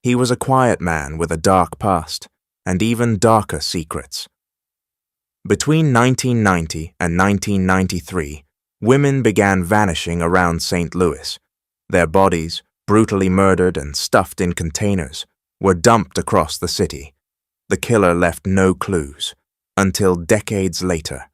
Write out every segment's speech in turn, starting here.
He was a quiet man with a dark past, and even darker secrets. Between 1990 and 1993, women began vanishing around St. Louis. Their bodies, brutally murdered and stuffed in containers, were dumped across the city. The killer left no clues, until decades later.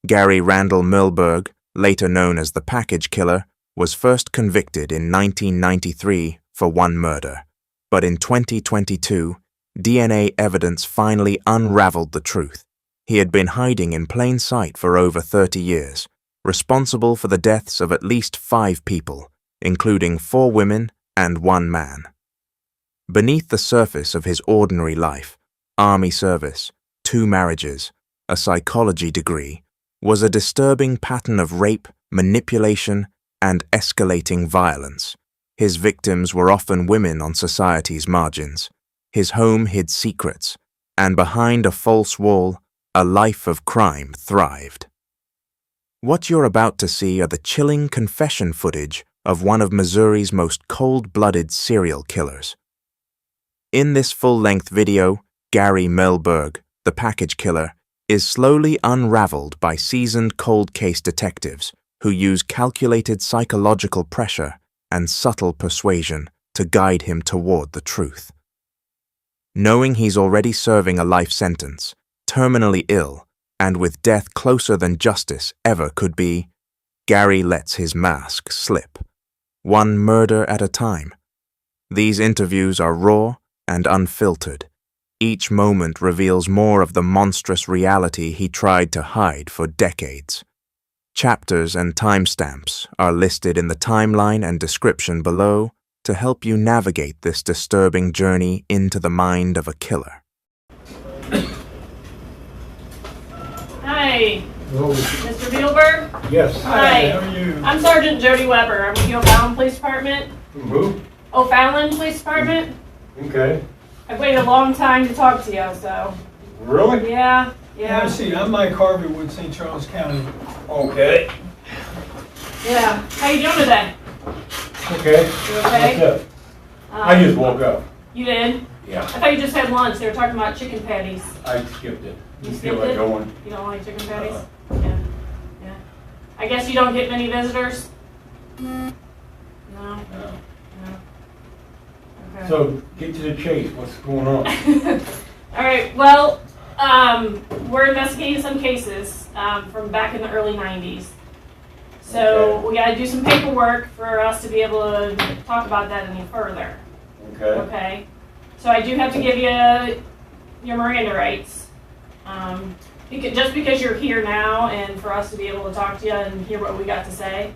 Gary Randall Muehlberg, later known as the package killer, was first convicted in 1993 for one murder. But in 2022, DNA evidence finally unraveled the truth. He had been hiding in plain sight for over 30 years, responsible for the deaths of at least 5 people, including 4 women and 1 man. Beneath the surface of his ordinary life, army service, 2 marriages, a psychology degree, was a disturbing pattern of rape, manipulation, and escalating violence. His victims were often women on society's margins. His home hid secrets, and behind a false wall, a life of crime thrived. What you're about to see are the chilling confession footage of one of Missouri's most cold-blooded serial killers. In this full-length video, Gary Muehlberg, the package killer, is slowly unraveled by seasoned cold case detectives who use calculated psychological pressure and subtle persuasion to guide him toward the truth. Knowing he's already serving a life sentence, terminally ill, and with death closer than justice ever could be, Gary lets his mask slip, one murder at a time. These interviews are raw and unfiltered. Each moment reveals more of the monstrous reality he tried to hide for decades. Chapters and timestamps are listed in the timeline and description below to help you navigate this disturbing journey into the mind of a killer. Hi. Hello. Mr. Muehlberg? Yes. Hi. How are you? I'm Sergeant Jody Weber. I'm with the O'Fallon Police Department. Who? O'Fallon Police Department. Okay. I've waited a long time to talk to you, so. Really? Yeah. Yeah, see, I'm Mike Harveywood, St. Charles County. Okay. Yeah. How you doing today? Okay. You okay? What's up? I just woke up. You did? Yeah. I thought you just had lunch. They were talking about chicken patties. I skipped it. You feel skipped like it? going? You don't like chicken patties? Yeah. Yeah. I guess you don't get many visitors? No? No. No. Okay. So, get to the chase. What's going on? All right, well, we're investigating some cases from back in the early 90s. So Okay. we got to do some paperwork for us to be able to talk about that any further. Okay. Okay? So I do have to give you your Miranda rights. Just because you're here now and for us to be able to talk to you and hear what we got to say.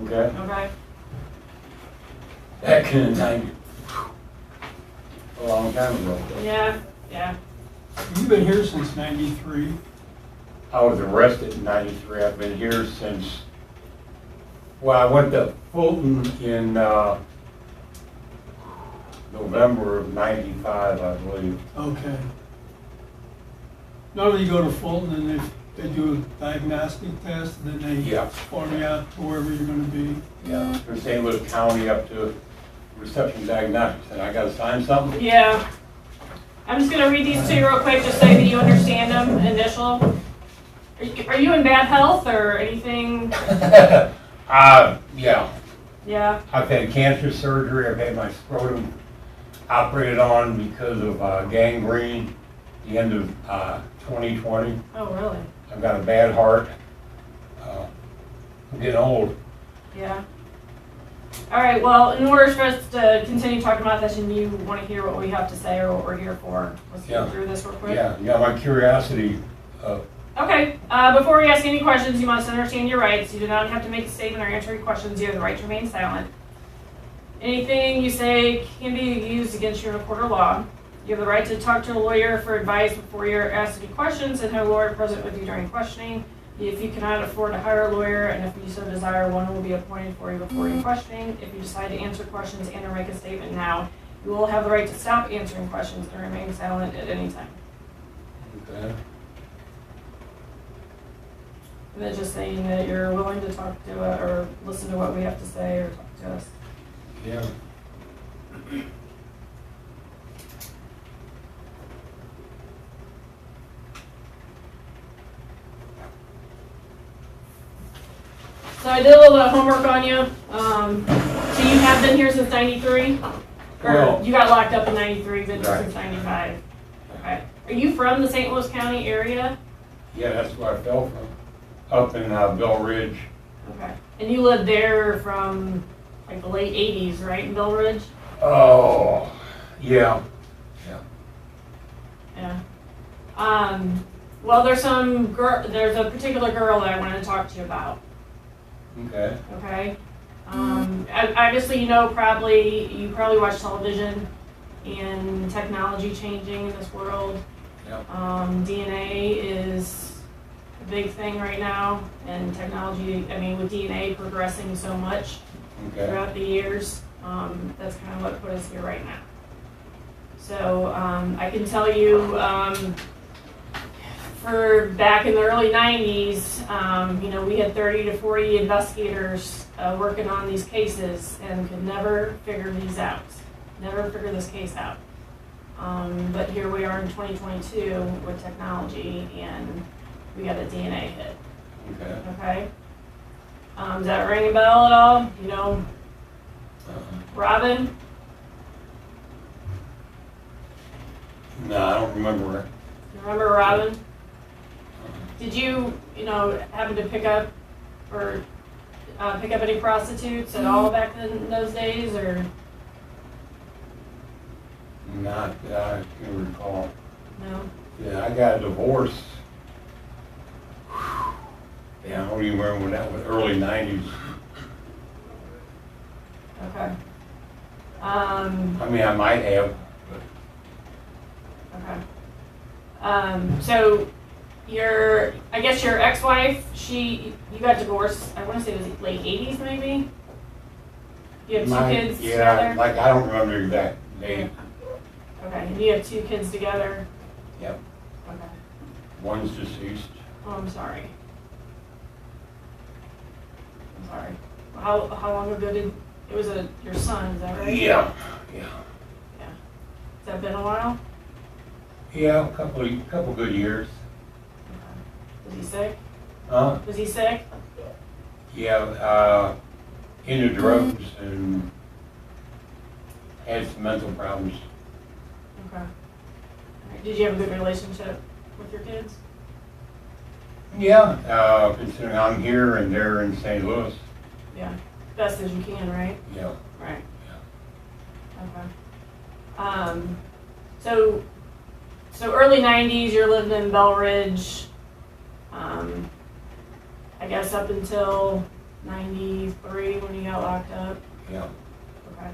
Okay. Okay? Back in the 90s. A long time ago. Yeah, yeah. You've been here since '93. I was arrested in 93. I've been here since, well, I went to Fulton in November of 95, I believe. Okay. Normally you go to Fulton and they do a diagnostic test, and then they Yeah. farm you out to wherever you're going to be. Yeah, from St. Louis County up to Reception Diagnostics, and I gotta sign something? Yeah. I'm just going to read these to you real quick, just so that you understand them, initial. Are you in bad health or anything? Yeah. Yeah. I've had cancer surgery. I've had my scrotum operated on because of gangrene the end of 2020. Oh, really? I've got a bad heart. I'm getting old. Yeah. All right, well, in order for us to continue talking about this and you want to hear what we have to say or what we're here for, let's go through this real quick. Yeah, my curiosity. Okay, before we ask any questions, you must understand your rights. You do not have to make a statement or answer any questions. You have the right to remain silent. Anything you say can be used against you in a court of law. You have the right to talk to a lawyer for advice before you're asked any questions and have a lawyer present with you during questioning. If you cannot afford to hire a lawyer, and if you so desire, one will be appointed for you before your questioning. If you decide to answer questions and or make a statement now, you will have the right to stop answering questions and remain silent at any time. Okay. And then just saying that you're willing to talk to or listen to what we have to say or talk to us. Yeah. So I did a little homework on you. So you have been here since 93? Or Well- you got locked up in 93, been here Right. since 95? Okay. Are you from the St. Louis County area? Yeah, that's where I fell from, up in Bell Ridge. Okay. And you lived there from like the late 80s, right, in Bell Ridge? Oh, yeah. Yeah. Well, there's a particular girl that I wanted to talk to you about. Okay. Okay. Obviously, you probably watch television and technology changing in this world. Yep. DNA is a big thing right now, and technology, with DNA progressing so much Okay. throughout the years, that's kind of what put us here right now. So I can tell you, for back in the early 90s, we had 30 to 40 investigators working on these cases and could never figure these out, never figure this case out. But here we are in 2022 with technology, and we got a DNA hit. Okay. Okay. Does that ring a bell at all? You know, Robyn? No, I don't remember it. You remember Robyn? Did you happen to pick up any prostitutes at all back in those days, or Not that I can recall. no? Yeah, I got a divorce. Yeah, I don't even remember when that was, early 90s. Okay. I mean, I might have, but Okay. So I guess your ex-wife, you got divorced, I want to say it was late 80s maybe? You have two kids yeah, together? like I don't remember the exact date. Okay, and you have 2 kids together? Yep. Okay. One's deceased. Oh, I'm sorry. I'm sorry. How long ago it was your son, is that right? Yeah. Has that been a while? Yeah, a couple good years. Was he sick? Huh? Was he sick? Yeah, into drugs and had some mental problems. Okay. Alright, did you have a good relationship with your kids? Yeah, considering I'm here and they're in St. Louis. Yeah. Best as you can, right? Yeah. Right. Yeah. Okay. So early 90s, you're living in Bell Ridge. I guess up until 93 when you got locked up. Yeah. Okay.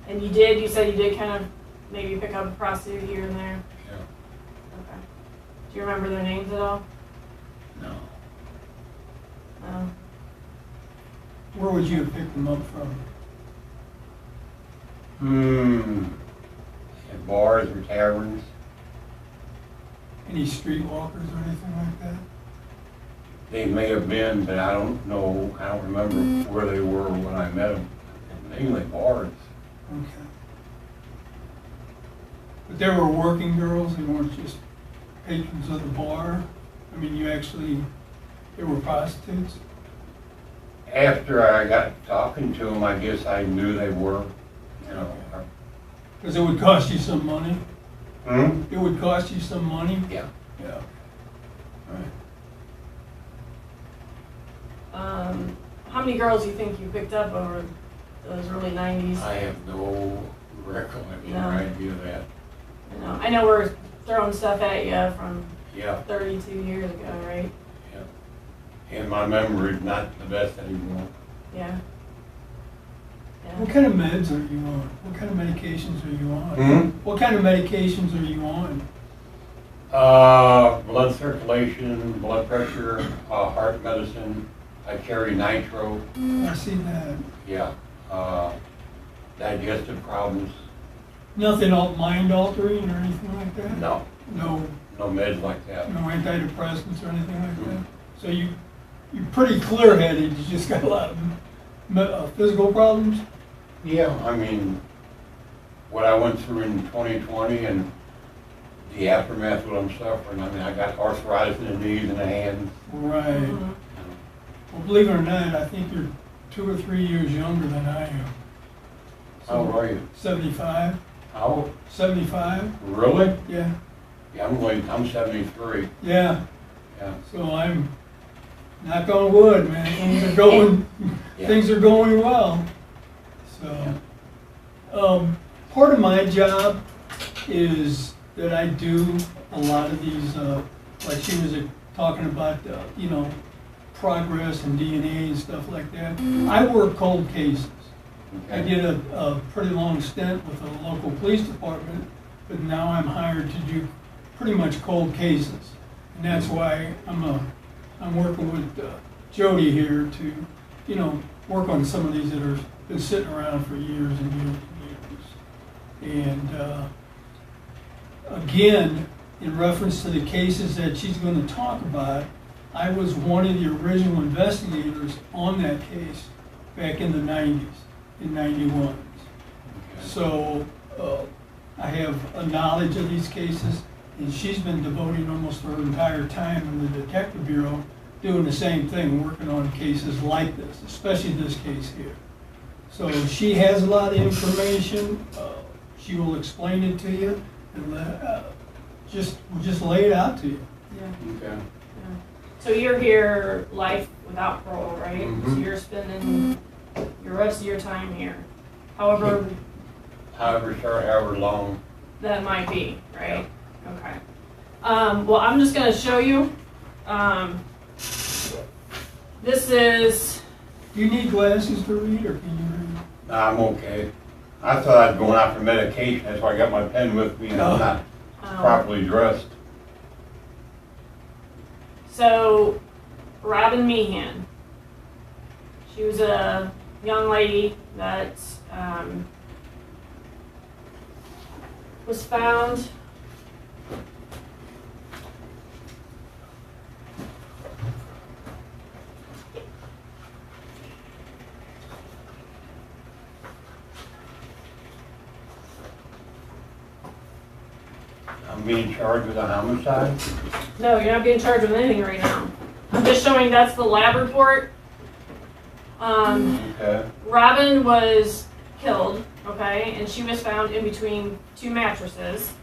And you said you did kind of maybe pick up a prostitute here and there. Yeah. Okay. Do you remember their names at all? No. No. Where would you have picked them up from? At bars or taverns. Any streetwalkers or anything like that? They may have been, but I don't know. I don't remember where they were when I met them. Mainly bars. Okay. But they were working girls, they weren't just patrons of the bar? I mean, they were prostitutes? After I got talking to them, I guess I knew they were. Because it would cost you some money? Hmm? It would cost you some money? Yeah. Yeah. Right. How many girls do you think you picked up over those early 90s? I have no recollection No. or idea of that. I know we're throwing stuff at you from Yeah. 32 years ago, right? Yeah. And my memory's not the best anymore. Yeah. What kind of meds are you on? What kind of medications are you on? Hmm? What kind of medications are you on? Blood circulation, blood pressure, heart medicine. I carry nitro. I see that. Yeah. Digestive problems. Nothing mind altering or anything like that? No. No, No meds like that. no antidepressants or anything like that? So you're pretty clear-headed, you just got a lot of physical problems? Yeah, I mean, what I went through in 2020 and the aftermath of what I'm suffering, I mean, I got arthritis in the knees and the hands. Right. Mhm. Well, believe it or not, I think you're 2 or 3 years younger than I am. How old are you? 75? How old? 75? Really? Yeah. Yeah, I'm 73. Yeah. Yeah. So I'm, knock on wood, man, things are going well. So, part of my job is that I do a lot of these, like she was talking about, progress and DNA and stuff like that. I work cold cases. I Okay. did a pretty long stint with the local police department, but now I'm hired to do pretty much cold cases. And that's why I'm working with Jody here to, work on some of these that are been sitting around for years and years and years. And again, in reference to the cases that she's going to talk about, I was one of the original investigators on that case back in the 90s, in 91. Okay. So I have a knowledge of these cases, and she's been devoting almost her entire time in the Detective Bureau doing the same thing, working on cases like this, especially this case here. So she has a lot of information. She will explain it to you, and just lay it out to you. Yeah. Okay. Yeah. So you're here life without parole, right? So Mhm. you're spending your rest of your time here. However However short, however long. that might be, right? Okay. Well, I'm just going to show you. This is, Do you need glasses to read, or can you read? Nah, I'm okay. I thought I was going out for medication, that's why I got my pen with me and I'm not properly dressed. so Robyn Mihan. She was a young lady that was found I'm being charged with a homicide. No, you're not being charged with anything right now. I'm just showing that's the lab report. Okay. Robyn was killed, okay, and she was found in between 2 mattresses.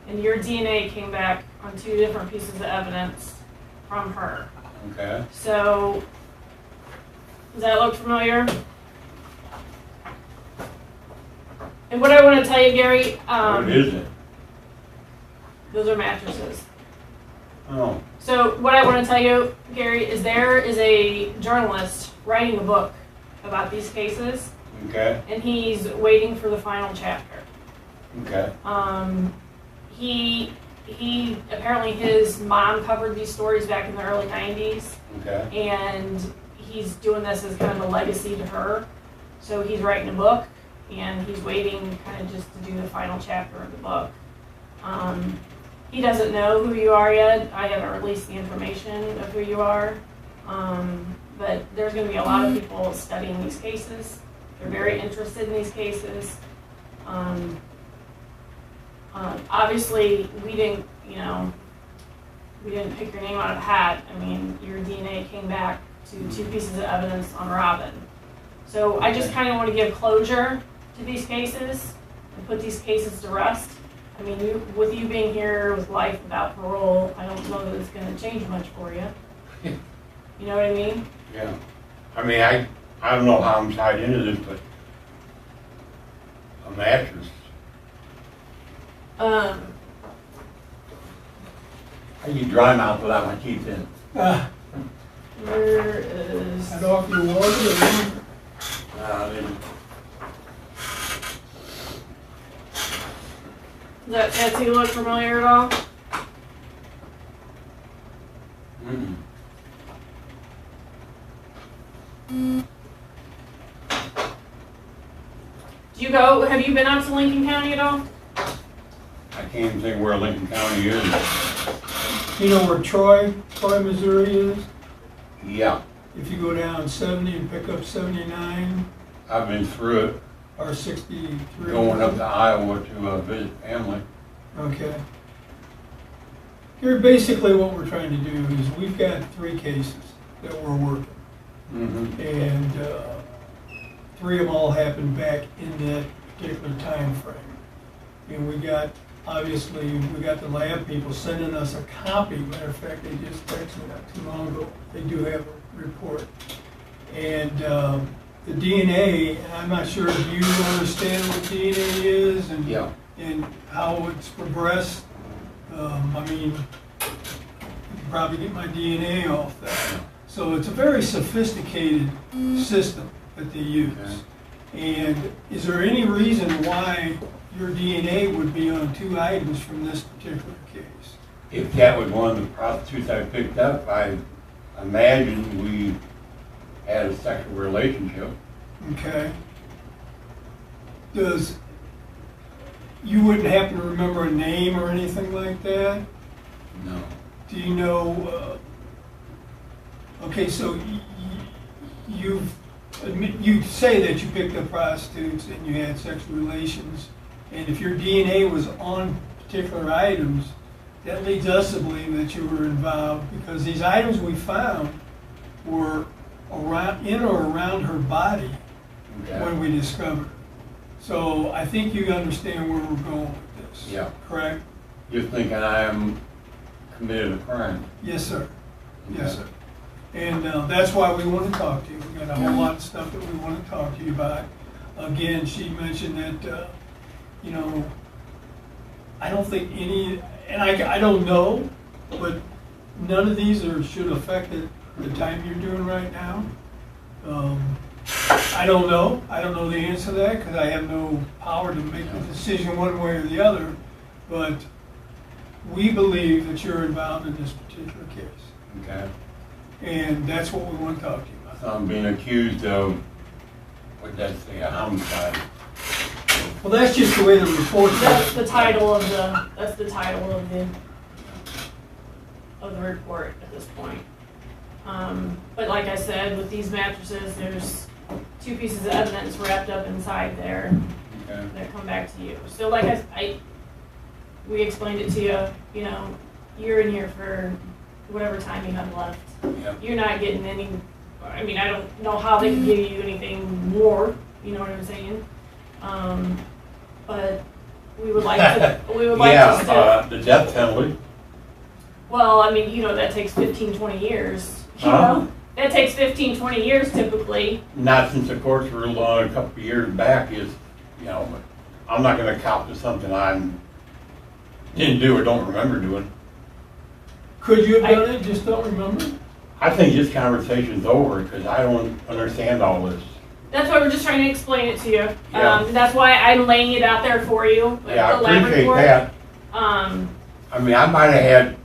And your DNA came back on 2 different pieces of evidence from her. Okay. So, does that look familiar? And what I want to tell you, Gary, What is it? those are mattresses. Oh, So what I want to tell you, Gary, is there is a journalist writing a book about these cases, okay, and he's waiting for the final chapter. okay, He apparently his mom covered these stories back in the early 90s, okay, and he's doing this as kind of a legacy to her. So he's writing a book, and he's waiting kind of just to do the final chapter of the book. He doesn't know who you are yet. I haven't released the information of who you are. But there's going to be a lot of people studying these cases. They're very interested in these cases. Obviously, we didn't pick your name out of a hat. I mean, your DNA came back to 2 pieces of evidence on Robyn. So I just kind of want to give closure to these cases and put these cases to rest. I mean, with you being here with life without parole, I don't know that it's going to change much for you. You know what I mean? yeah. I mean, I don't know how I'm tied into this, but a mattress. Um, How you dry mouth without my teeth in? where is... Cut off your water. Does that tattoo look familiar at all? Mm-mm. Have you been out to Lincoln County at all? I can't even think where Lincoln County is. You know where Troy, Missouri is? Yeah, If you go down 70 and pick up 79 I've been through it, or 63. going up to Iowa to visit family. Okay. Here, basically what we're trying to do is we've got 3 cases. that were working. Mm-hmm. And 3 of them all happened back in that particular time frame. And we got, obviously, we got the lab people sending us a copy. Matter of fact, they just texted me not too long ago. They do have a report. And the DNA, I'm not sure if you understand what DNA is and, Yeah. and how it's progressed. I mean, you can probably get my DNA off that. So it's a very sophisticated system that they use. Okay. And is there any reason why your DNA would be on 2 items from this particular case? If that was one of the prostitutes I picked up, I imagine we had a sexual relationship. Okay. You wouldn't happen to remember a name or anything like that? No. Do you know, okay, so you say that you picked up prostitutes and you had sexual relations, and if your DNA was on particular items, that leads us to believe that you were involved, because these items we found were in or around her body Okay. when we discovered her. So I think you understand where we're going with this. Yeah. Correct? You're thinking I am committed a crime. Yes, sir. Okay. Yes, sir. And that's why we want to talk to you. We got a whole lot of stuff that we want to talk to you about. Again, she mentioned that, I don't think any, and I don't know, but none of these should affect the time you're doing right now. I don't know. I don't know the answer to that because I have no power to make a decision one way or the other. But we believe that you're involved in this particular case. Okay. And that's what we want to talk to you about. So I'm being accused of, what did that say, a homicide? Well, that's just the way the report That's the title of the report at this point. But like I said, with these mattresses, there's 2 pieces of evidence wrapped up inside there Okay. that come back to you. So like we explained it to you, you're in here for whatever time you have left. Yep. You're not getting any, I mean, I don't know how they can give you anything more, you know what I'm saying? But we would like to, The death penalty. well, I mean, that takes 15, 20 years, you Huh? know? That takes 15, 20 years typically. Not since the courts ruled on a couple of years back is, but I'm not gonna cop to something I didn't do or don't remember doing. Could you have done it, just don't remember? I think this conversation's over because I don't understand all this. That's why we're just trying to explain it to you. Yeah. That's why I'm laying it out there for you. Yeah, the I lab appreciate report. that. Um, I mean, I might have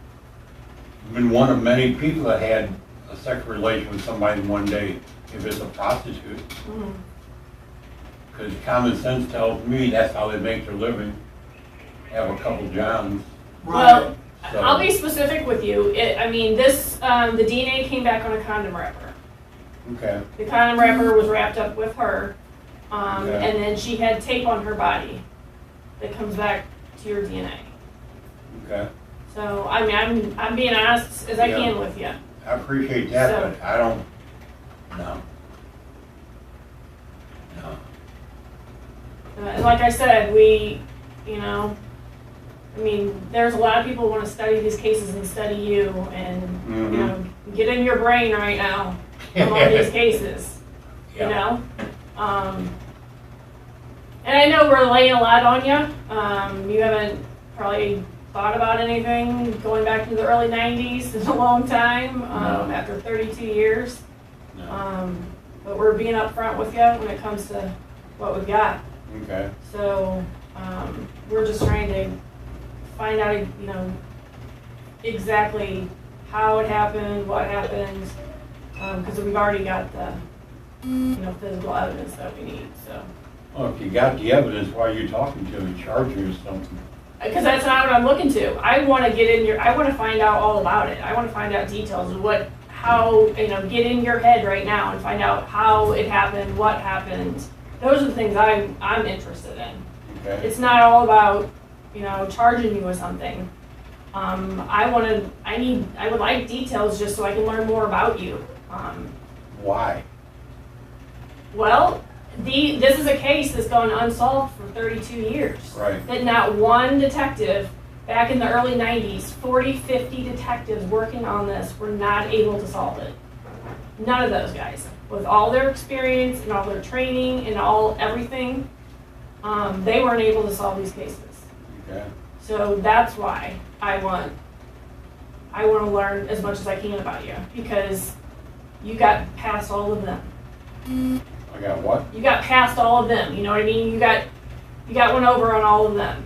been one of many people that had a sexual relation with somebody in one day, if it's a prostitute. mhm. Because common sense tells me that's how they make their living. Have a couple Johns. Well, So- I'll be specific with you. The DNA came back on a condom wrapper. Okay, The condom wrapper was wrapped up with her, Okay. and then she had tape on her body that comes back to your DNA. okay. So, I mean, I'm being honest as I Yeah. can with you. I appreciate that, So- but I don't, no. No. And like I said, there's a lot of people who want to study these cases and study you and, get in your brain right now from all these cases, Yeah. And I know we're laying a lot on you. You haven't probably thought about anything going back to the early 90s in a long time, No. after 32 years. No. But we're being upfront with you when it comes to what we've got. Okay, So, we're just trying to find out, exactly how it happened, what happened, because we've already got the, physical evidence that we need, so. well, if you got the evidence, why are you talking to me, charging me with something? Because that's not what I'm looking to. I want to find out all about it. I want to find out details of get in your head right now and find out how it happened, what happened. Those are the things I'm interested in. Okay, It's not all about, charging you with something. I would like details just so I can learn more about you. Why? Well, this is a case that's gone unsolved for 32 years. Right. That not one detective, back in the early 90s, 40, 50 detectives working on this were not able to solve it. None of those guys. With all their experience and all their training and everything, they weren't able to solve these cases. Okay. So that's why I want to learn as much as I can about you, because you got past all of them. I got what? You got past all of them. You know what I mean? You got one over on all of them.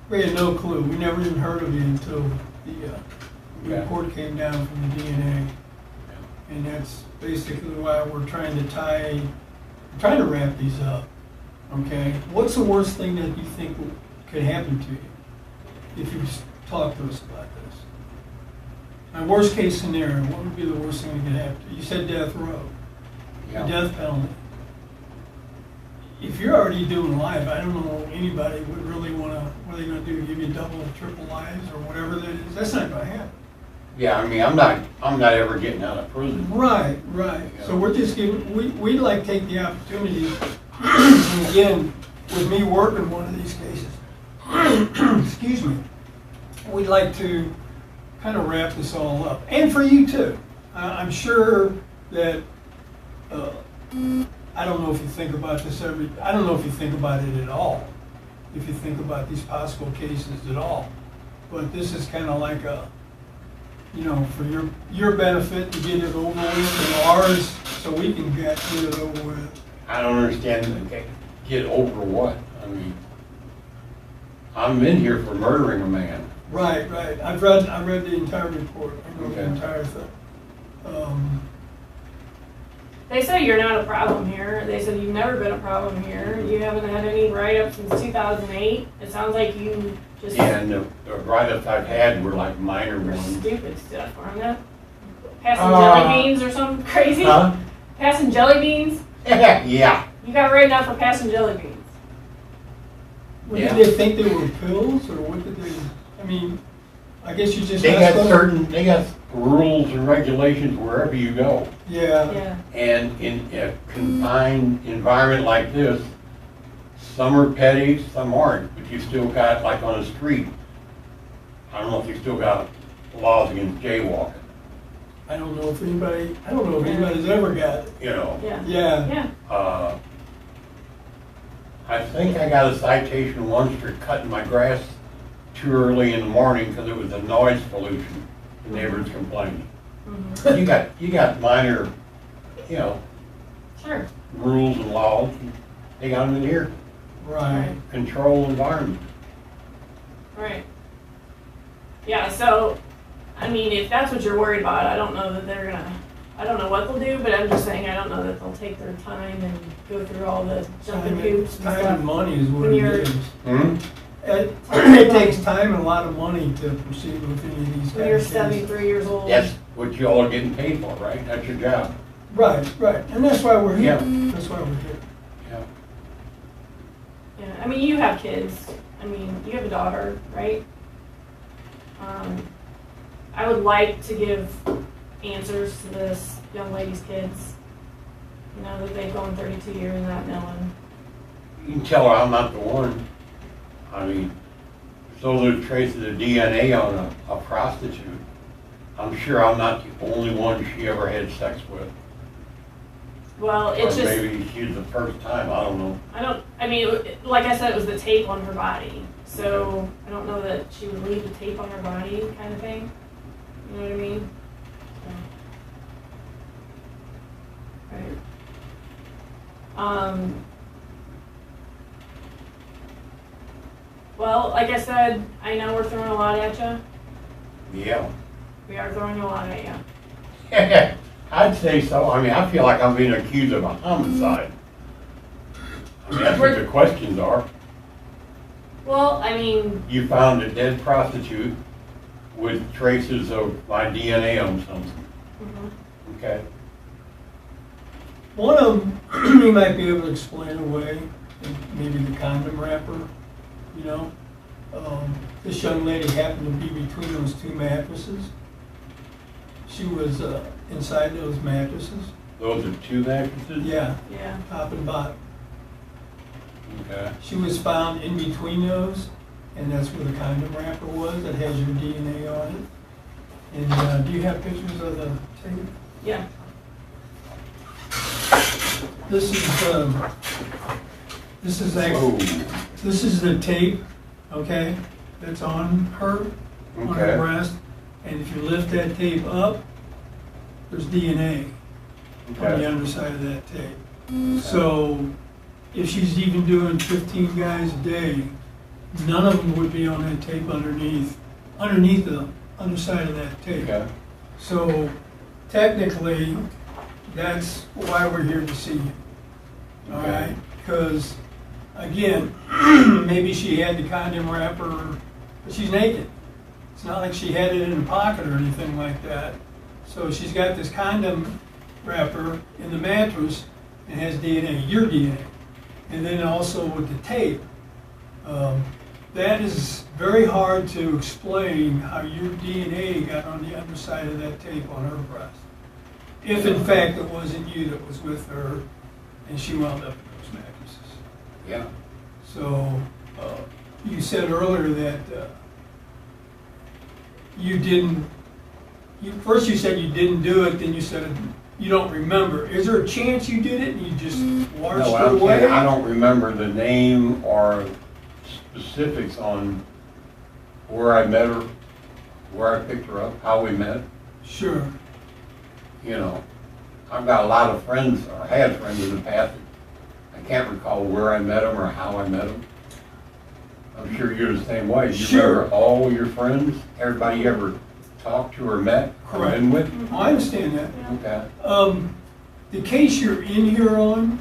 We had no clue. We never even heard of you until the Yeah. report came down from the DNA. And that's basically why we're trying to wrap these up. Okay? What's the worst thing that you think could happen to you if you talk to us about this? My worst case scenario, what would be the worst thing that could happen to you? You said death row, Yeah. the death penalty. If you're already doing life, I don't know anybody would really want to, what are they going to do, give you double or triple lives or whatever that is? That's not going to happen. Yeah, I mean, I'm not ever getting out of prison. Right. Yeah. So we're just giving, we'd like to take the opportunity, and again, with me working one of these cases, excuse me, we'd like to kind of wrap this all up. And for you too. I'm sure that, I don't know if you think about this I don't know if you think about it at all, if you think about these possible cases at all. But this is kind of like for your benefit to get it over with, and ours, so we can get it over with. I don't understand. Get over what? I mean, I'm in here for murdering a man. Right. I read the entire report. I wrote the Okay. entire thing. They say you're not a problem here. They said you've never been a problem here. You haven't had any write-ups since 2008. It sounds like you just And the write-ups I've had were like minor ones. stupid stuff, aren't they? Passing jelly beans or something crazy? Huh? Passing jelly beans? Yeah. You got written up for passing jelly beans. What, Yeah. did they think they were pills, or what did they? I mean, I guess you just They messed got up. they got rules and regulations wherever you go. Yeah. Yeah. And in a confined environment like this, some are petty, some aren't, but you still got, like on the street, I don't know if you still got laws against jaywalking, I don't know if anybody's ever got it. you know. Yeah. Yeah. Yeah. I think I got a citation once for cutting my grass too early in the morning because it was a noise pollution. The neighbors complaining. Mm-hmm. You got minor, Sure. rules and laws. They got them in here. Right. Control environment. Right. Yeah, so, I mean, if that's what you're worried about, I don't know that they're gonna, I don't know what they'll do, but I'm just saying I don't know that they'll take their time and go through all the jumping hoops and Time stuff. and money is what When it you're- is. Hmm? It takes time and a lot of money to proceed with any of these When you're kind of cases. 73 years old. That's what you all are getting paid for, right? That's your job. Right, and that's why we're here. Yeah. That's why we're here. Yeah. Yeah, I mean, you have kids. I mean, you have a daughter, right? I would like to give answers to this young lady's kids. You know, that they've gone 32 years not knowing. You can tell her I'm not the one. I mean, so there's traces of DNA on a prostitute. I'm sure I'm not the only one she ever had sex with. Well, it's Or just, maybe she's the first time, I don't know. I mean, like I said, it was the tape on her body. So I don't know that she would leave the tape on her body kind of thing. You know what I mean? So. Right. Well, like I said, I know we're throwing a lot at you. Yeah. We are throwing a lot at you. I'd say so. I mean, I feel like I'm being accused of a homicide. I mean, that's what the questions are. Well, I mean, You found a dead prostitute with traces of my DNA on something. mhm. Okay. One of them, you might be able to explain away, maybe the condom wrapper, you know? This young lady happened to be between those two mattresses. She was inside those mattresses. Those are 2 mattresses? Yeah, Yeah. top and bottom. Okay. She was found in between those, and that's where the condom wrapper was that has your DNA on it. And do you have pictures of the tape? Yeah. This is Oh, this is the tape, okay, that's on her, on her okay. breast. And if you lift that tape up, there's DNA on the Okay. underside of that tape. So if she's even doing 15 guys a day, none of them would be on that tape underneath the underside of that tape. Okay. So technically, that's why we're here to see you. All Okay. right? Because, again, maybe she had the condom wrapper, but she's naked. It's not like she had it in a pocket or anything like that. So she's got this condom wrapper in the mattress and has DNA, your DNA. And then also with the tape. That is very hard to explain how your DNA got on the underside of that tape on her breast. If in fact it wasn't you that was with her and she wound up in those mattresses. Yeah. So, you said earlier that you didn't, first you said you didn't do it, then you said you don't remember. Is there a chance you did it and you just washed No, it I'm away? saying I don't remember the name or specifics on where I met her, where I picked her up, how we met. Sure. You know, I've got a lot of friends, or had friends in the past. I can't recall where I met them or how I met them. I'm sure you're the same way. You Sure. remember all your friends, everybody you ever talked to or met, or Correct. been with? I understand that. Okay. The case you're in here on,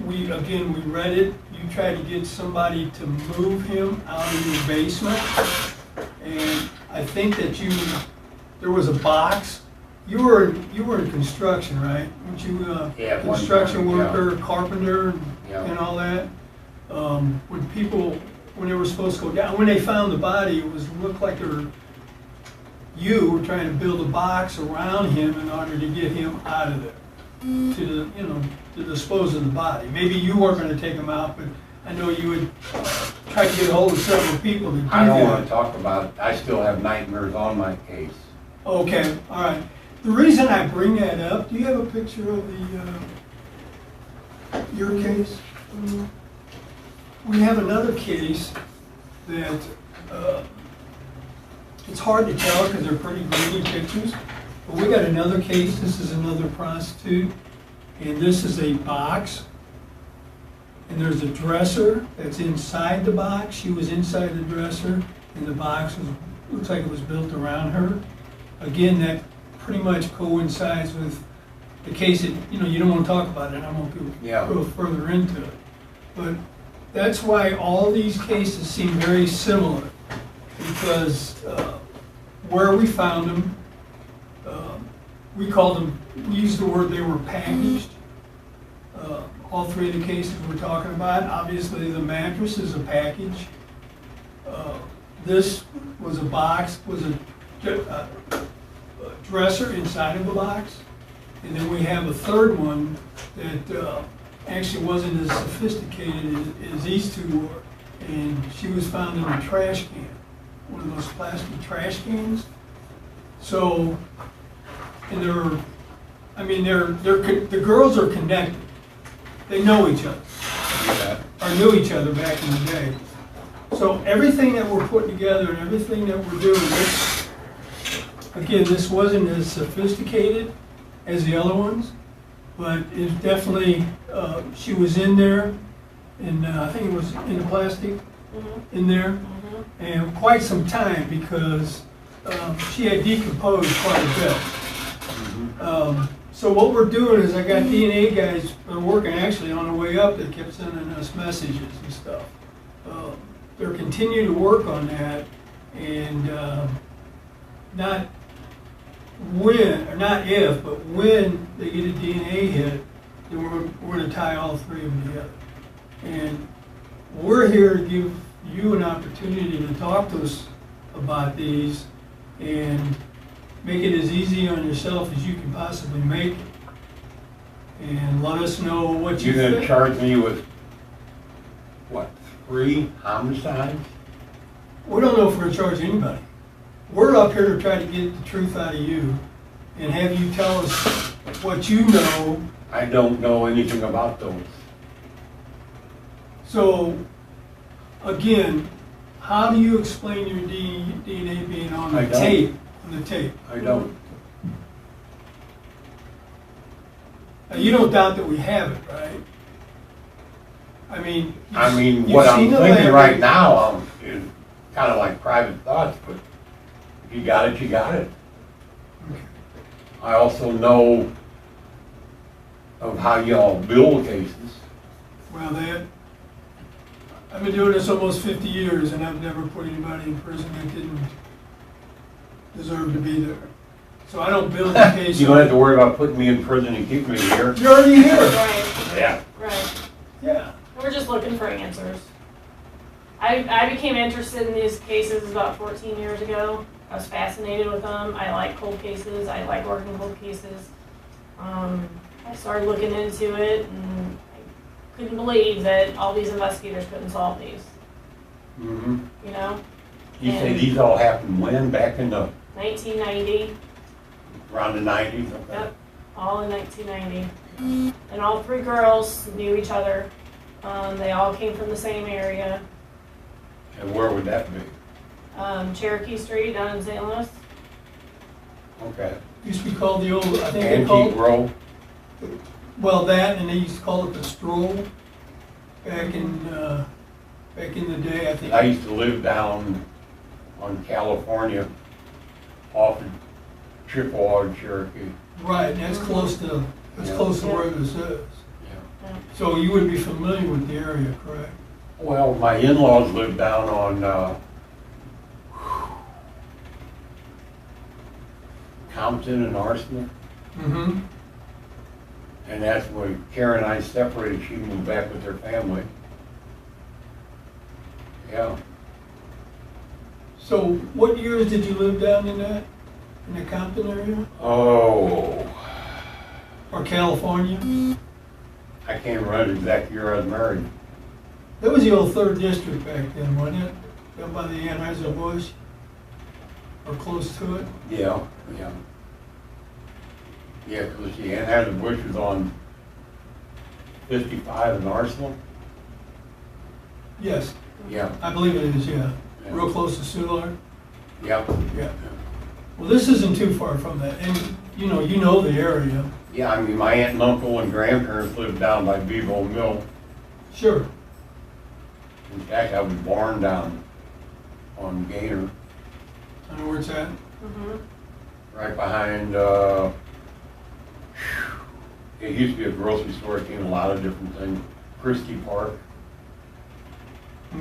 we read it. You tried to get somebody to move him out of your basement. And I think that there was a box. You were in construction, right? Weren't you Yeah, at one construction time, yeah. worker, carpenter, Yeah. and all that? When they were supposed to go down, when they found the body, looked like you were trying to build a box around him in order to get him out of there, to dispose of the body. Maybe you weren't going to take him out, but I know you would try to get a hold of several people to do that. I don't want to talk about it. I still have nightmares on my case. Okay, all right. The reason I bring that up, do you have a picture of your case? We have another case that it's hard to tell because they're pretty grainy pictures. But we got another case. This is another prostitute, and this is a box. And there's a dresser that's inside the box. She was inside the dresser, and the box looks like it was built around her. Again, that pretty much coincides with the case that, you don't want to talk about it. I won't go further into it. But that's why all these cases seem very similar, because where we found them, we used the word they were packaged. All three of the cases we're talking about, obviously the mattress is a package. This was a box, was a dresser inside of a box. And then we have a third one that actually wasn't as sophisticated as these two were. And she was found in a trash can, one of those plastic trash cans. So, and the girls are connected. They know each other, or knew each other back in the day. So everything that we're putting together and everything that we're doing, this wasn't as sophisticated as the other ones, but it's definitely, she was in there, and I think it was in the plastic, in there, and quite some time because she had decomposed quite a bit. So what we're doing is I got DNA guys that are working actually on the way up that kept sending us messages and stuff. They're continuing to work on that, and not if, but when they get a DNA hit, then we're going to tie all three of them together. And we're here to give you an opportunity to talk to us about these and make it as easy on yourself as you can possibly make it. And let us know what you You're gonna think. charge me with, what, 3 homicides? We don't know if we're gonna charge anybody. We're up here to try to get the truth out of you and have you tell us what you know. I don't know anything about those. So, again, how do you explain your DNA being on I the don't. tape? On the tape. I don't. Now, you don't doubt that we have it, right? I mean, you've What I'm seen the thinking lab- right now is kind of like private thoughts, but if you got it, you got it. Okay. I also know of how y'all bill cases. Well, I've been doing this almost 50 years, and I've never put anybody in prison that didn't deserve to be there. So I don't build a case. You don't have to worry about putting me in prison and keeping me here. You're already here. Right, Yeah. right. Yeah. We're just looking for answers. I became interested in these cases about 14 years ago. I was fascinated with them. I like cold cases. I like working cold cases. I started looking into it, and I couldn't believe that all these investigators couldn't solve these. Mm-hmm. You know, You say these all happened when? Back in the, 1990. around the 90s? Okay. Yep, all in 1990. And all 3 girls knew each other. They all came from the same area. And where would that be? Cherokee Street down in St. Louis. Okay. Used to be called the old, I think they Antique called, Row? well, that, and they used to call it the stroll back in the day, I think. I used to live down on California off of Chippewa and Cherokee. Right, and that's close to, Yeah. where this is. Yeah. So you would be familiar with the area, correct? Well, my in-laws lived down on Compton and Arsenal, Mm-hmm. and that's when Karen and I separated. She moved back with her family. Yeah, So what years did you live down in the Compton area? oh, Or California? I can't remember the exact year I was married. That was the old 3rd District back then, wasn't it? Down by the Anheuser-Busch? Or close to it? Yeah, yeah. Yeah, because the Anheuser-Busch was on 55 in Arsenal. Yes, Yeah, I believe it is, yeah. Yeah. Real close to Soulard? yeah. Yeah. Well, this isn't too far from that, and you know the area. Yeah, I mean, my aunt and uncle and grandparents lived down by Bevo Mill. Sure. In fact, I was born down on Gaynor, I know where it's at. Mm-hmm. right behind, it used to be a grocery store, it came a lot of different things. Christie Park,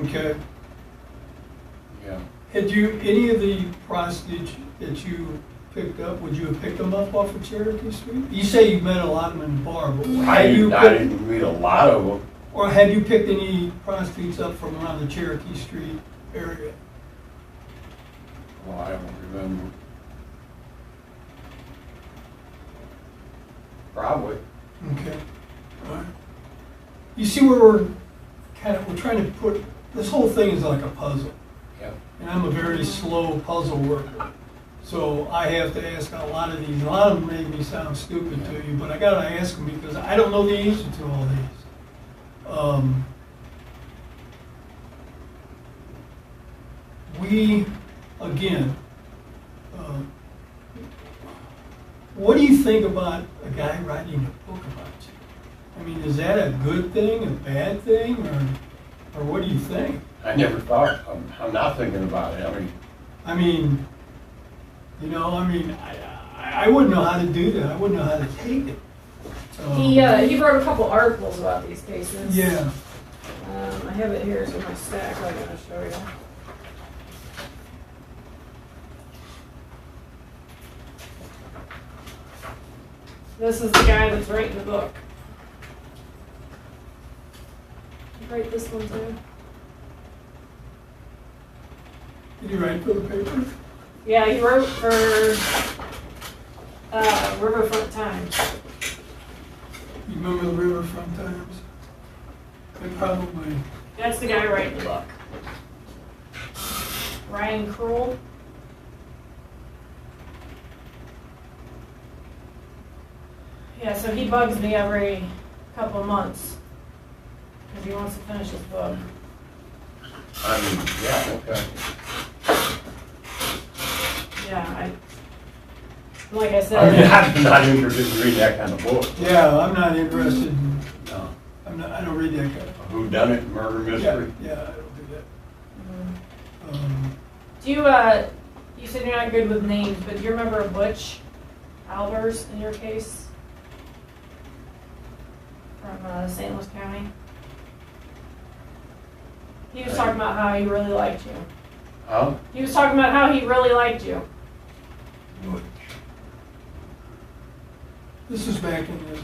Okay. yeah. Had you, any of the prostitutes that you picked up, would you have picked them up off of Cherokee Street? You say you met a lot of them in the bar, but I had you didn't meet a lot of them. or have you picked any prostitutes up from around the Cherokee Street area? Well, I don't remember. Probably. Okay. All right. You see where we're trying to put, this whole thing is like a puzzle. Yeah. And I'm a very slow puzzle worker. So I have to ask a lot of these. A lot of them make me sound stupid to you, but I gotta ask them because I don't know the answer to all these. What do you think about a guy writing a book about you? I mean, is that a good thing, a bad thing, or what do you think? I never thought, I'm not thinking about it. I mean, I wouldn't know how to do that. I wouldn't know how to take it. He wrote a couple articles about these cases. Yeah. I have it here, it's in my stack. I'm going to show you. This is the guy that's writing the book. Did you write this one too? Did you write for the paper? Yeah, he wrote for Riverfront Times. You remember the Riverfront Times? It probably. That's the guy writing the book. Ryan Kroll. Yeah, so he bugs me every couple of months because he wants to finish his book. I mean, yeah, okay. Yeah, like I I said. mean, I'm not interested in reading that kind of book. Yeah, I'm not interested in, No. I don't read that kind of. A whodunit, murder mystery. Yeah, I don't do that. Mhm. Do you, you said you're not good with names, but do you remember Butch Albers in your case? From St. Louis County? He was talking about how he really liked you. Huh? He was talking about how he really liked you. This is back in the,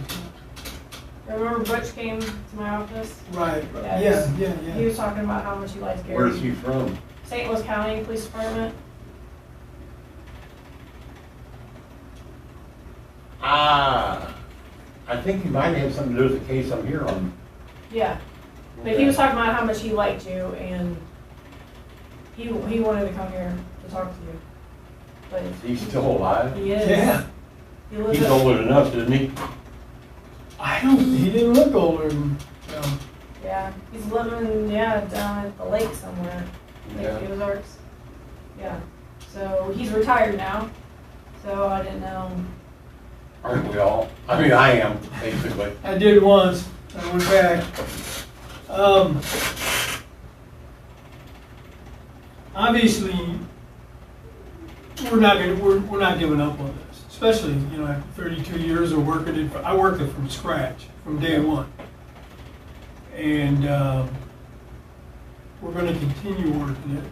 Remember Butch came to my office? right, Yeah, yeah. He was talking about how much he liked Gary. Where's he from? St. Louis County Police Department. I think he might have something to do with the case I'm here on. Yeah. But he was talking about how much he liked you, and he wanted to come here to talk to you. But He's still alive? he is. Yeah. He lives He's at- old enough, isn't he? He didn't look older than, Yeah, he's living, down at the lake somewhere, Yeah. Lake Ozarks. Yeah, so he's retired now, so I didn't know. Aren't we all? I mean, I am, basically. I did once, I went back. Obviously, we're not giving up on this, especially, after 32 years of working it. I worked it from scratch, from day one. And we're going to continue working it.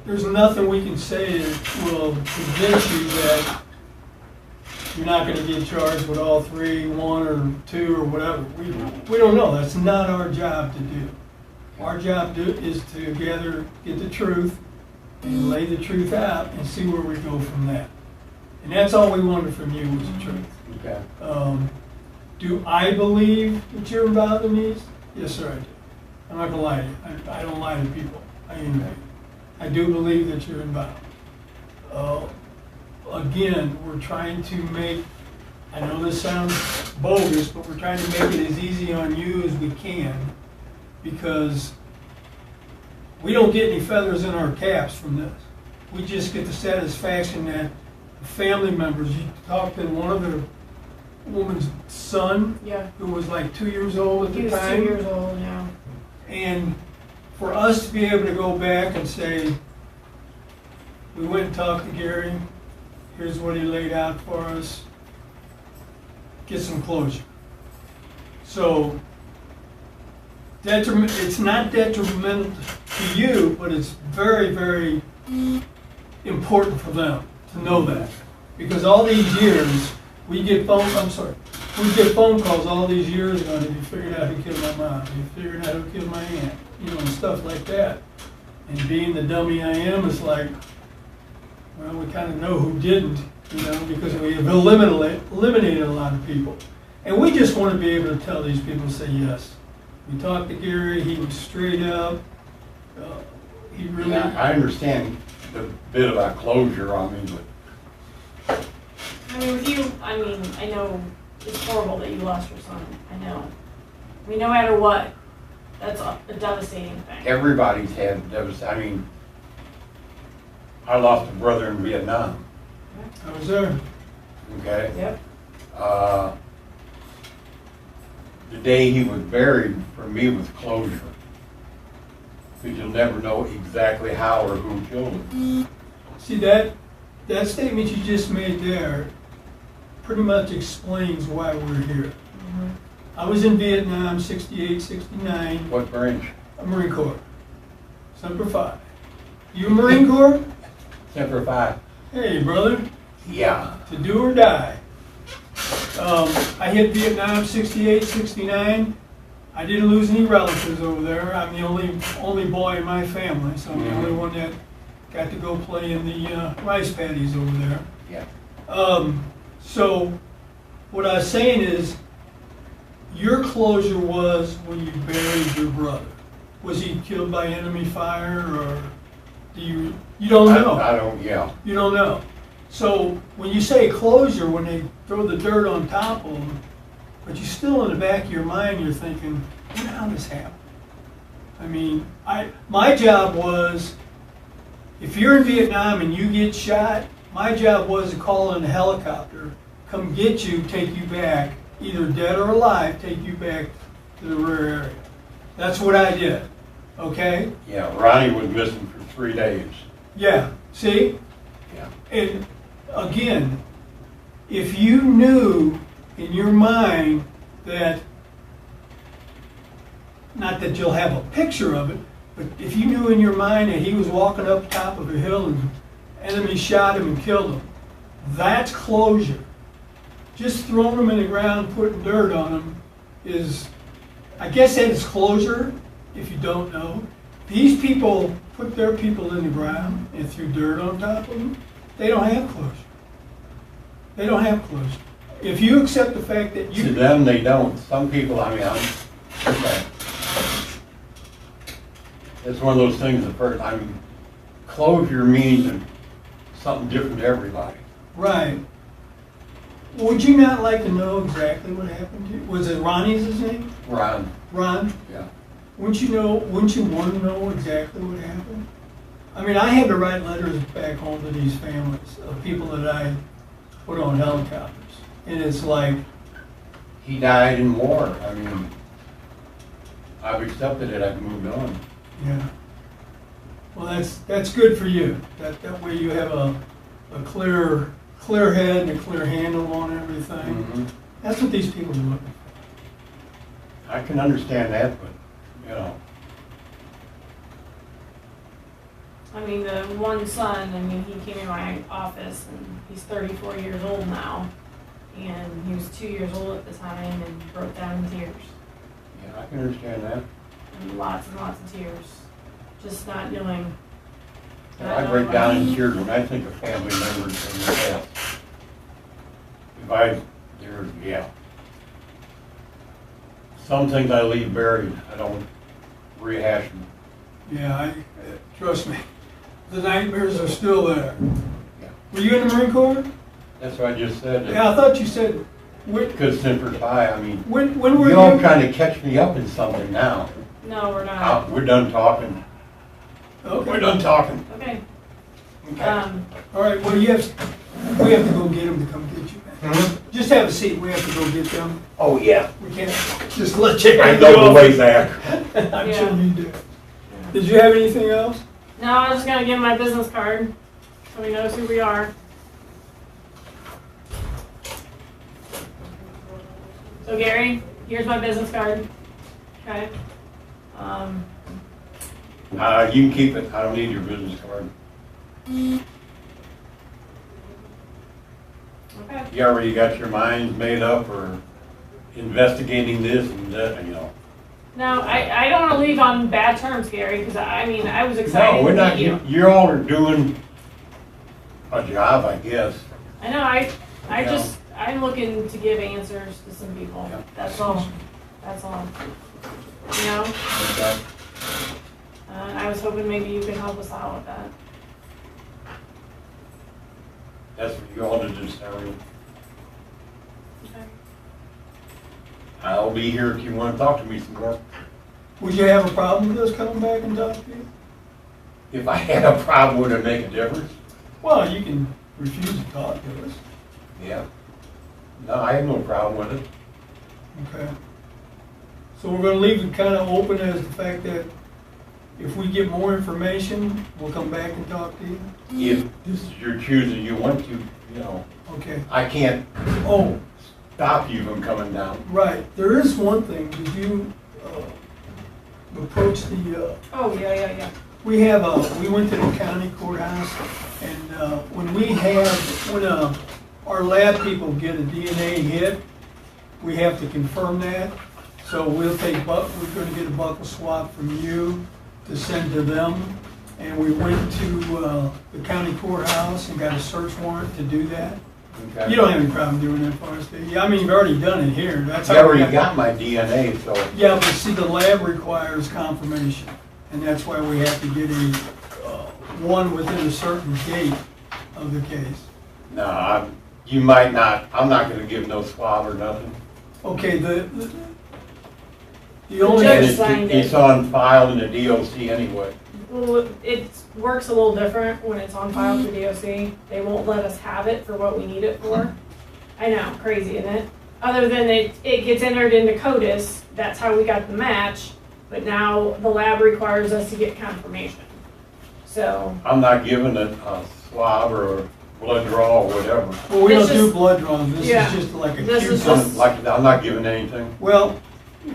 There's nothing we can say that will convince you that you're not going to get charged with all three, one or two or whatever. We don't know. That's not our job to do. Our job is to get the truth and lay the truth out and see where we go from that. And that's all we wanted from you was the truth. Okay. Do I believe that you're involved in these? Yes, sir, I do. I'm not gonna lie to you. I don't lie to people. I do believe that you're involved. Again, we're trying to make, I know this sounds bogus, but we're trying to make it as easy on you as we can, because we don't get any feathers in our caps from this. We just get the satisfaction that the family members, you talked to one of the woman's son, Yeah, who was like 2 years old at he the was time. 2 years old now. And for us to be able to go back and say, we went and talked to Gary, here's what he laid out for us, get some closure. So, it's not detrimental to you, but it's very, very important for them to know that. Because all these years, we get phone calls all these years ago, have you figured out who killed my mom? Have you figured out who killed my aunt? And stuff like that. And being the dummy I am, it's like, well, we kind of know who didn't, because we have eliminated a lot of people. And we just want to be able to tell these people, say, yes. We talked to Gary, he was straight up. He really... Yeah, I understand the bit about closure, I mean, with you, I know it's horrible that you lost your son. I know. I mean, no matter what, that's a devastating thing. everybody's had devastating. I lost a brother in Vietnam, I was there. okay? Yep. The day he was buried, for me, was closure. Because you'll never know exactly how or who killed him. See, that statement you just made there pretty much explains why we're here. Mm-hmm. I was in Vietnam, 68, 69, What branch? a Marine Corps, Semper Fi. You a Marine Corps? Semper Fi. Hey, brother, Yeah. to do or die. I hit Vietnam 68, 69. I didn't lose any relatives over there. I'm the only boy in my family, so I'm the only one that got to go play in the rice paddies over there. Yeah. So what I was saying is, your closure was when you buried your brother. Was he killed by enemy fire, or do you don't know? I don't, yeah. You don't know. So when you say closure, when they throw the dirt on top of him, but you still in the back of your mind, you're thinking, how did this happen? I mean, my job was, if you're in Vietnam and you get shot, my job was to call in a helicopter, come get you, take you back, either dead or alive, take you back to the rear area. That's what I did, okay? Yeah, Ronnie was missing for 3 days. Yeah, see? Yeah. And again, if you knew in your mind that, not that you'll have a picture of it, but if you knew in your mind that he was walking up top of a hill and enemy shot him and killed him, that's closure. Just throwing him in the ground, putting dirt on him is, I guess that is closure, if you don't know. These people put their people in the ground and threw dirt on top of them. They don't have closure. They don't have closure. If you accept the fact that you... To them, they don't. Some people, I mean, okay. It's one of those things at first, I mean, closure means something different to everybody. Right. Would you not like to know exactly what happened to you? Was it Ronnie's his name? Ron. Ron? Yeah. Wouldn't you want to know exactly what happened? I mean, I had to write letters back home to these families of people that I put on helicopters. And it's like... He died in war. I mean, I've accepted it, I've moved on. Yeah. Well, that's good for you. That way you have a clear head and a clear handle on everything. Mm-hmm. That's what these people are looking for. I can understand that, but, you know. I mean, the one son, I mean, he came in my office and he's 34 years old now. And he was 2 years old at the time and broke down in tears. Yeah, I can understand that. And lots of tears. Just not knowing. I break down in tears when I think of family members in their death. Yeah. Some things I leave buried, I don't rehash them. Yeah, trust me. The nightmares are still there. Yeah. Were you in the Marine Corps? That's what I just said. Yeah, I thought you said... Because Semper's high, I mean, When were you all trying to catch me up in something now. No, we're not. We're done talking. Okay. We're done talking. Okay. Okay. All right, well, we have to go get them to come get you. Hmm? Just have a seat. We have to go get them. Oh, yeah. We can't just let you I hang know off. the way back. I'm Yeah. sure you do. Did you have anything else? No, I was just gonna give him my business card so he knows who we are. So Gary, here's my business card. Okay. You can keep it. I don't need your business card. Okay. You already got your minds made up or investigating this and that, you know. No, I don't want to leave on bad terms, Gary, because I mean I was excited No, we're to not. meet you. You all are doing a job, I guess. I know. I'm looking to give answers to some people. Yeah. That's all. That's all. You know. Okay. I was hoping maybe you could help us out with that. That's what you all did this time. Okay. I'll be here if you want to talk to me some more. Would you have a problem with us coming back and talking to you? If I had a problem, would it make a difference? Well, you can refuse to talk to us. Yeah. No, I have no problem with it. Okay. So we're going to leave it kind of open as the fact that if we get more information, we'll come back and talk to you. If this is your choosing, you want to, you know, Okay. I can't Oh, stop you from coming down. right. There is one thing. Did you approach the... Oh yeah. We we went to the county courthouse, and when our lab people get a DNA hit, we have to confirm that. So we're going to get a buccal swab from you to send to them. And we went to the county courthouse and got a search warrant to do that. Okay. You don't have any problem doing that for us, do you? I mean, you've already done it here. That's You how we already got my DNA, so. Yeah, but see, the lab requires confirmation, and that's why we have to get one within a certain date of the case. No, you might not, I'm not gonna give no swab or nothing. Okay, the only, judge And signed it's it. on file in the DOC anyway. Well, it works a little different when it's on file for DOC. They won't let us have it for what we need it for. I know, crazy, isn't it? Other than it gets entered into CODIS, that's how we got the match, but now the lab requires us to get confirmation. So, I'm not giving it a swab or a blood draw or whatever. well, we It's don't do just- blood draws, this yeah. is just like a This is Q-tip. just- I'm not giving anything. Well,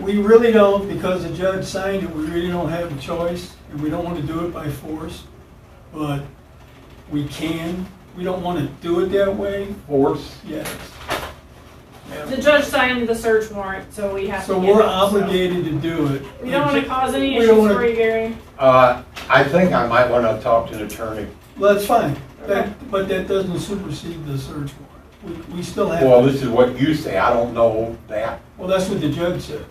we really don't, because the judge signed it, we really don't have a choice, and we don't want to do it by force, but we can. We don't want to do it that way, Force, yes. the judge signed the search warrant, so we have to So get it. we're obligated to do it. We don't want to cause any We issues don't wanna- for you, Gary. I think I might wanna talk to an attorney. Well, that's fine, Okay. but that doesn't supersede the search warrant. We still have. Well, this is what you say, I don't know that. Well, that's what the judge says,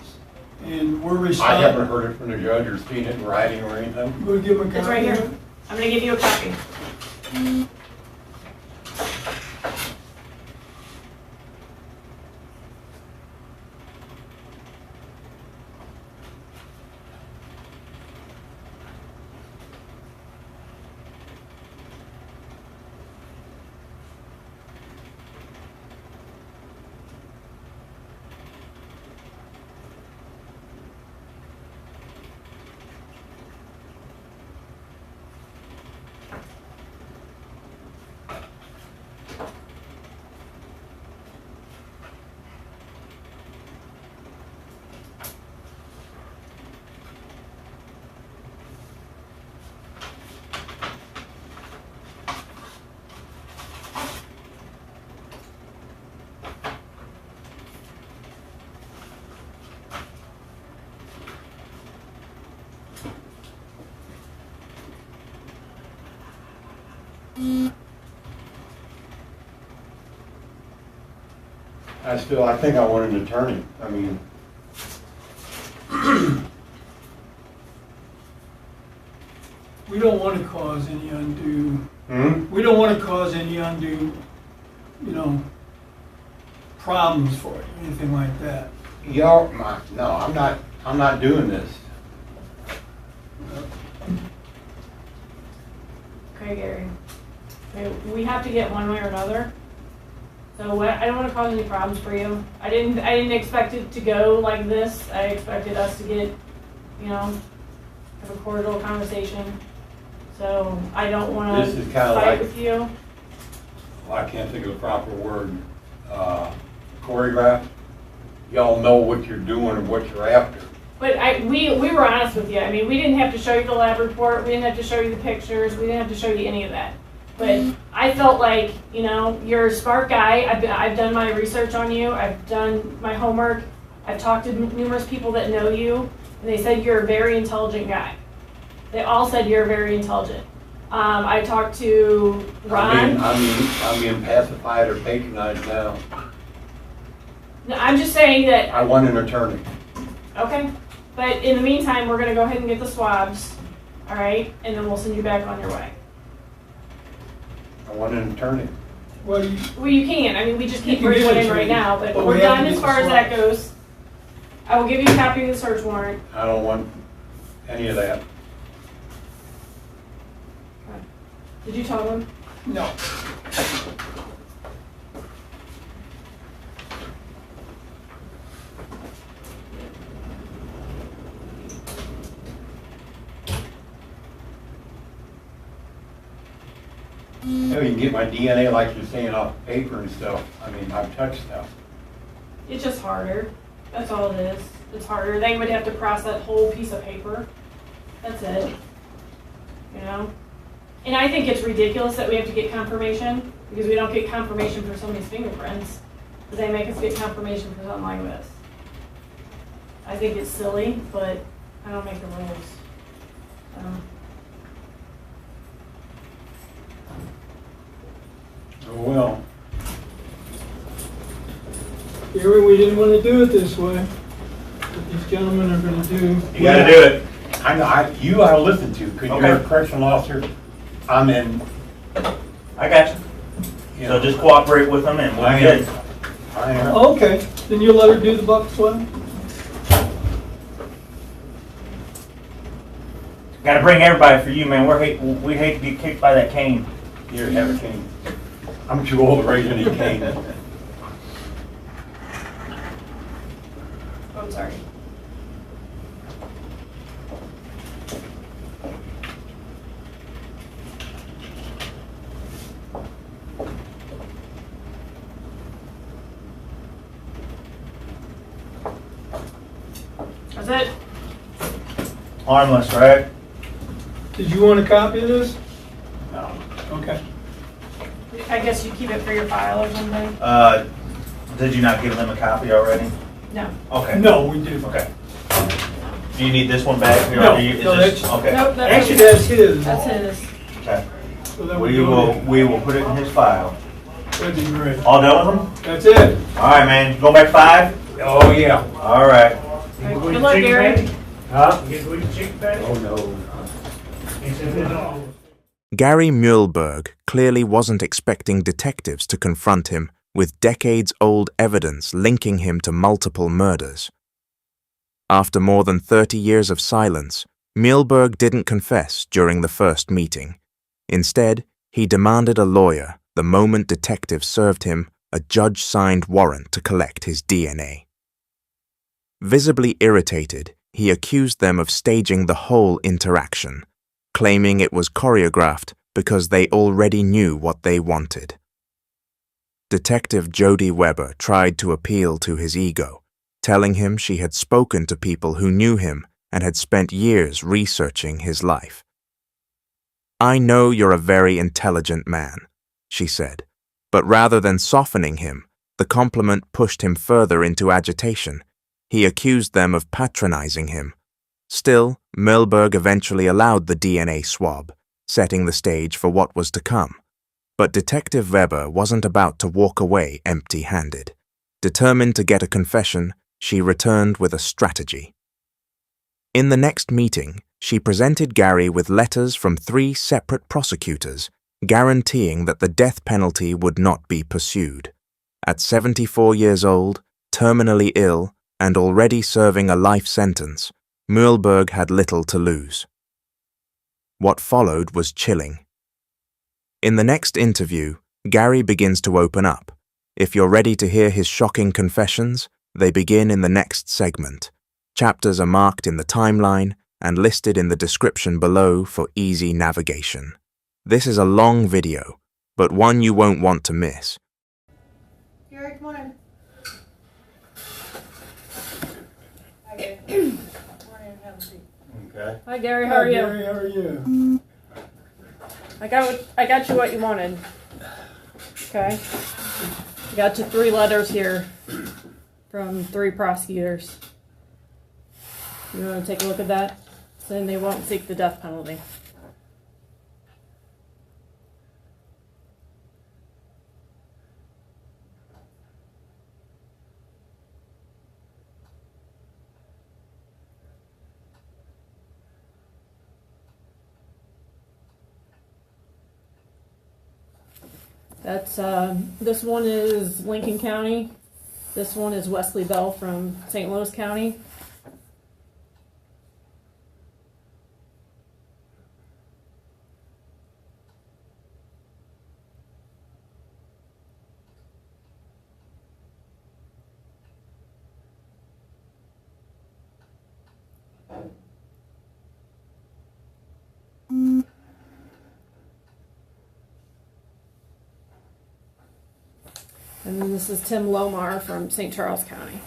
and we're I haven't responsible. heard it from the judge or seen it in writing or anything. We'll give him a copy. It's right of here. it? I'm gonna give you a copy. I think I want an attorney. I mean, We don't want to cause any undue, hmm? we don't want to cause any undue, problems for you, anything like that. No, I'm not doing this. Okay, Gary. Okay, we have to get one way or another. So I don't want to cause any problems for you. I didn't expect it to go like this. I expected us to get, have a cordial conversation. So I don't want This to is kinda fight like- with you. Well, I can't think of the proper word. Choreograph. Y'all know what you're doing and what you're after. But we were honest with you. I mean, we didn't have to show you the lab report. We didn't have to show you the pictures. We didn't have to show you any of that. But I felt like, you're a smart guy. I've done my research on you. I've done my homework. I've talked to numerous people that know you, and they said you're a very intelligent guy. They all said you're very intelligent. I talked to Ron. I'm being pacified or patronized now. No, I'm just saying that, I want an attorney. okay. But in the meantime, we're going to go ahead and get the swabs, all right? And then we'll send you back on your way. I want an attorney. Well, Well, you can. I mean, we just You can't can bring get one it in to right me, now, but but we're we have to done as get far the as that swabs. goes. I will give you a copy of the search warrant. I don't want any of that. Did you tell them? no. You can get my DNA like you're saying off paper and stuff. I mean, I've touched stuff. It's just harder. That's all it is. It's harder. They would have to cross that whole piece of paper. That's it. And I think it's ridiculous that we have to get confirmation. Because we don't get confirmation for somebody's fingerprints. But they make us get confirmation for something like this. I think it's silly, but I don't make the rules. Oh, well. Gary, we didn't want to do it this way. But these gentlemen are going to do. You gotta do it. You I listen to, because you're a Okay. correctional officer. I'm in, I got you. you So know, just cooperate with them and we'll I get am. it. I am. Okay, then you'll let her do the buck swell? Gotta bring everybody for you, man. We hate to get kicked by that cane. Here, have a cane. I'm too old to raise any cane. Oh, I'm sorry. That's it. Harmless, right? Did you want a copy of this? No. Okay. I guess you keep it for your file or something? Did you not give them a copy already? No. Okay. No, we did. Okay. Do you need this one back here? No, Or do you, is no, this, that's- okay. Nope, that's Actually, that's his. That's his. Okay. So that We will put it in his file. That'd be great. All done with them? That's it. All right, man. Going back to 5? Oh, yeah. All right. Good luck, Gary. Huh? Oh, Oh, no. Gary Muehlberg clearly wasn't expecting detectives to confront him with decades-old evidence linking him to multiple murders. After more than 30 years of silence, Muehlberg didn't confess during the first meeting. Instead, he demanded a lawyer the moment detectives served him a judge-signed warrant to collect his DNA. Visibly irritated, he accused them of staging the whole interaction, claiming it was choreographed because they already knew what they wanted. Detective Jody Weber tried to appeal to his ego, telling him she had spoken to people who knew him and had spent years researching his life. "I know you're a very intelligent man," she said, but rather than softening him, the compliment pushed him further into agitation. He accused them of patronizing him. Still, Muehlberg eventually allowed the DNA swab, setting the stage for what was to come. But Detective Weber wasn't about to walk away empty-handed. Determined to get a confession, she returned with a strategy. In the next meeting, she presented Gary with letters from 3 separate prosecutors, guaranteeing that the death penalty would not be pursued. At 74 years old, terminally ill, and already serving a life sentence, Muehlberg had little to lose. What followed was chilling. In the next interview, Gary begins to open up. If you're ready to hear his shocking confessions, they begin in the next segment. Chapters are marked in the timeline and listed in the description below for easy navigation. This is a long video, but one you won't want to miss. Gary, come on in. Hi, Gary. Come on in and have a seat. Okay. Hi, Gary. How are you? Gary, how are you? I got you what you wanted. Okay. I got you 3 letters here from 3 prosecutors. You want to take a look at that? Then they won't seek the death penalty. That's, this one is Lincoln County. This one is Wesley Bell from St. Louis County. And then this is Tim Lomar from St. Charles County.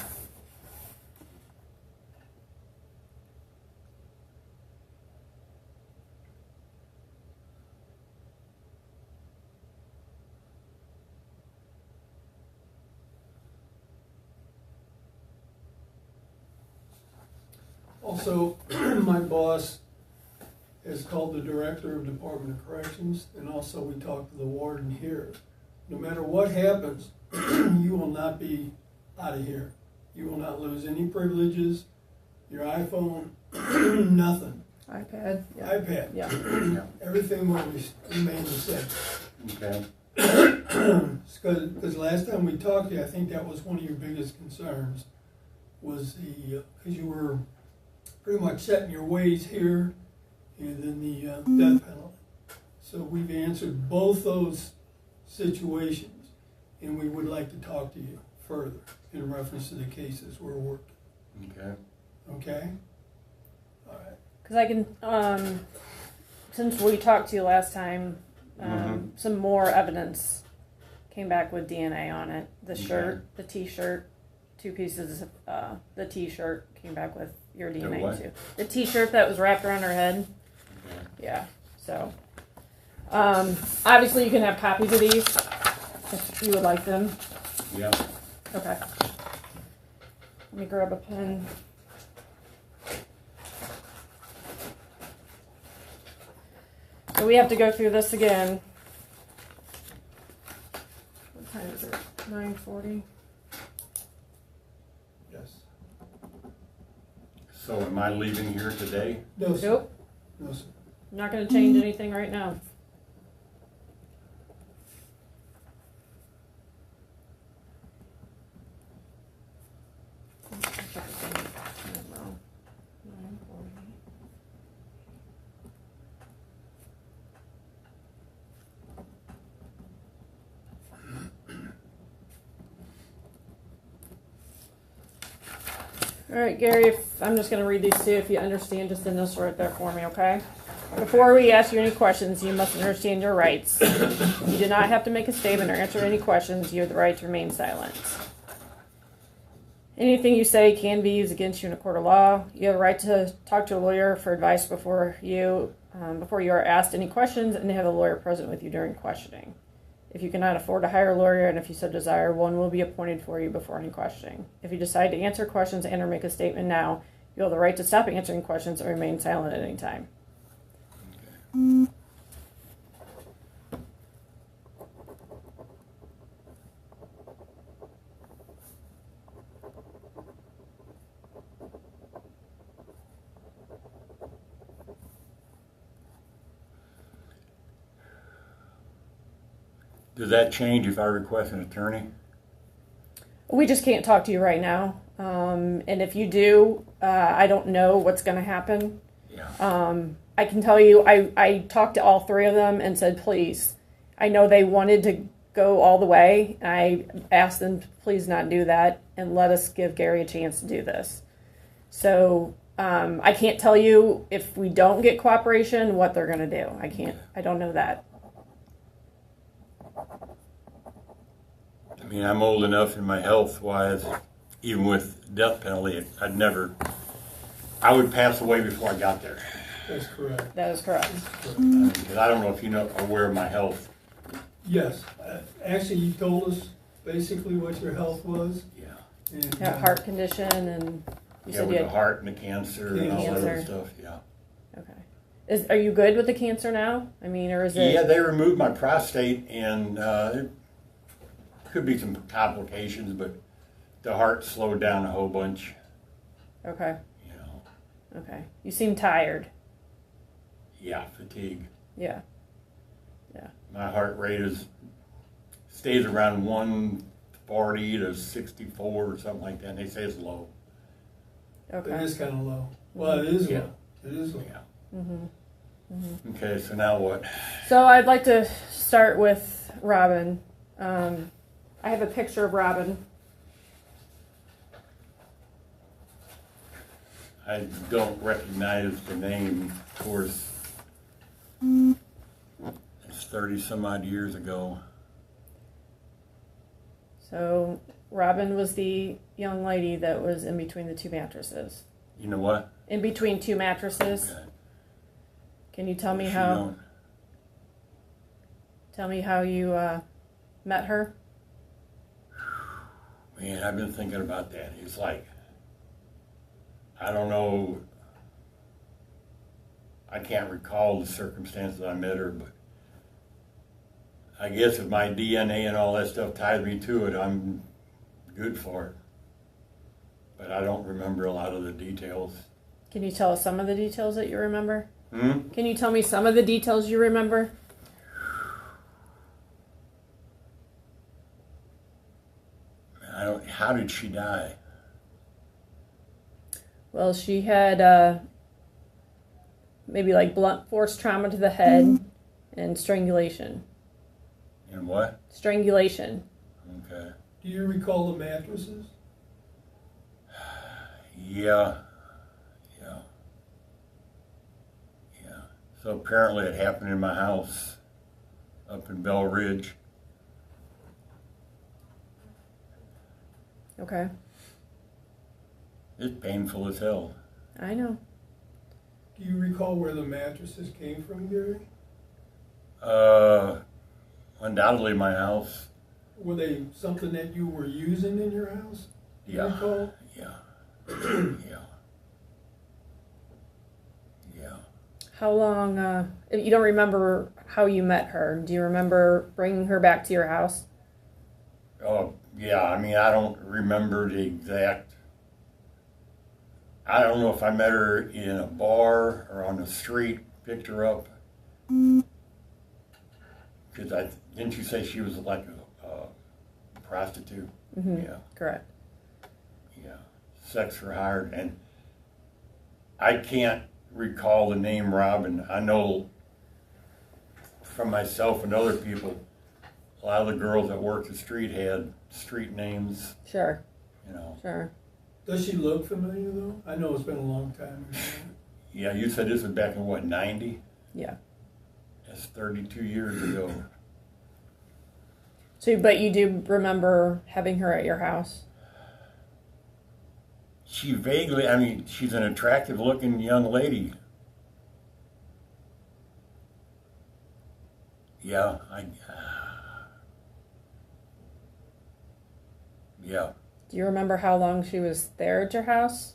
Also, my boss has called the director of Department of Corrections, and also we talked to the warden here. No matter what happens, you will not be out of here. You will not lose any privileges, your iPhone, nothing. iPad. Yeah. iPad. Yeah. Everything will remain the same. Okay. Because last time we talked to you, I think that was one of your biggest concerns, was because you were pretty much set in your ways here, and then the death penalty. So we've answered both those situations, and we would like to talk to you further in reference to the cases we're working. Okay. Okay? All right. Because I can, since we talked to you last time, some more evidence came back with DNA on it. The shirt, the T-shirt, 2 pieces of the T-shirt came back with your DNA too. The T-shirt that was wrapped around her head. Okay. Yeah. So, obviously you can have copies of these if you would like them. Yeah. Okay. Let me grab a pen. So we have to go through this again. What time is it? 9:40. Yes. So am I leaving here today? No, sir. Nope. No, sir. I'm not going to change anything right now. All right, Gary, I'm just going to read these to you. If you understand, just initial right there for me, okay? Before we ask you any questions, you must understand your rights. You do not have to make a statement or answer any questions. You have the right to remain silent. Anything you say can be used against you in a court of law. You have a right to talk to a lawyer for advice before you are asked any questions, and to have a lawyer present with you during questioning. If you cannot afford to hire a lawyer, and if you so desire, one will be appointed for you before any questioning. If you decide to answer questions and or make a statement now, you have the right to stop answering questions or remain silent at any time. Does that change if I request an attorney? We just can't talk to you right now. And if you do, I don't know what's going to happen. Yeah. I can tell you, I talked to all 3 of them and said, please. I know they wanted to go all the way. I asked them to please not do that and let us give Gary a chance to do this. So I can't tell you if we don't get cooperation what they're going to do. I don't know that. I mean, I'm old enough in my health-wise, even with death penalty, I would pass away before I got there. That's correct. That is correct. Because I don't know if you are aware of my health. Yes. Actually, you told us basically what your health was. Yeah. And, Yeah, heart condition, and you said with you the had heart and the cancer and all that other Cancer. stuff, yeah. Okay. Are you good with the cancer now? I mean, or is it? Yeah, they removed my prostate, and there could be some complications, but the heart slowed down a whole bunch, Okay. you know. Okay. You seem tired. Yeah, fatigue. Yeah. My heart rate stays around 140 to 64 or something like that, and they say it's low. It Okay. is kind of low. Well, it is Yeah. low. It is low. Yeah. Okay, so now what? So I'd like to start with Robyn. I have a picture of Robyn. I don't recognize the name, of course. It's 30 some odd years ago. So Robyn was the young lady that was in between the 2 mattresses. You know what? In between 2 mattresses. Okay. Can you tell me She how? don't- Tell me how you met her. Man, I've been thinking about that. It's like, I don't know I can't recall the circumstances I met her, but I guess if my DNA and all that stuff ties me to it, I'm good for it. But I don't remember a lot of the details. Can you tell us some of the details that you remember? Hmm? Can you tell me some of the details you remember? How did she die? Well, she had maybe like blunt force trauma to the head and strangulation. And what? Strangulation. Okay. Do you recall the mattresses? Yeah. So apparently it happened in my house up in Bell Ridge. Okay. It's painful as hell. I know. Do you recall where the mattresses came from, Gary? Undoubtedly my house. Were they something that you were using in your house? Do you recall? Yeah. How long, if you don't remember how you met her, do you remember bringing her back to your house? Oh, yeah, I mean, I don't remember the exact. I don't know if I met her in a bar or on the street, picked her up. Because didn't you say she was like a prostitute? Mm-hmm. Yeah. Correct. Yeah. Sex for hire. And I can't recall the name Robyn. I know from myself and other people, a lot of the girls that worked the street had street names, Sure. you know. Sure. Does she look familiar, though? I know it's been a long time ago. Yeah, you said this was back in what, 90? Yeah. That's 32 years ago. So, but you do remember having her at your house? She vaguely, I mean, she's an attractive looking young lady. Yeah, yeah. Do you remember how long she was there at your house?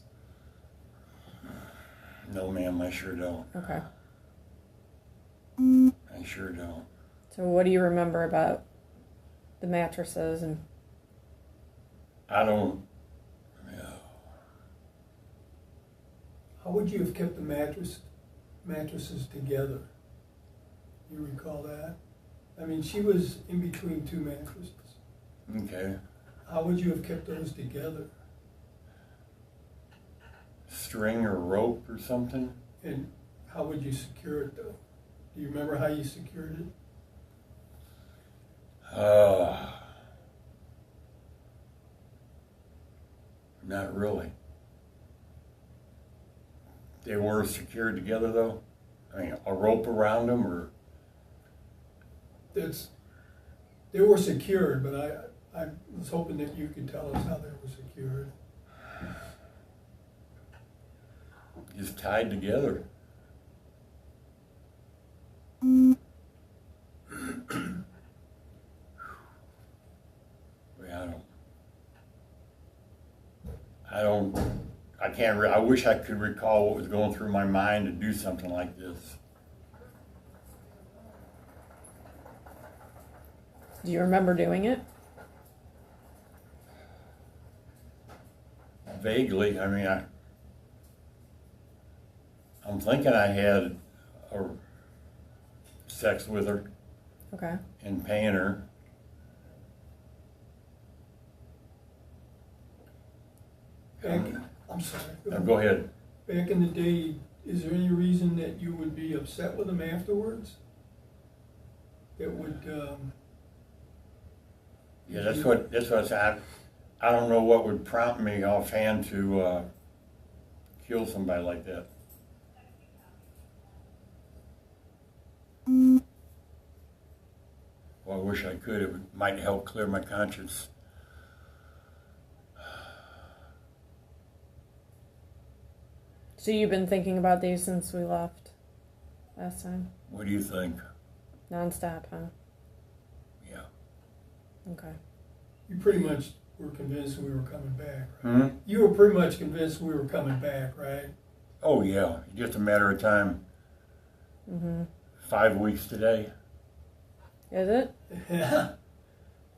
No, ma'am, I sure don't. Okay. I sure don't. So what do you remember about the mattresses and... I don't. How would you have kept the mattresses together? You recall that? I mean, she was in between two mattresses. Okay. How would you have kept those together? String or rope or something? And how would you secure it, though? Do you remember how you secured it? Not really. They were secured together, though? I mean, a rope around them, or? They were secured, but I was hoping that you could tell us how they were secured. Just tied together. I wish I could recall what was going through my mind to do something like this. Do you remember doing it? Vaguely, I mean, I'm thinking I had sex with her Okay. and paying her. I'm sorry. Go ahead. Back in the day, is there any reason that you would be upset with them afterwards? That would, Yeah, that's what I said. I don't know what would prompt me offhand to kill somebody like that. Well, I wish I could. It might help clear my conscience. So you've been thinking about these since we left last time? What do you think? Non-stop, huh? Yeah. Okay. you pretty much were convinced we were coming back, right? Hmm? You were pretty much convinced we were coming back, right? Oh, yeah. Just a matter of time. 5 weeks today. Is it? Yeah.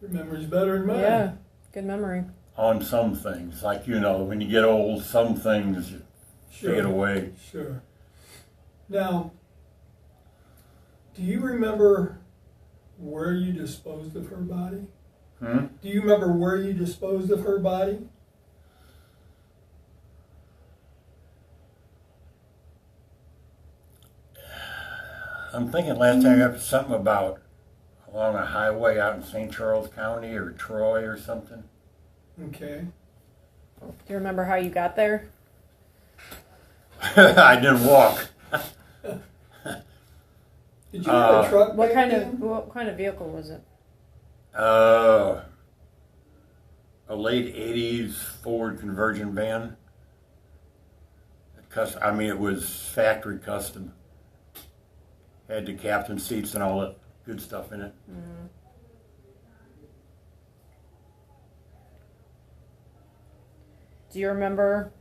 Your memory's better than mine. Yeah. Good memory. On some things, like, you know, when you get old, some things fade away. Sure. Now, do you remember where you disposed of her body? Do you remember where you disposed of her body? I'm thinking last time you had something about along a highway out in St. Charles County or Troy or something. Okay. Do you remember how you got there? I didn't walk. Did you have a truck What back kind then? of what kind of vehicle was it? A late 80s Ford conversion van. I mean, it was factory custom. Had the captain seats and all that good stuff in it. Do you remember?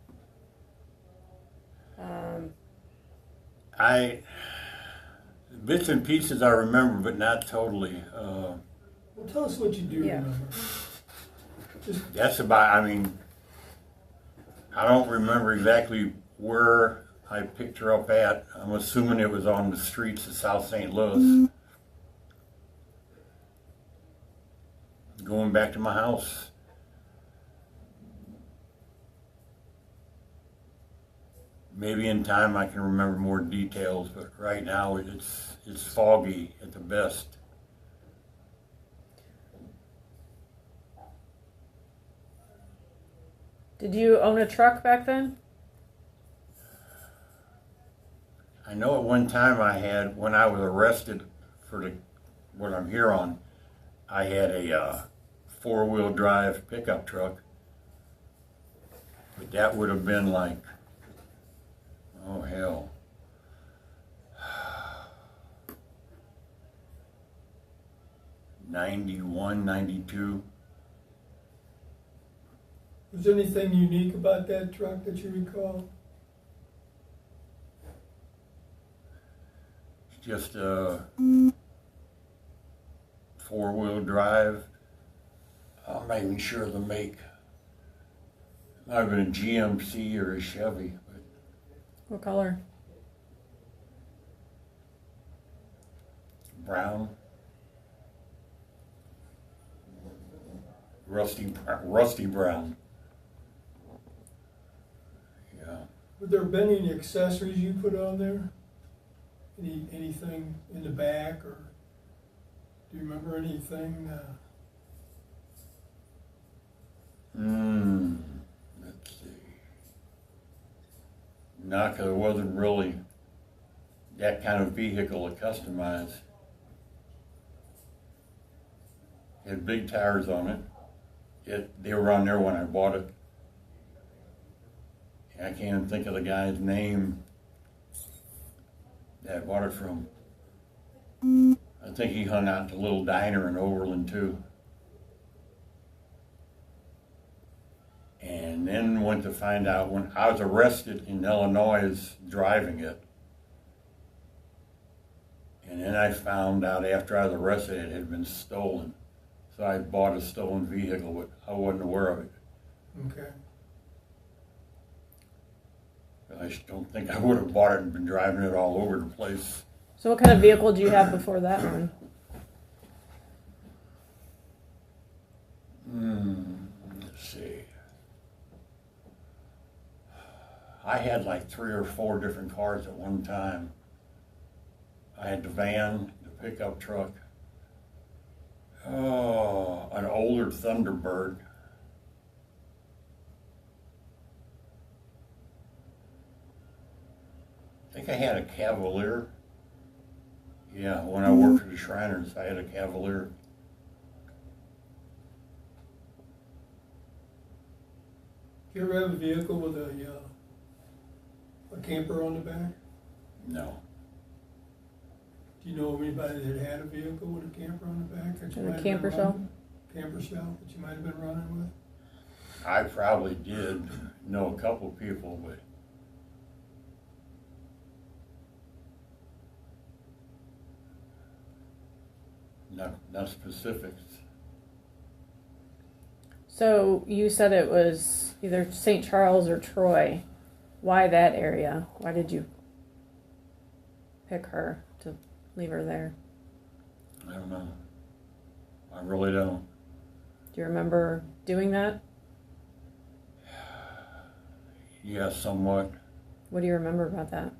Bits and pieces I remember, but not totally. Well, tell us what you do Yeah. remember. That's about, I mean, I don't remember exactly where I picked her up at. I'm assuming it was on the streets of South St. Louis. Going back to my house. Maybe in time I can remember more details, but right now it's foggy at the best. Did you own a truck back then? I know at one time I had, when I was arrested for what I'm here on, I had a 4-wheel drive pickup truck. But that would have been like, oh hell, 91, 92. Was there anything unique about that truck that you recall? It's just a 4-wheel drive. I'm not even sure of the make. Might have been a GMC or a Chevy. But What color? brown. Rusty brown. Yeah. Would there have been any accessories you put on there? Anything in the back, or do you remember anything? Let's see. No, 'cause it wasn't really that kind of vehicle to customize. It had big tires on it. They were on there when I bought it. I can't even think of the guy's name that I bought it from. I think he hung out at the little diner in Overland too. And then went to find out when I was arrested in Illinois driving it. And then I found out after I was arrested it had been stolen. So I bought a stolen vehicle, but I wasn't aware of it. Okay. I just don't think I would have bought it and been driving it all over the place. So what kind of vehicle do you have before that one? Let's see. I had like 3 or 4 different cars at one time. I had the van, the pickup truck, an older Thunderbird. I think I had a Cavalier. Yeah, when I worked at the Shriners, I had a Cavalier. Do you ever have a vehicle with a camper on the back? No. Do you know of anybody that had a vehicle with a camper on the back? That you And a might have camper been shell? running? Camper shell that you might have been running with? I probably did know a couple people, but not specifics. So you said it was either St. Charles or Troy. Why that area? Why did you pick her to leave her there? I don't know. I really don't. Do you remember doing that? Yeah, somewhat. What do you remember about that?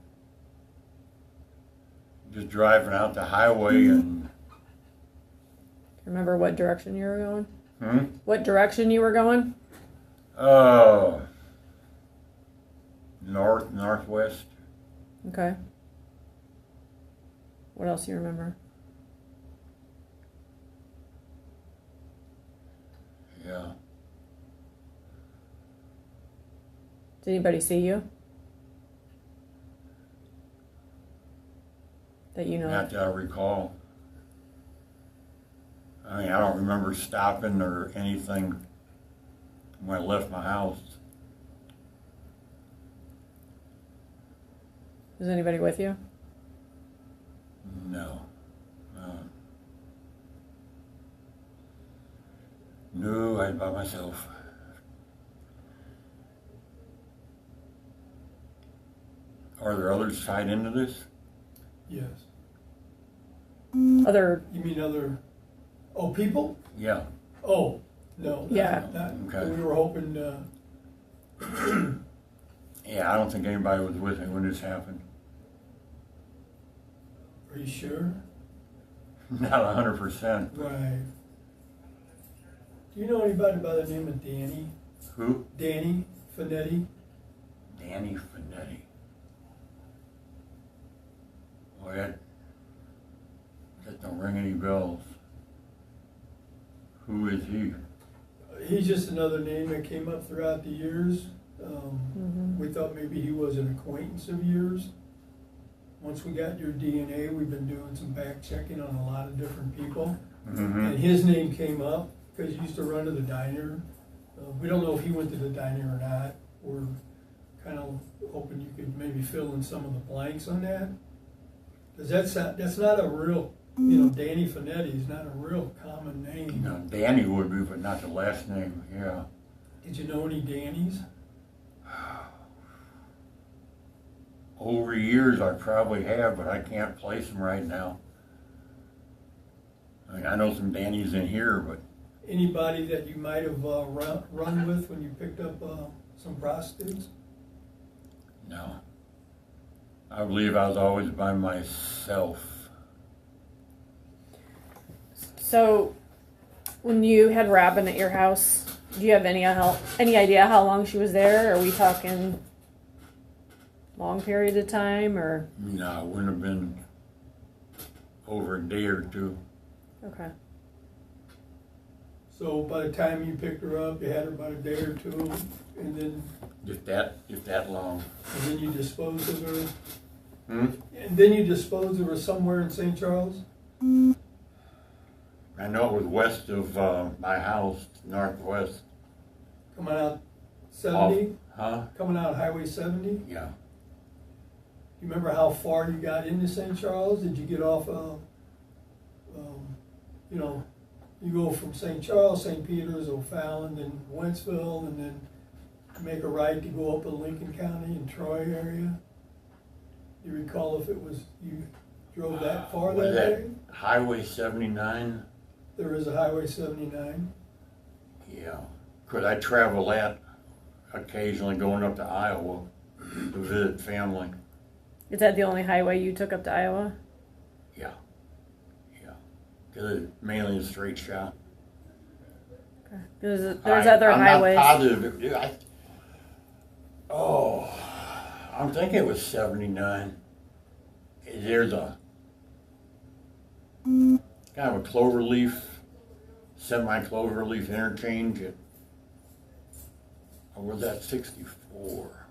Just driving out the highway and. Do you remember what direction you were going? What direction you were going? Northwest. Okay. What else do you remember? Yeah. Did anybody see you? That you know? Not that I recall. I mean, I don't remember stopping or anything when I left my house. Was anybody with you? No. No, I was by myself. Are there others tied into this? Yes. Other. You mean other, people? Yeah. Oh, no. Yeah. Okay. We were hoping, Yeah, I don't think anybody was with me when this happened. are you sure? Not 100%. Right. Do you know anybody by the name of Danny? Who? Danny Finetti? Danny Finetti. Boy, that don't ring any bells. Who is he? He's just another name that came up throughout the years. We thought maybe he was an acquaintance of yours. Once we got your DNA, we've been doing some back checking on a lot of different people. And his name came up because he used to run to the diner. We don't know if he went to the diner or not. We're kind of hoping you could maybe fill in some of the blanks on that. Because that's not a real, Danny Finetti is not a real common name. No, Danny would be, but not the last name, yeah. Did you know any Dannys? Over years I probably have, but I can't place them right now. I mean, I know some Dannys in here, but Anybody that you might have run with when you picked up some prostitutes? no. I believe I was always by myself. So, when you had Robyn at your house, do you have any idea how long she was there? Are we talking long period of time, or? No, it wouldn't have been over a day or two. Okay. So by the time you picked her up, you had her about a day or two, and then If that long. you disposed of her. Hmm? And then you disposed of her somewhere in St. Charles? I know it was west of my house, northwest. Coming out 70? Huh? Coming out Highway 70? Do Yeah. you remember how far you got into St. Charles? Did you get off you go from St. Charles, St. Peter's, O'Fallon, then Wentzville, and then make a right to go up in Lincoln County and Troy area? Do you recall if it was, you drove that far Was that that day? Highway 79? There is a Highway 79. Yeah. Could I travel that occasionally going up to Iowa to visit family? Is that the only highway you took up to Iowa? Yeah. Yeah. Because it's mainly a straight shot. Okay. There's other highways. I'm not positive. I'm thinking it was 79. There's a kind of a cloverleaf, semi-cloverleaf interchange at, or was that 64?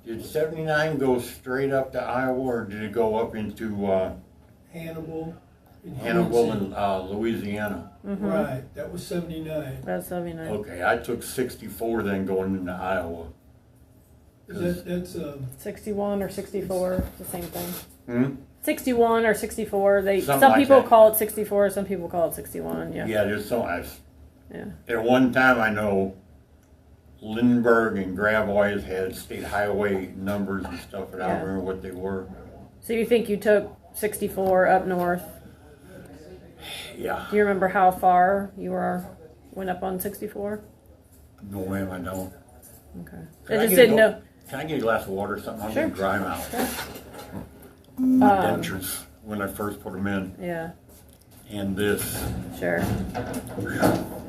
Did 79 go straight up to Iowa, or did it go up into Hannibal. Hannibal and Louisiana? Right, that was 79. That's 79. Okay, I took 64 then going into Iowa. That's 61 or 64, the same thing. 61 61 or 64. Something Some like people that. call it 64. Some people call it 61. Yeah. Yeah, there's so Yeah. at one time I know Lindbergh and Gravois had state highway numbers and stuff, but I Yeah. don't remember what they were. So you think you took 64 up north? Yeah. Do you remember how far you went up on 64? No, ma'am, I don't. Okay. Can I just get didn't a- know. Can I get a glass of water or something? I'm Sure. getting dry mouth. Sure. My dentures when I first put them in, Yeah. and this. Sure.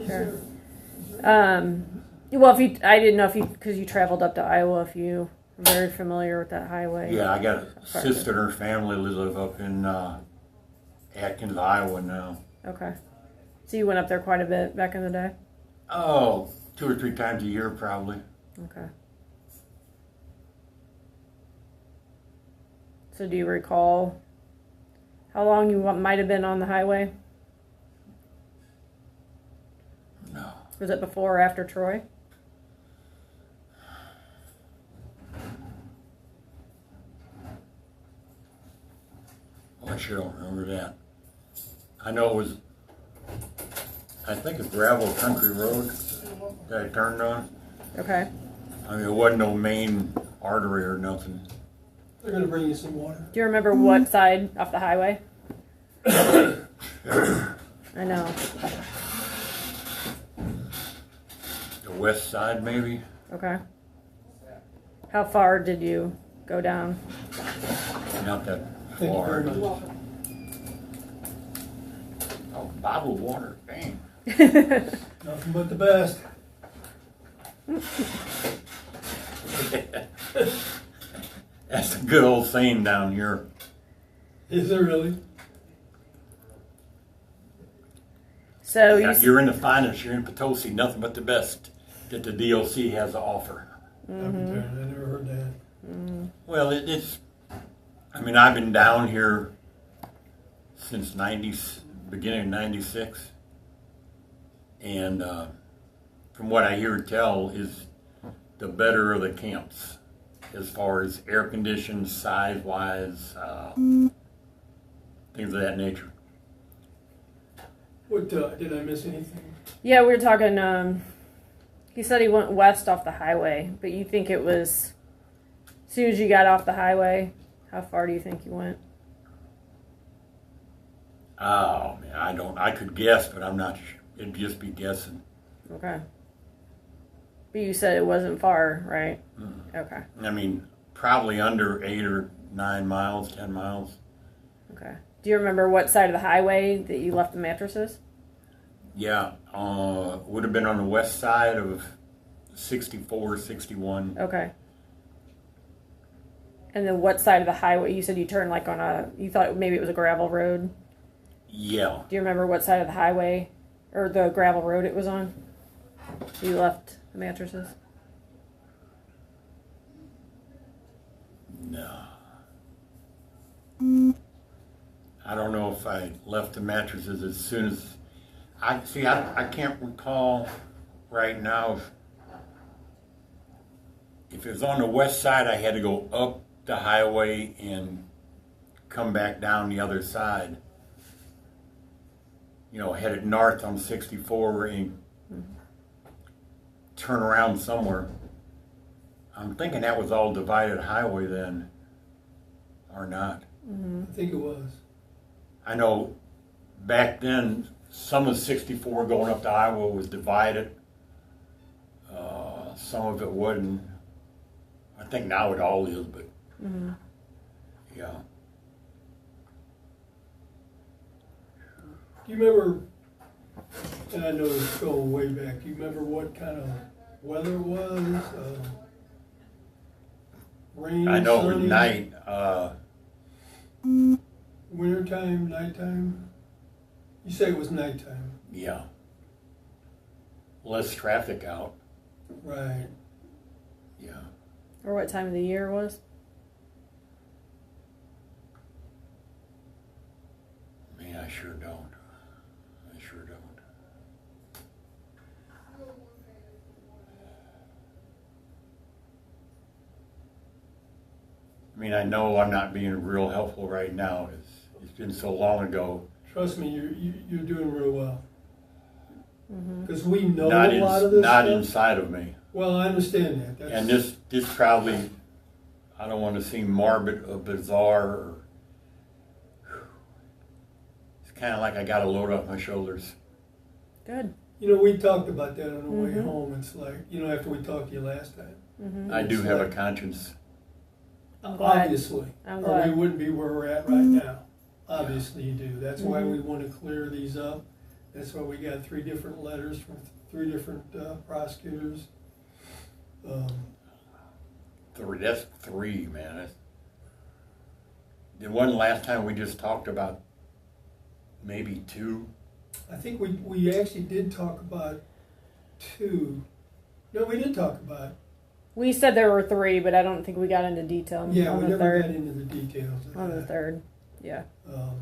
Sure. Well, I didn't know because you traveled up to Iowa, if you were very familiar with that highway. Yeah, I got a sister and her family live up in Atkins, Iowa now. Okay. So you went up there quite a bit back in the day? Oh, 2 or 3 times a year probably. Okay. So do you recall how long you might have been on the highway? No. Was it before or after Troy? Oh, I sure don't remember that. I know it was, I think, a gravel country road that I turned on. Okay. I mean, it wasn't no main artery or nothing. They're gonna bring you some water. Do you remember what side off the highway? I know. The west side, maybe? Okay. How far did you go down? Not that Thank you very far. much. Oh, bottled water, dang. Nothing but the best. That's a good old saying down here. Is there really? So Yeah, you you're in the finest, you're in Potosi, nothing but the best that the DOC has to offer. I never heard that. Well, it's, I mean, I've been down here since beginning of 96. And from what I hear tell is the better of the camps as far as air conditioned, size-wise, things of that nature. What, did I miss anything? Yeah, we were talking, he said he went west off the highway, but you think it was, as soon as you got off the highway, how far do you think you went? Oh, man, I could guess, but I'm not sure. It'd just be guessing. Okay. But you said it wasn't far, right? Okay. I mean, probably under 8 or 9 miles, 10 miles. Okay. Do you remember what side of the highway that you left the mattresses? Yeah, would have been on the west side of 64, 61. Okay. And then what side of the highway? You said you turned like on you thought maybe it was a gravel road. Yeah. Do you remember what side of the highway or the gravel road it was on? You left the mattresses? No. I don't know if I left the mattresses as soon as I can't recall right now if it was on the west side. I had to go up the highway and come back down the other side. You know, headed north on 64 and turn around somewhere. I'm thinking that was all divided highway then, or not. I think it was. I know back then some of 64 going up to Iowa was divided. Some of it wasn't. I think now it all is, but yeah. Do you remember, and I know this going way back, do you remember what kind of weather it was? Rain, I know it was sunny, night. Wintertime, nighttime? You say it was nighttime. Yeah. Less traffic out. Right. Yeah. Or what time of the year it was? Man, I sure don't. I sure don't. I mean, I know I'm not being real helpful right now. It's been so long ago. Trust me, you're doing real well. Because we know Not, a lot of this not stuff. inside of me. Well, I understand that. That's, And this probably, I don't want to seem morbid or bizarre. Or, it's kind of like I got a load off my shoulders. Good. you know, we talked about that on the way home. It's like, you know, after we talked to you last time. I do It's have a like, conscience. I'm glad. obviously, I'm or we glad. wouldn't be where we're at right now. Obviously you do. That's why we want to clear these up. That's why we got 3 different letters from 3 different prosecutors. That's 3, man. The one last time we just talked about maybe 2. I think we actually did talk about 2. No, we did talk about. We said there were 3, but I don't think we got into detail Yeah, on we the never third. got into the details of On the that. third, yeah. Um,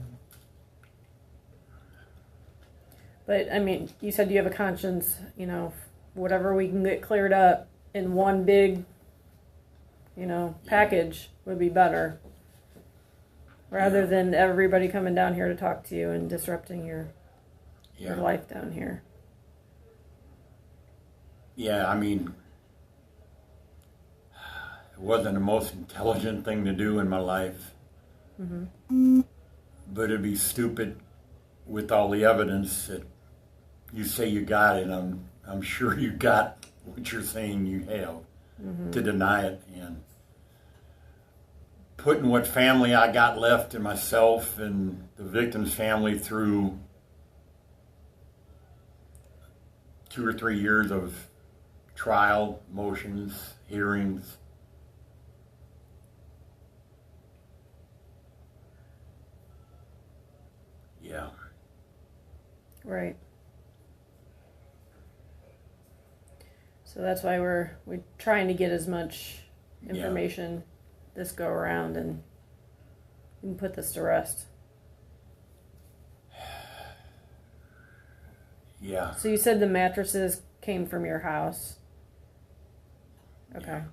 But I mean, you said you have a conscience. You know, whatever we can get cleared up in one big, you know, package would be better. Rather than everybody coming down here to talk to you and disrupting your life down here. Yeah, I mean, it wasn't the most intelligent thing to do in my life. But it'd be stupid with all the evidence that you say you got it. I'm sure you got what you're saying you have to deny it. And putting what family I got left and myself and the victim's family through 2 or 3 years of trial, motions, hearings. Yeah. Right. So that's why we're trying to get as much information this go around and put this to rest. Yeah. So you said the mattresses came from your house. Okay.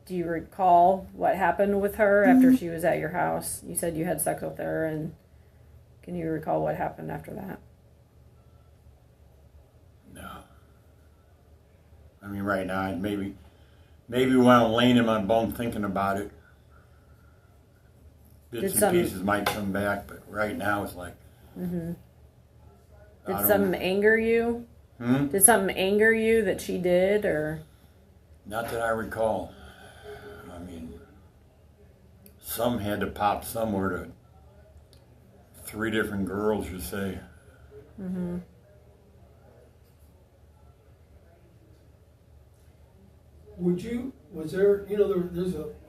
Do you recall what happened with her after she was at your house? You said you had sex with her, and can you recall what happened after that? No. I mean, right now, I'd maybe when I'm laying in my bunk thinking about it, bits and pieces might come back, but right now it's like. Did something anger you? Did something anger you that she did, or? Not that I recall. I mean, some had to pop somewhere to 3 different girls, you say.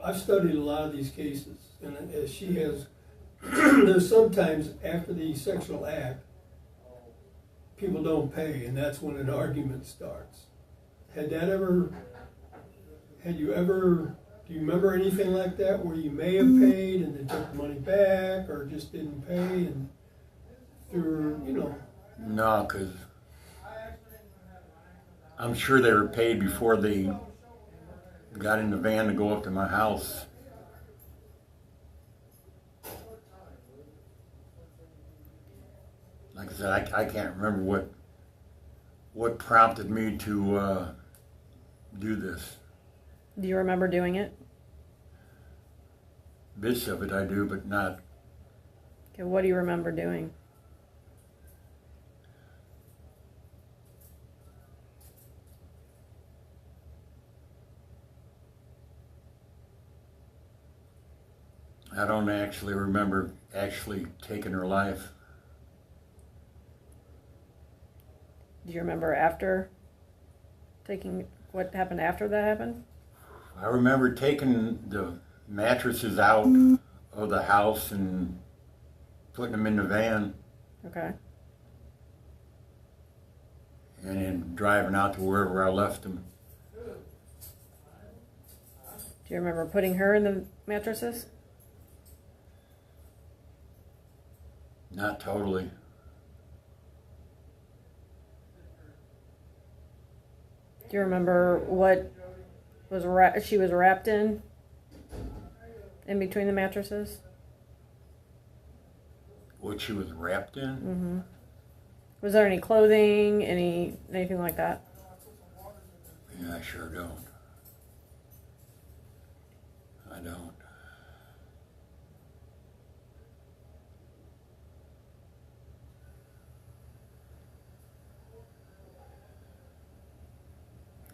I've studied a lot of these cases, and as she has, there's sometimes after the sexual act, people don't pay, and that's when an argument starts. Do you remember anything like that where you may have paid and then took the money back, or just didn't pay and through, you know? No, because I'm sure they were paid before they got in the van to go up to my house. Like I said, I can't remember what prompted me to do this. Do you remember doing it? Bits of it I do, but not. Okay, what do you remember doing? I don't actually remember taking her life. Do you remember after what happened after that happened? I remember taking the mattresses out of the house and putting them in the van. Okay. And then driving out to wherever I left them. Do you remember putting her in the mattresses? Not totally. Do you remember what she was wrapped in between the mattresses? What she was wrapped in? Mm-hmm. Was there any clothing, anything like that? Yeah, I sure don't. I don't.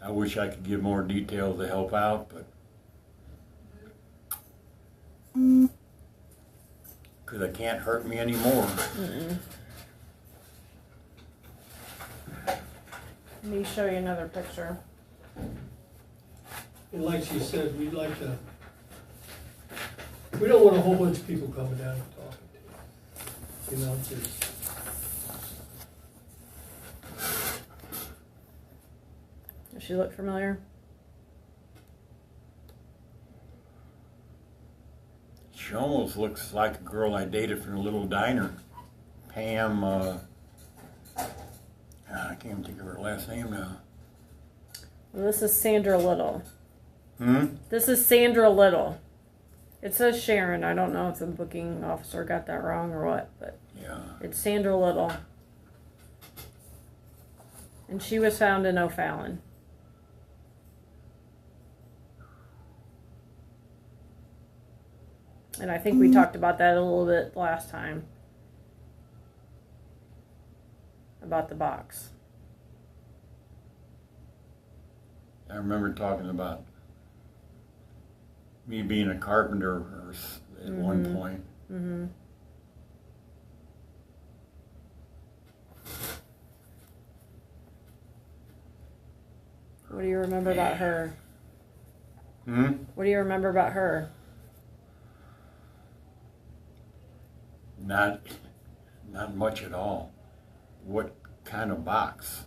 I wish I could give more details to help out, but because it can't hurt me anymore. Mm-mm. Let me show you another picture. And like she said, we don't want a whole bunch of people coming down and talking to you. You know, Does she look familiar? She almost looks like a girl I dated from a little diner. Pam, I can't even think of her last name now. Well, this is Sandra Little. Hmm? This is Sandra Little. It says Sharon. I don't know if the booking officer got that wrong or what, but Yeah. it's Sandra Little. And she was found in O'Fallon. And I think we talked about that a little bit last time. About the box. I remember talking about me being a carpenter at one point. Mm-hmm. What do you remember about her? Hmm? What do you remember about her? Not much at all. What kind of box?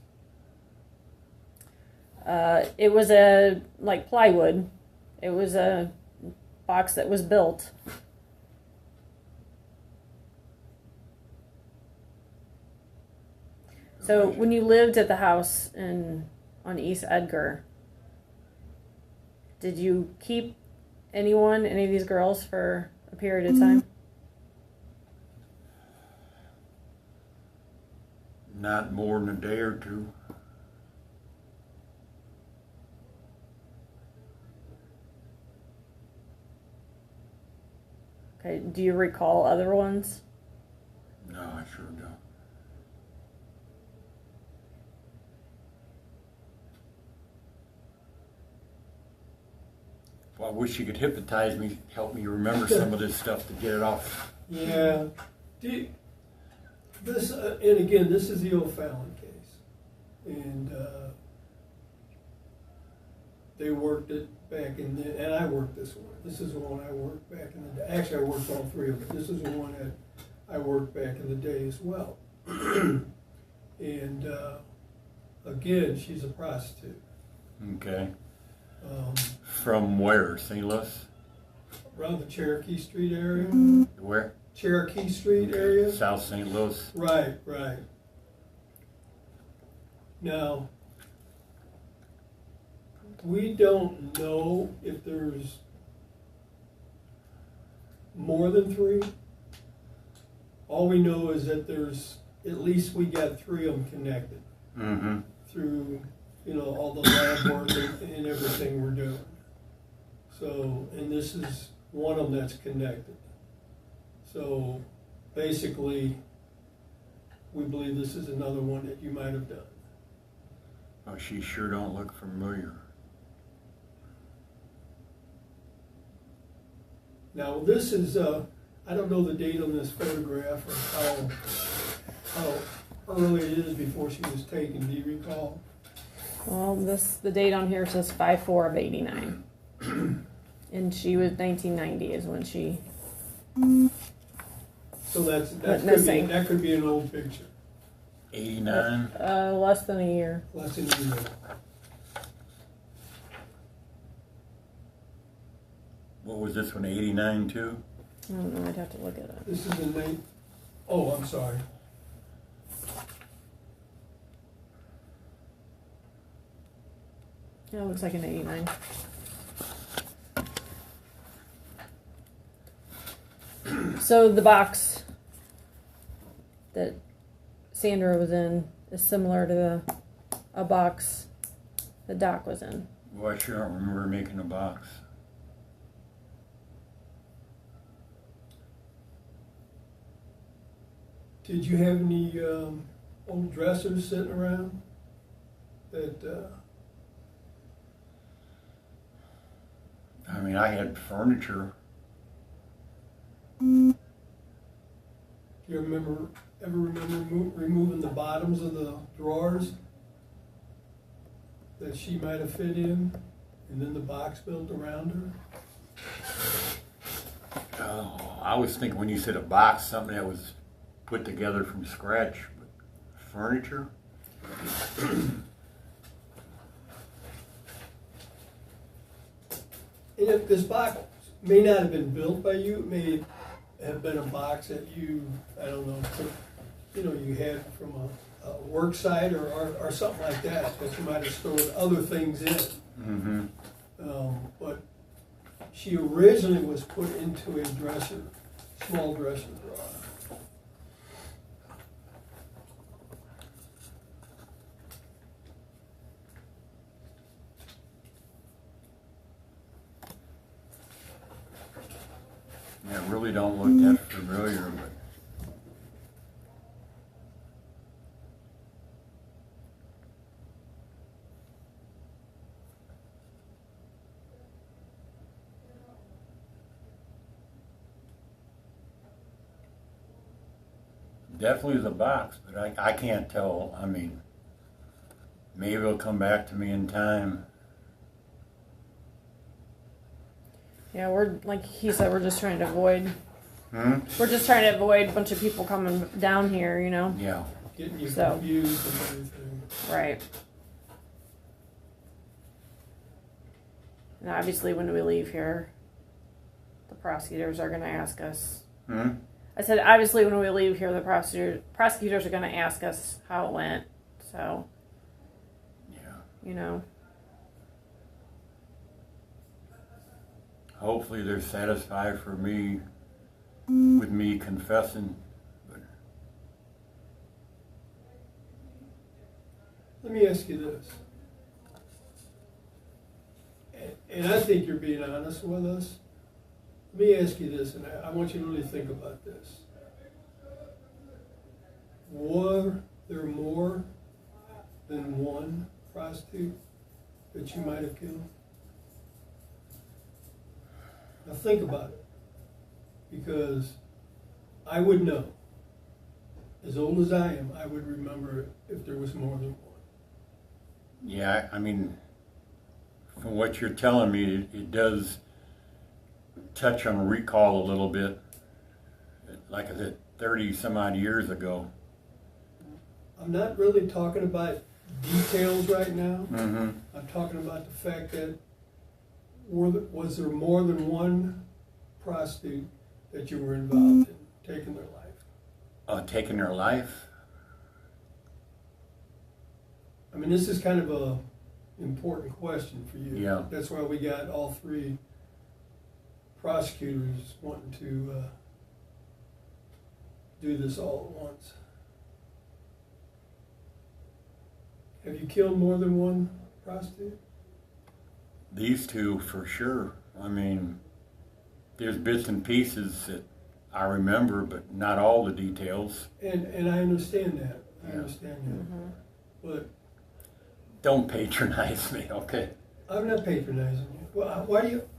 It was a, like plywood. It was a box that was built. So when you lived at the house on East Edgar, did you keep any of these girls for a period of time? Not more than a day or two. Okay, do you recall other ones? No, I sure don't. Well, I wish you could hypnotize me, help me remember some of this stuff to get it off. yeah. This and again, this is the O'Fallon case, and they worked it back and I worked this one. This is the one I worked back in the day. Actually, I worked all three of them. This is the one that I worked back in the day as well. And again, she's a prostitute. Okay. From where? St. Louis? Around the Cherokee Street area. Where? Cherokee Street Okay. area. South St. Louis. Right. Now, we don't know if there's more than three. All we know is that there's, at least we got three of them connected through, all the lab work and everything we're doing. So, and this is one of them that's connected. So, basically, we believe this is another one that you might have done. Oh, she sure don't look familiar. Now, this is, I don't know the date on this photograph or how early it is before she was taken. Do you recall? Well, the date on here says 5/4/89. And she was 1990 is when she So missing. that could be an old picture. 89? less than a year. Less than a year. What was this one, 89 too? I don't know, I'd have to look at it. This is the oh, I'm sorry. Yeah, it looks like an 89. So the box that Sandra was in is similar to a box that Doc was in. Well, I sure don't remember making a box. Did you have any old dressers sitting around that? I mean, I had furniture. Do you ever remember removing the bottoms of the drawers that she might have fit in, and then the box built around her? Oh, I was thinking when you said a box, something that was put together from scratch. But furniture? And if this box may not have been built by you, it may have been a box that you, I don't know, you had from a work site or something like that you might have stored other things in. Mm-hmm. But she originally was put into a dresser, small dresser drawer. Yeah, it really don't look that familiar, but definitely is a box, but I can't tell. I mean, maybe it'll come back to me in time. Yeah, we're, like he said, we're just trying to avoid. Hmm? We're just trying to avoid a bunch of people coming down here, you know? Yeah. Getting you So. confused and everything. Right. And obviously, when we leave here, the prosecutors are going to ask us. Hmm? I said, obviously, when we leave here, the prosecutors are going to ask us how it went. So, Yeah. you know. Hopefully they're satisfied for me, with me confessing. But Let me ask you this. And I think you're being honest with us. Let me ask you this, and I want you to really think about this. Were there more than one prostitute that you might have killed? Now think about it, because I would know. As old as I am, I would remember if there was more than one. yeah, I mean, from what you're telling me, it does touch on recall a little bit. Like I said, 30 some odd years ago. I'm not really talking about details right now. Mm-hmm. I'm talking about the fact that was there more than one prostitute that you were involved in taking their life? Taking their life? I mean, this is kind of a important question for you. Yeah. That's why we got all three prosecutors wanting to do this all at once. Have you killed more than one prostitute? These two, for sure. I mean, there's bits and pieces that I remember, but not all the details. And I understand that. I Yeah. understand that. Mm-hmm. But Don't patronize me, okay? I'm not patronizing you. Well,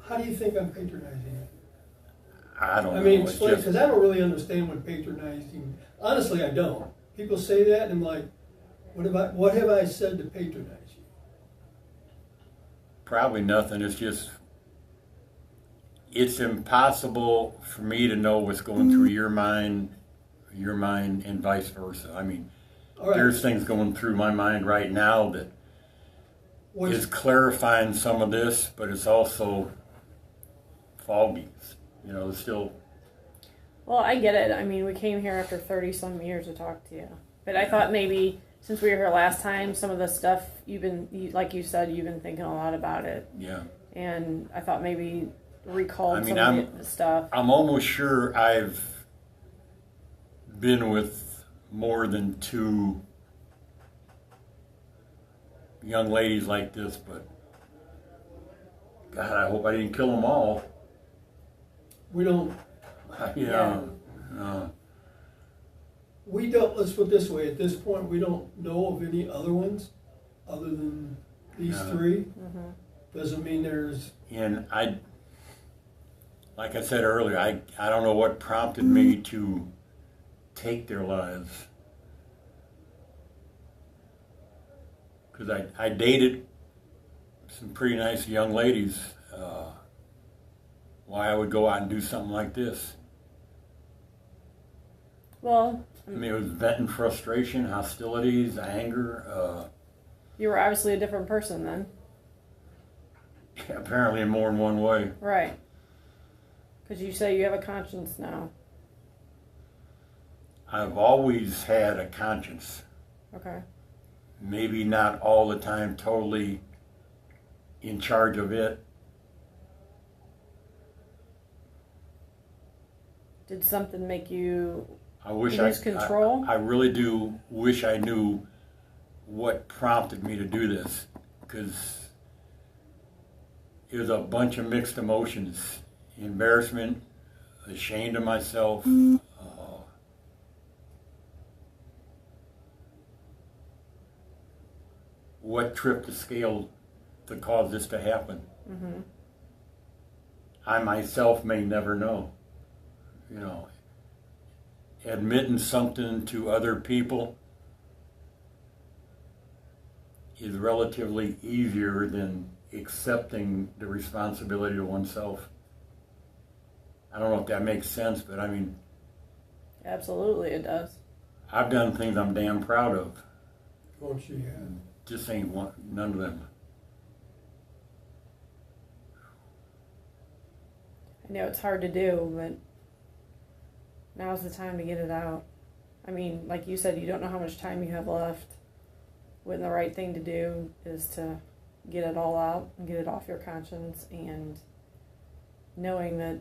how do you think I'm patronizing you? I don't know. I mean, It's explain, just- because I don't really understand what patronizing. Honestly, I don't. People say that, and I'm like, what have I said to patronize you? Probably nothing. It's just, it's impossible for me to know what's going through your mind, and vice versa. I mean, All right. there's things going through my mind right now that What's- is clarifying some of this, but it's also foggy. You know, it's still, Well, I get it. I mean, we came here after 30-some years to talk to you. But I thought maybe, since we were here last time, some of the stuff, like you said, you've been thinking a lot about it. yeah. And I thought maybe recalled I mean, some of the stuff. I'm almost sure I've been with more than 2 young ladies like this, but God, I hope I didn't kill them all. We don't, we don't, let's put it this way, at this point, we don't know of any other ones other than these Yeah. 3. Doesn't mean there's, And like I said earlier, I don't know what prompted me to take their lives. Because I dated some pretty nice young ladies. Why I would go out and do something like this. Well, I mean, it was venting frustration, hostilities, anger. you were obviously a different person then. Apparently in more than one way. Right. Because you say you have a conscience now. I've always had a conscience. Okay. Maybe not all the time totally in charge of it. Did something make you I wish lose control? I really do wish I knew what prompted me to do this, because it was a bunch of mixed emotions: embarrassment, ashamed of myself. What tripped the scale to cause this to happen? Mm-hmm. I myself may never know. You know, admitting something to other people is relatively easier than accepting the responsibility to oneself. I don't know if that makes sense, but I mean, Absolutely, it does. I've done things I'm damn proud of. oh, she had. Just ain't none of them. I know it's hard to do, but now's the time to get it out. I mean, like you said, you don't know how much time you have left. When the right thing to do is to get it all out and get it off your conscience, and knowing that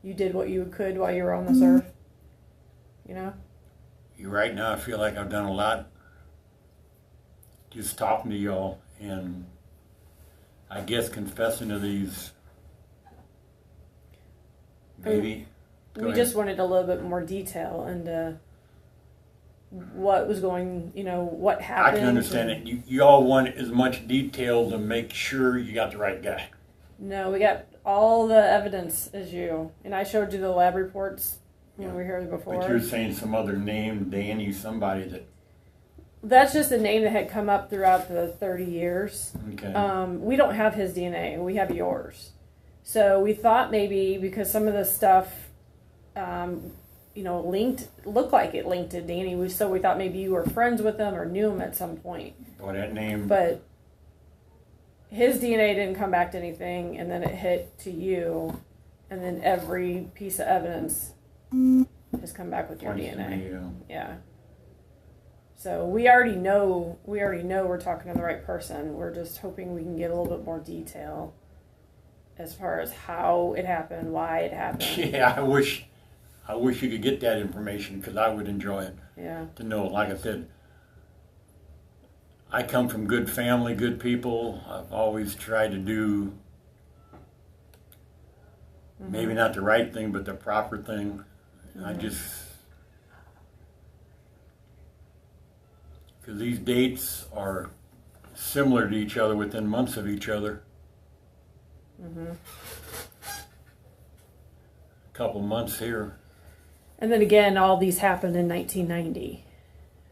you did what you could while you were on this earth. You know? Right now I feel like I've done a lot just talking to y'all, and I guess confessing to these, maybe. Go We ahead. just wanted a little bit more detail into what was going, what I happened. can understand it. You all want as much detail to make sure you got the right guy. No, we got all the evidence as you. And I showed you the lab reports when we were here before. But you're saying some other name, Danny, somebody that, That's just a name that had come up throughout the 30 years. okay. We don't have his DNA. We have yours. So we thought maybe because some of the stuff, looked like it linked to Danny. So we thought maybe you were friends with him or knew him at some point. Boy, that name. But his DNA didn't come back to anything, and then it hit to you, and then every piece of evidence has come back with your points to DNA. me, Yeah. So we already know we're talking to the right person. We're just hoping we can get a little bit more detail as far as how it happened, why it happened. Yeah, I wish you could get that information, because I would enjoy it Yeah. to know. Like I said, I come from good family, good people. I've always tried to do maybe not the right thing, but the proper thing. I just, because these dates are similar to each other within months of each other. Mm-hmm. A couple months here. And then again, all these happened in 1990.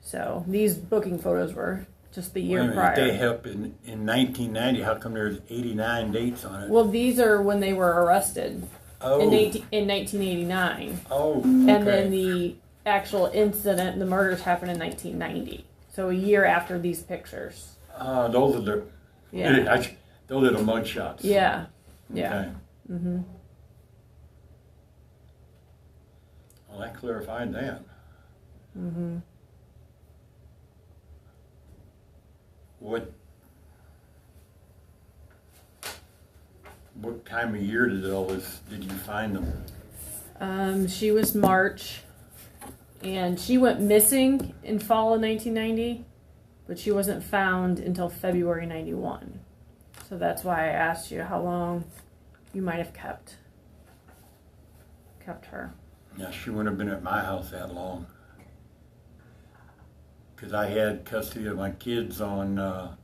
So these booking photos were just the year Wait a minute, prior. They happened in 1990. How come there's 89 dates on it? Well, these are when they were arrested Oh, in 1989. oh, And then okay. the actual incident, the murders happened in 1990. So a year after these pictures. Those are the Yeah. those are the mug shots. Yeah. Yeah. Okay. Mm-hmm. Well, that clarified that. Mm-hmm. What time of year did you find them? She was March And she went missing in fall of 1990, but she wasn't found until February 91. So that's why I asked you how long you might have kept her. Yeah, she wouldn't have been at my house that long. Because I had custody of my kids on a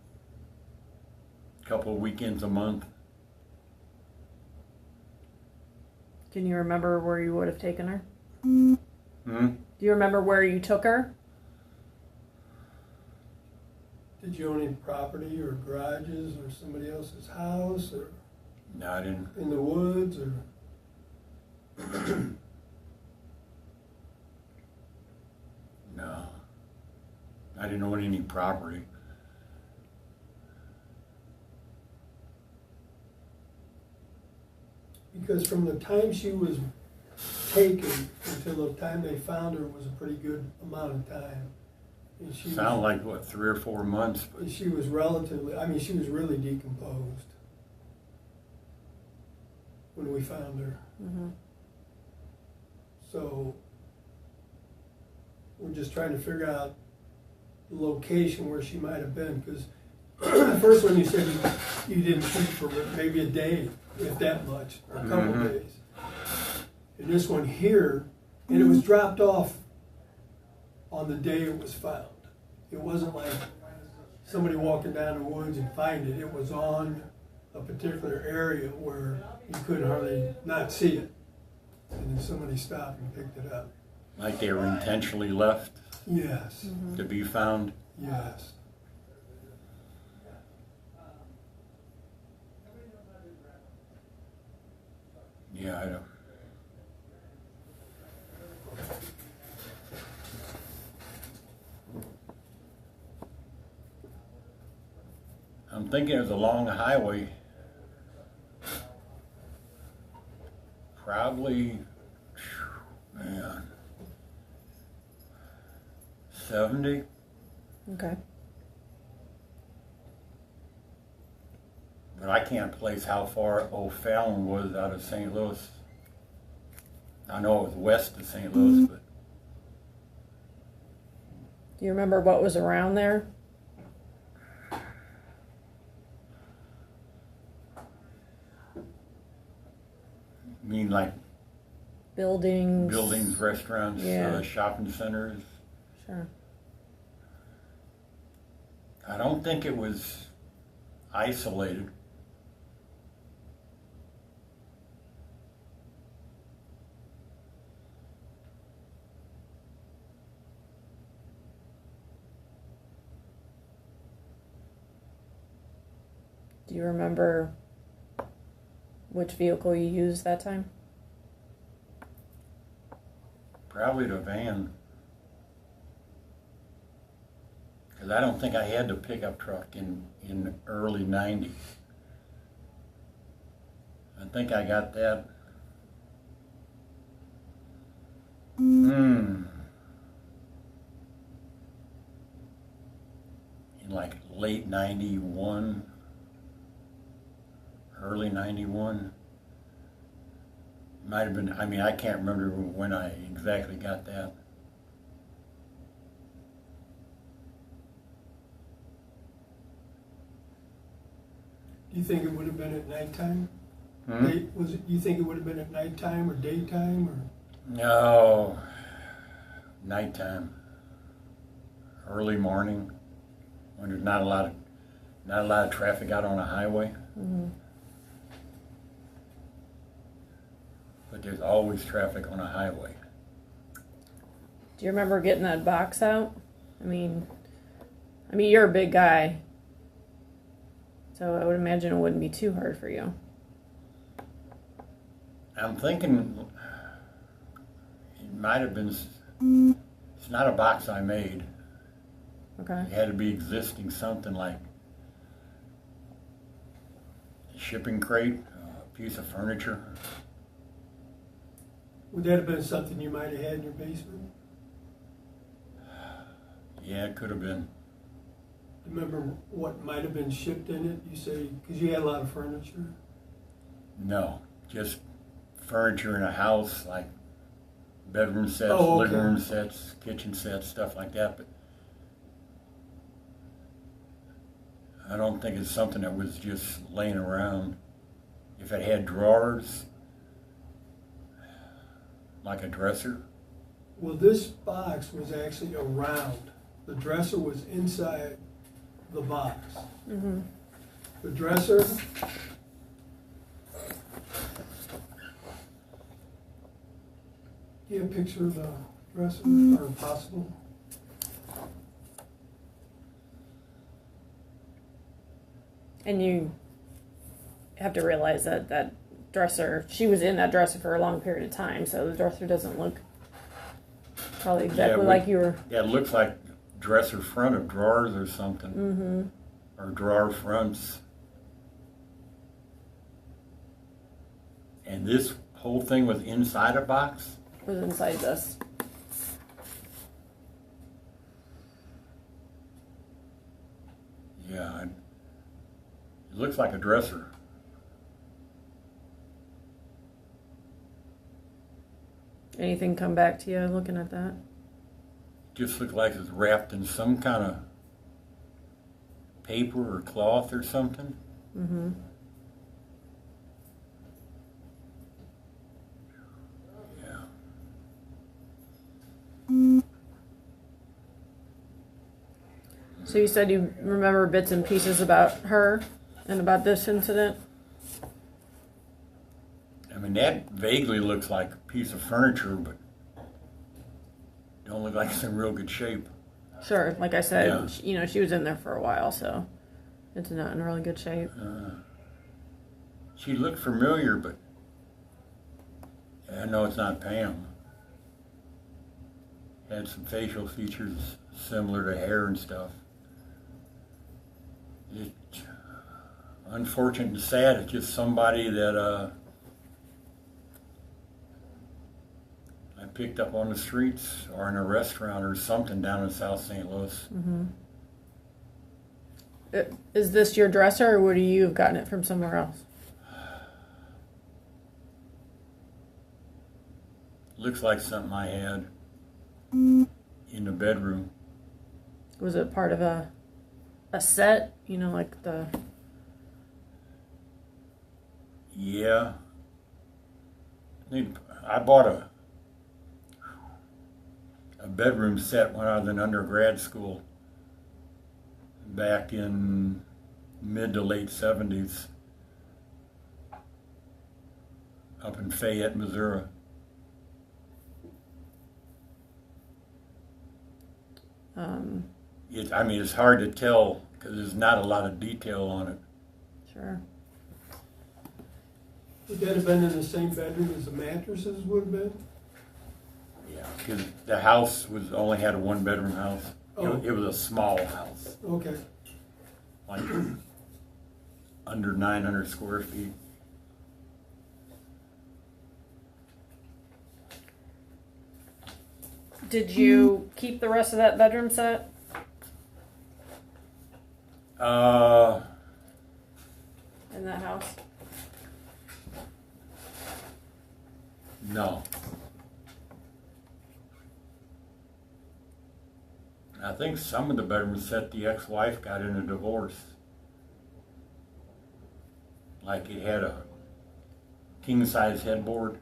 couple of weekends a month. Can you remember where you would have taken her? Hmm? Do you remember where you took her? Did you own any property or garages or somebody else's house or No, I didn't. in the woods or? No. I didn't own any property. Because from the time she was taken until the time they found her was a pretty good amount of time. And she Sound like, what, 3 or 4 months? and she was relatively, I mean, she was really decomposed when we found her. Mm-hmm. So we're just trying to figure out the location where she might have been, because the first one you said you didn't shoot for maybe a day, if that much, or a couple Mhm. days. And this one here, and it was dropped off on the day it was found. It wasn't like somebody walking down the woods and find it. It was on a particular area where you couldn't hardly not see it. And then somebody stopped and picked it up. Like they were intentionally left Yes, to be found? yes. Yeah, I don't. I'm thinking it was along the highway. Probably, man, 70. Okay. But I can't place how far O'Fallon was out of St. Louis. I know it was west of St. Louis, but Do you remember what was around there? I mean like Buildings. restaurants, Yeah. shopping centers. Sure. I don't think it was isolated. Do you remember which vehicle you used that time? Probably the van. Because I don't think I had the pickup truck in the early 90s. I think I got that. In like late 91, early 91. Might have been, I mean, I can't remember when I exactly got that. Do you think it would have been at nighttime? Hmm? You think it would have been at nighttime or daytime or? No, nighttime, early morning, when there's not a lot of traffic out on a highway. Mm-hmm. But there's always traffic on a highway. Do you remember getting that box out? I mean, you're a big guy, so I would imagine it wouldn't be too hard for you. I'm thinking it might have been. It's not a box I made. Okay. It had to be existing something like a shipping crate, a piece of furniture. Would that have been something you might have had in your basement? Yeah, it could have been. Remember what might have been shipped in it? You say, because you had a lot of furniture. No, just furniture in a house, like bedroom sets, Oh, okay. living room sets, kitchen sets, stuff like that. But I don't think it's something that was just laying around. If it had drawers, like a dresser, Well, this box was actually around. The dresser was inside the box. Mm-hmm. The dresser, do you have a picture of the dresser, or possible? And you have to realize that that dresser, she was in that dresser for a long period of time, so the dresser doesn't look probably exactly like you were. Yeah, it looks like dresser front of drawers or something. Mm-hmm. Or drawer fronts. And this whole thing was inside a box? Was inside this. Yeah, it looks like a dresser. Anything come back to you looking at that? Just looks like it's wrapped in some kind of paper or cloth or something. Mm-hmm. Yeah. So you said you remember bits and pieces about her and about this incident? I mean, that vaguely looks like a piece of furniture, but don't look like it's in real good shape. Sure, like I said, Yeah. she was in there for a while, so it's not in really good shape. She looked familiar, but I know it's not Pam. Had some facial features similar to hair and stuff. It's unfortunate and sad. It's just somebody that I picked up on the streets or in a restaurant or something down in South St. Louis. Mm-hmm. Is this your dresser, or would you have gotten it from somewhere else? Looks like something I had in the bedroom. Was it part of a set? Like the... Yeah. I bought a bedroom set when I was in undergrad school back in mid to late 70s up in Fayette, Missouri. It's hard to tell because there's not a lot of detail on it. Sure. Would that have been in the same bedroom as the mattresses would have been? Yeah, because the house only had a one-bedroom house. Oh. It was a small house, Okay. like under 900 square feet. Did you keep the rest of that bedroom set? In that house? No. I think some of the bedroom set the ex-wife got in a divorce. Like it had a king-size headboard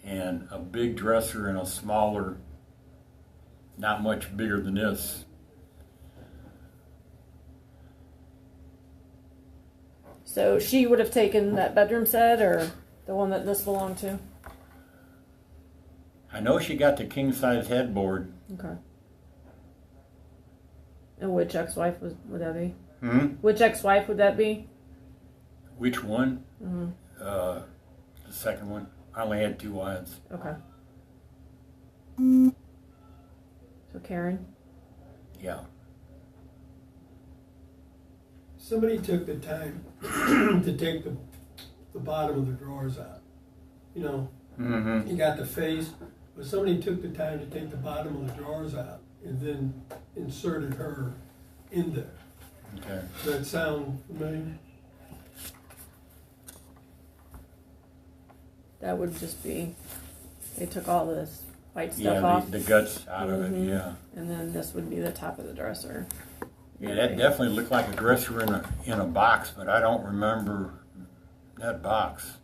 and a big dresser and a smaller, not much bigger than this. So she would have taken that bedroom set, or the one that this belonged to? I know she got the king-size headboard. Okay. And which ex-wife would that be? Hmm? Which ex-wife would that be? Which one? Mm-hmm. The second one. I only had 2 wives. Okay. So Karen? Yeah. Somebody took the time to take the bottom of the drawers out. Mm-hmm. You got the face, but somebody took the time to take the bottom of the drawers out and then inserted her in there. Okay. Does that sound familiar? That would just be They took all this white stuff Yeah, off. the guts out of Mhm. it, yeah. And then this would be the top of the dresser. Yeah, that definitely looked like a dresser in a box, but I don't remember that box.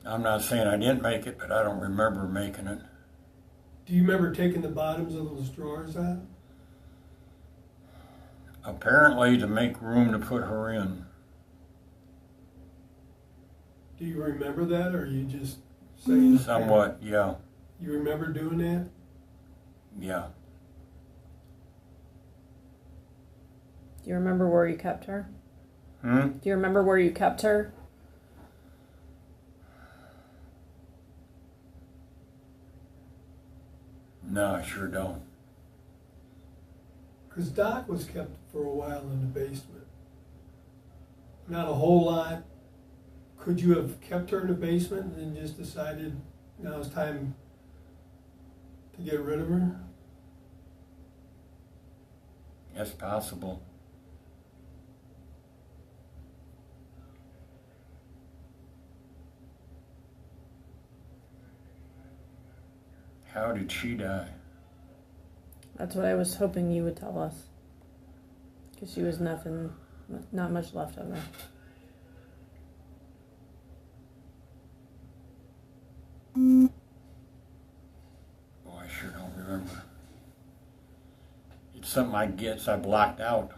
I'm not saying I didn't make it, but I don't remember making it. Do you remember taking the bottoms of those drawers out? Apparently to make room to put her in. Do you remember that, or are you just saying? Somewhat, yeah, You remember doing that? yeah. Do you remember where you kept her? Hmm? Do you remember where you kept her? No, I sure don't. Because Doc was kept for a while in the basement. Not a whole lot. Could you have kept her in the basement and then just decided now it's time to get rid of her? That's possible. How did she die? That's what I was hoping you would tell us. Because she was nothing, not much left of her. Oh, I sure don't remember. It's something I blocked out.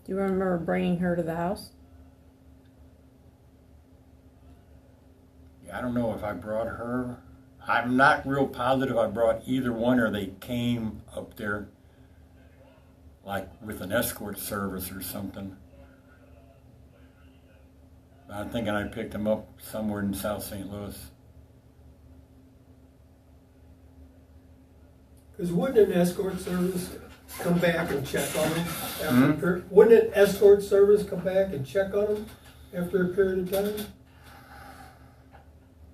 Do you remember bringing her to the house? I don't know if I brought her. I'm not real positive I brought either one or they came up there like with an escort service or something. I'm thinking I picked them up somewhere in South St. Louis. Because wouldn't an escort service come back and check on them after a period? Wouldn't an escort service come back and check on them after a period of time?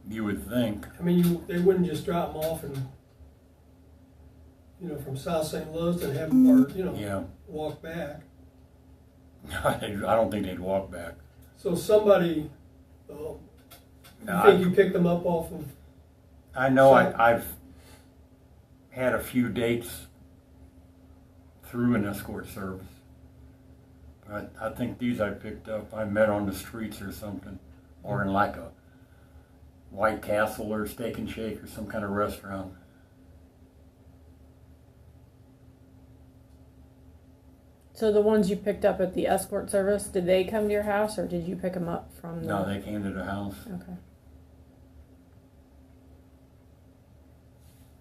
You would think. I mean, they wouldn't just drop them off and, from South St. Louis and have them, Yeah. walk back. I don't think they'd walk back. So somebody, No, you think you picked them up off of? I know I've had a few dates through an escort service. But I think these I picked up, I met on the streets or something, or in like a White Castle or Steak and Shake or some kind of restaurant. So the ones you picked up at the escort service, did they come to your house or did you pick them up from the... No, they came to the house. Okay.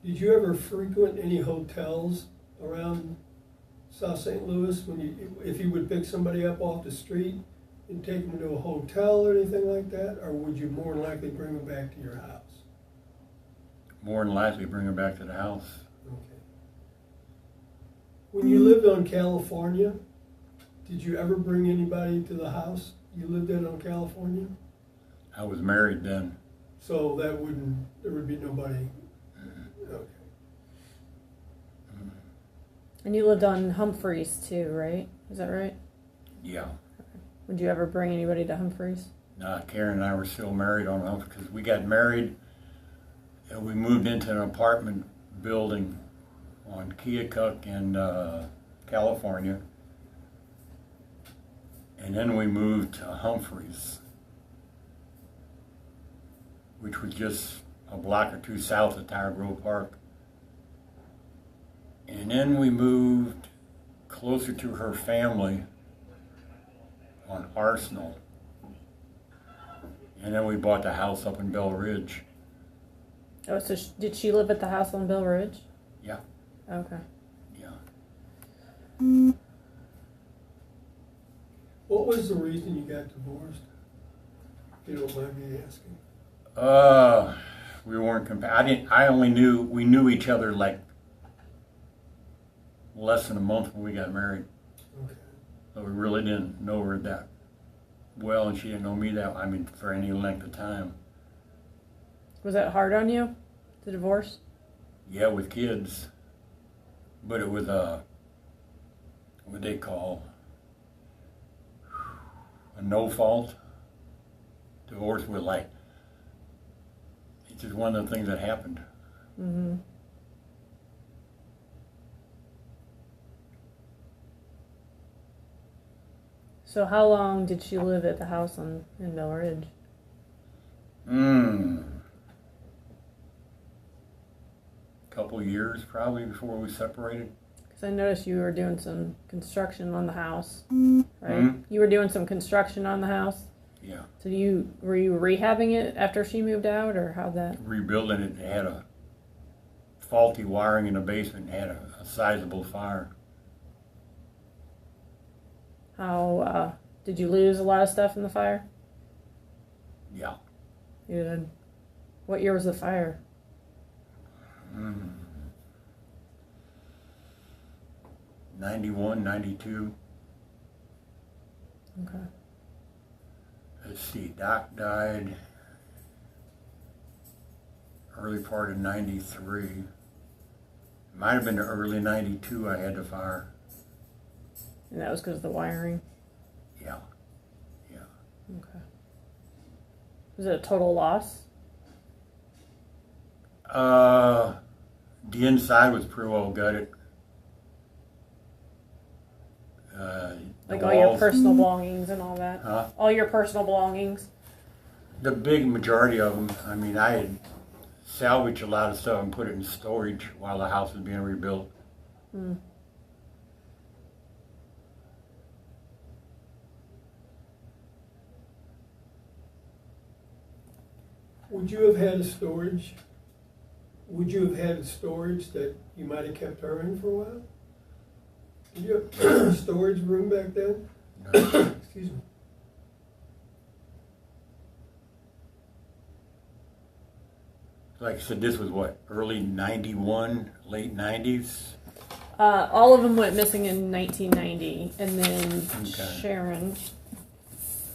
Did you ever frequent any hotels around South St. Louis if you would pick somebody up off the street and take them to a hotel or anything like that, or would you more than likely bring them back to your house? More than likely bring her back to the house. Okay. When you lived on California, did you ever bring anybody to the house you lived in on California? I was married then. So there would be nobody. Okay. And you lived on Humphreys too, right? Is that right? Yeah. Would you ever bring anybody to Humphreys? No, Karen and I were still married on house because we got married and we moved into an apartment building on Keokuk in California. And then we moved to Humphreys, which was just a block or two south of Tower Grove Park. And then we moved closer to her family on Arsenal. And then we bought the house up in Bell Ridge. Oh, so did she live at the house on Bill Ridge? Yeah, Okay. yeah. What was the reason you got divorced? If you don't mind me asking. We weren't we knew each other like less than a month when we got married. Okay. So we really didn't know her that well, and she didn't know me for any length of time. Was that hard on you, the divorce? Yeah, with kids. But it was what they call a no-fault divorce with like, it's just one of the things that happened. Mm-hmm. So how long did she live at the house in Mill Ridge? Couple years probably before we separated. Because I noticed you were doing some construction on the house, right? You were doing some construction on the house? Yeah. So were you rehabbing it after she moved out, or how'd that? Rebuilding it, it had a faulty wiring in the basement, had a sizable fire. How, did you lose a lot of stuff in the fire? Yeah. You did. What year was the fire? 91, 92. Okay. Let's see, Doc died early part of 93. Might have been the early 92 I had the fire. And that was because of the wiring? Yeah. Yeah. Okay. Was it a total loss? The inside was pretty well gutted. Like all your personal belongings and all that? Huh? All your personal belongings? The big majority of them, I mean, I had salvaged a lot of stuff and put it in storage while the house was being rebuilt. Would you have had a storage? Would you have had a storage that you might have kept her in for a while? Did you have a storage room back then? No. Excuse me. Like I said, this was what, early 91, late 90s? All of them went missing in 1990, and then Okay.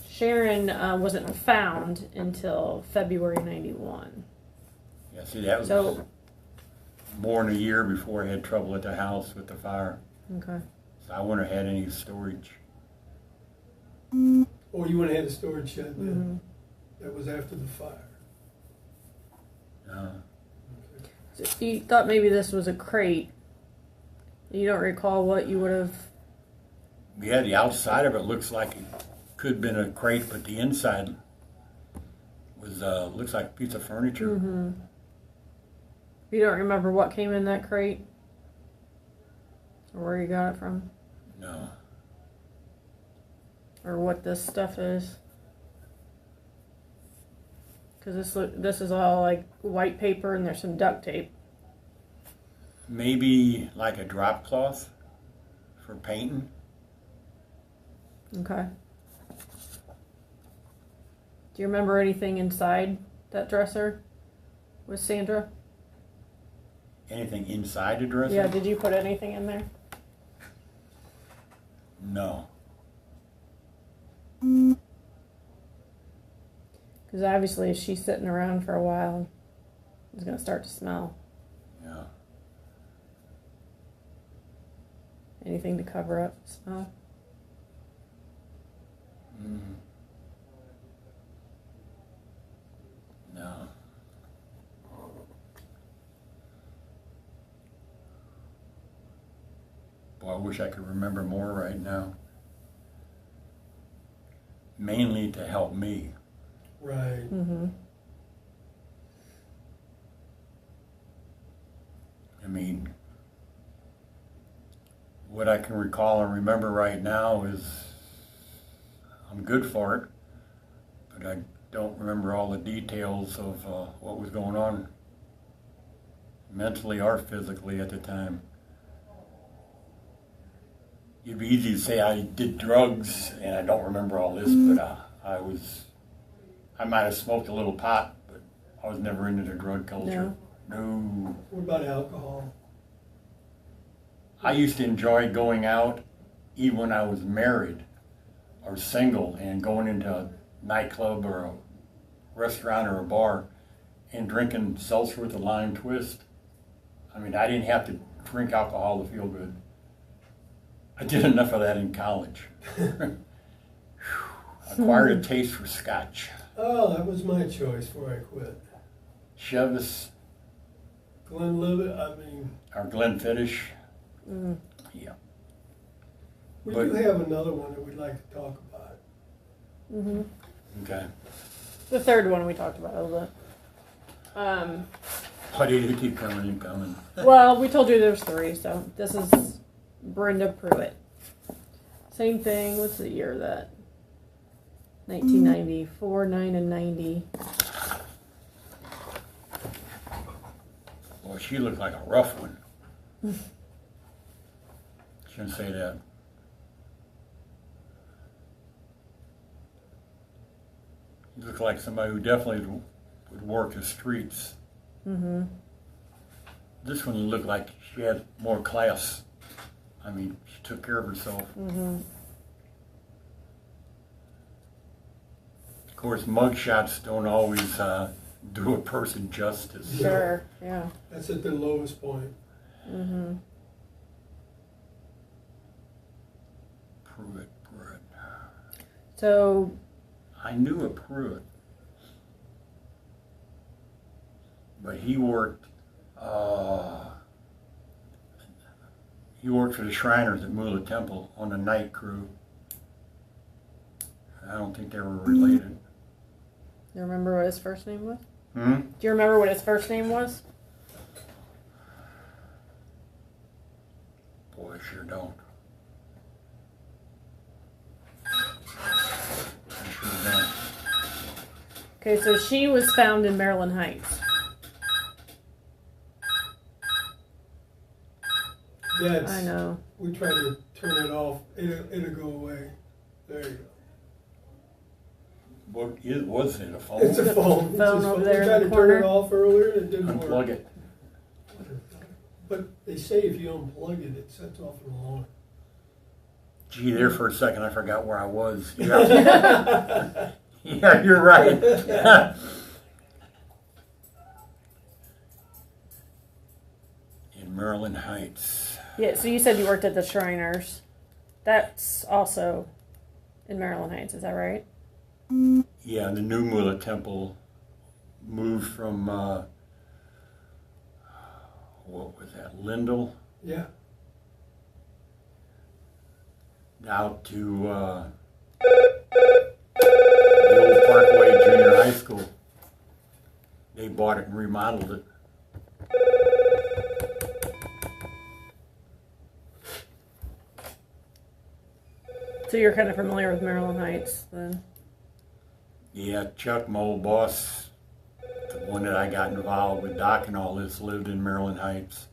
Sharon wasn't found until February 91. Yeah, see, that was So, more than a year before I had trouble at the house with the fire. okay. So I wouldn't have had any storage. Or you wouldn't have had a storage shed then? That was after the fire. So you thought maybe this was a crate. You don't recall what you would have... Yeah, the outside of it looks like it could have been a crate, but the inside was looks like a piece of furniture. You don't remember what came in that crate? Or where you got it from? No. Or what this stuff is? Because this is all like white paper and there's some duct tape. Maybe like a drop cloth for painting. Okay. Do you remember anything inside that dresser with Sandra? Anything inside the dresser? Yeah, did you put anything in there? No. Because obviously if she's sitting around for a while, it's going to start to smell. Yeah. Anything to cover up the smell? No. Boy, I wish I could remember more right now. Mainly to help me. Right. I mean, what I can recall and remember right now is I'm good for it, but I don't remember all the details of what was going on mentally or physically at the time. It'd be easy to say I did drugs and I don't remember all this, but I might have smoked a little pot, but I was never into the drug culture. No. What about alcohol? I used to enjoy going out even when I was married or single and going into a nightclub or a restaurant or a bar and drinking seltzer with a lime twist. I mean, I didn't have to drink alcohol to feel good. I did enough of that in college. Acquired a taste for scotch. Oh, that was my choice before I quit. Chevis Glenlivet, I mean, or Glenfiddich. Yeah. we But- do have another one that we'd like to talk about. Mm-hmm. Okay. The third one we talked about a little bit. Why do you keep coming and coming? Well, we told you there was 3, so this is Brenda Pruitt. Same thing. What's the year of that? 1994, 9, and 90. Well, she looked like a rough one. Shouldn't say that. You look like somebody who definitely would work the streets. Mm-hmm. This one looked like she had more class. I mean, she took care of herself. Mm-hmm. Of course, mugshots don't always do a person justice. Sure. Yeah. That's at the lowest point. Mm-hmm. Pruitt. So I knew a Pruitt, but he worked for the Shriners at Muehlberg Temple on the night crew. I don't think they were related. you remember what his first name was? Hmm? Do you remember what his first name was? Boy, I sure don't. I sure don't. Okay, so she was found in Maryland Heights. That's, I know. we try to turn it off, it'll go away. There you go. What was it, a phone? It's a phone. It's Phone a over phone. there We in tried the to corner. turn it off earlier and it didn't Unplug work. it. But they say if you unplug it, it sets off an alarm. Gee, there for a second I forgot where I was. Yeah, yeah, you're right. In Maryland Heights. Yeah, so you said you worked at the Shriners. That's also in Maryland Heights, is that right? Yeah, the new Muehlberg Temple moved from, what was that, Lindell, Yeah. out to the old Parkway Junior High School. They bought it and remodeled it. So you're kind of familiar with Maryland Heights then? Yeah, Chuck, my old boss, the one that I got involved with Doc and all this, lived in Maryland Heights.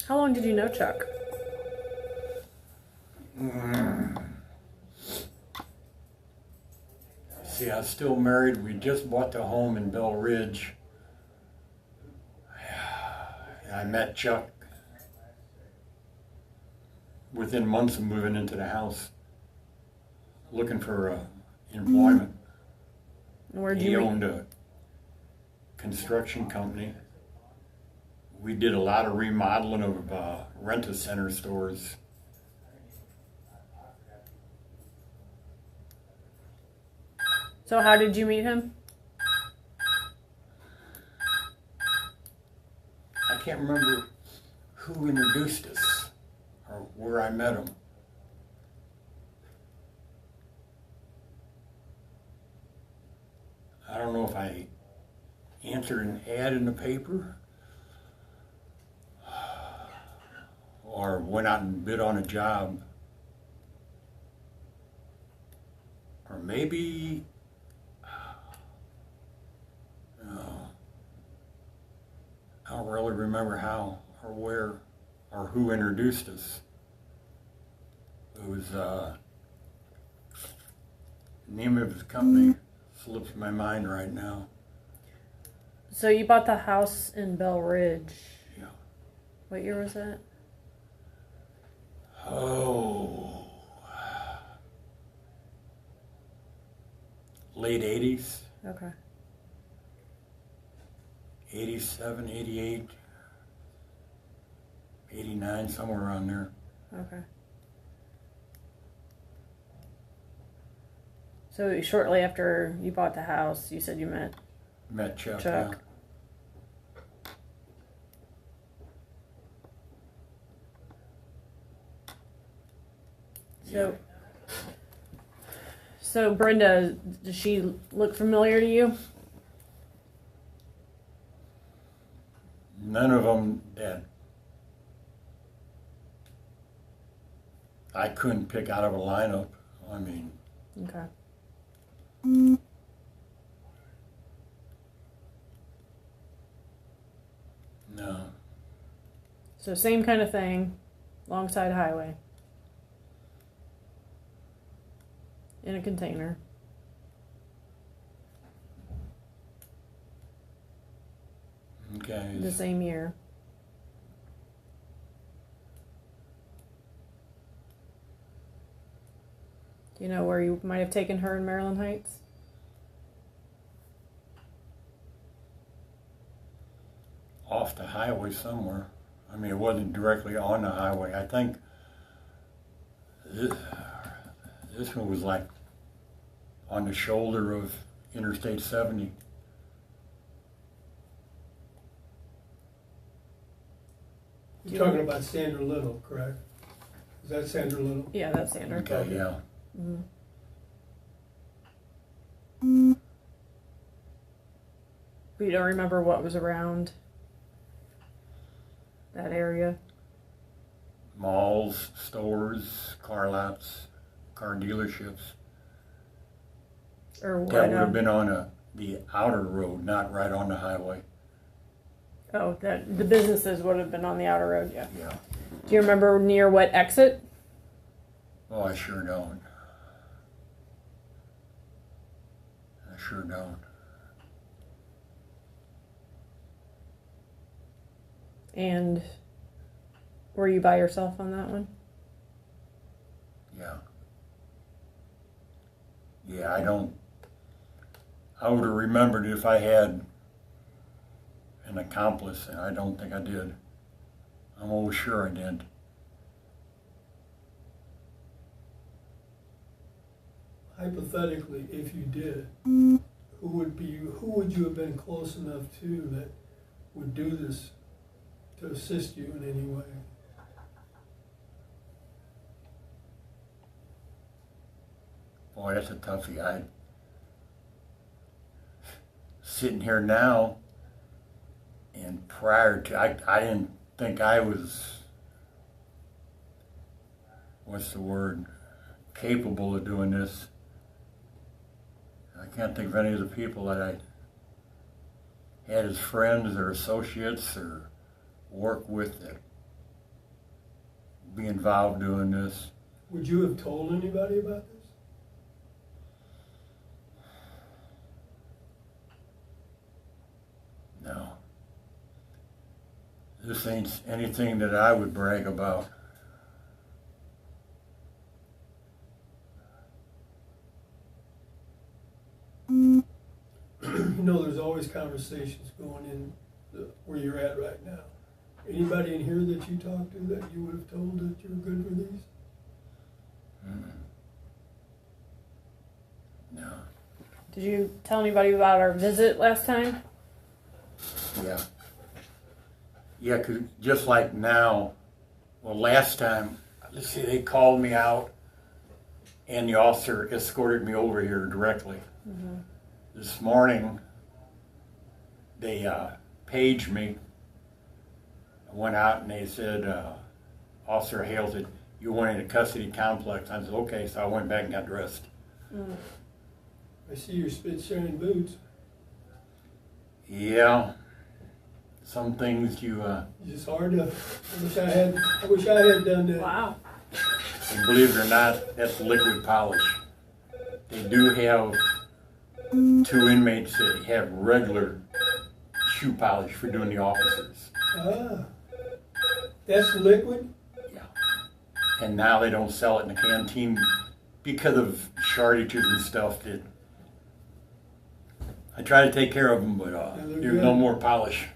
How long did you know Chuck? See, I was still married. We just bought the home in Bell Ridge. I met Chuck within months of moving into the house, looking for employment. Where'd He you meet? owned a construction company. We did a lot of remodeling of rent-a-center stores. So how did you meet him? I can't remember who introduced us or where I met him. I don't know if I answered an ad in the paper or went out and bid on a job. Or maybe, no, I don't really remember how or where or who introduced us. It was, the name of his company slips my mind right now. So you bought the house in Bell Ridge. Yeah. What year was that? Oh, late 80s, Okay. 87, 88, 89, somewhere around there. Okay. So shortly after you bought the house, you said you met Met Chuck. Chuck. Yeah. So Brenda, does she look familiar to you? None of them dead. I couldn't pick out of a lineup. I mean, Okay. no. So same kind of thing, alongside highway. In a container. Okay. The same year. Do you know where you might have taken her in Maryland Heights? Off the highway somewhere. I mean, it wasn't directly on the highway. I think this one was like on the shoulder of Interstate 70. You're talking about Sandra Little, correct? Is that Sandra Little? Yeah, that's Sandra. Okay, yeah. Mm-hmm. But you don't remember what was around that area? Malls, stores, car lots, car dealerships. Or That what? would have been on the outer road, not right on the highway. Oh, that the businesses would have been on the outer road, yeah. Yeah. Do you remember near what exit? Oh, I sure don't. I sure don't. And were you by yourself on that one? Yeah. Yeah, I don't. I would have remembered if I had an accomplice, and I don't think I did. I'm almost sure I didn't. Hypothetically, if you did, who would you have been close enough to that would do this to assist you in any way? Boy, that's a toughie. Sitting here now, and prior to, I didn't think I was, what's the word, capable of doing this. I can't think of any of the people that I had as friends or associates or work with that be involved doing this. Would you have told anybody about this? No. This ain't anything that I would brag about. You know, there's always conversations going in where you're at right now. Anybody in here that you talked to that you would have told that you're good for these? No. Did you tell anybody about our visit last time? Yeah. Yeah, 'cause just like now, well, last time, let's see, they called me out and the officer escorted me over here directly. Mm-hmm. This morning, they paged me. I went out and they said, Officer Hale said, you went into custody complex. I said, okay, so I went back and got dressed. Mm. I see your spit-sharing boots. Yeah. Some things you, It's hard to, I wish I had done that. Wow. and believe it or not, that's liquid polish. They do have 2 inmates that have regular shoe polish for doing the officers. Ah, that's liquid? Yeah. And now they don't sell it in the canteen because of shortages and stuff that I try to take care of them, but They look there's no good. more polish.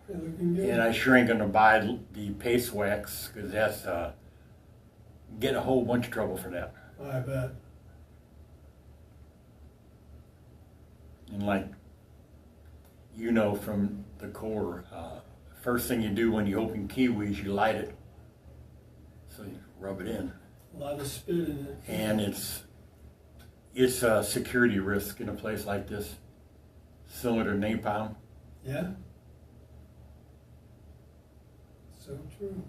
They're looking good. And I sure ain't gonna buy the paste wax, because that's, get a whole bunch of trouble for that. I bet. And like, you know from the core, first thing you do when you open kiwis, you light it. So you rub it in. A lot of spit in it. And it's a security risk in a place like this, similar to napalm. Yeah. So true.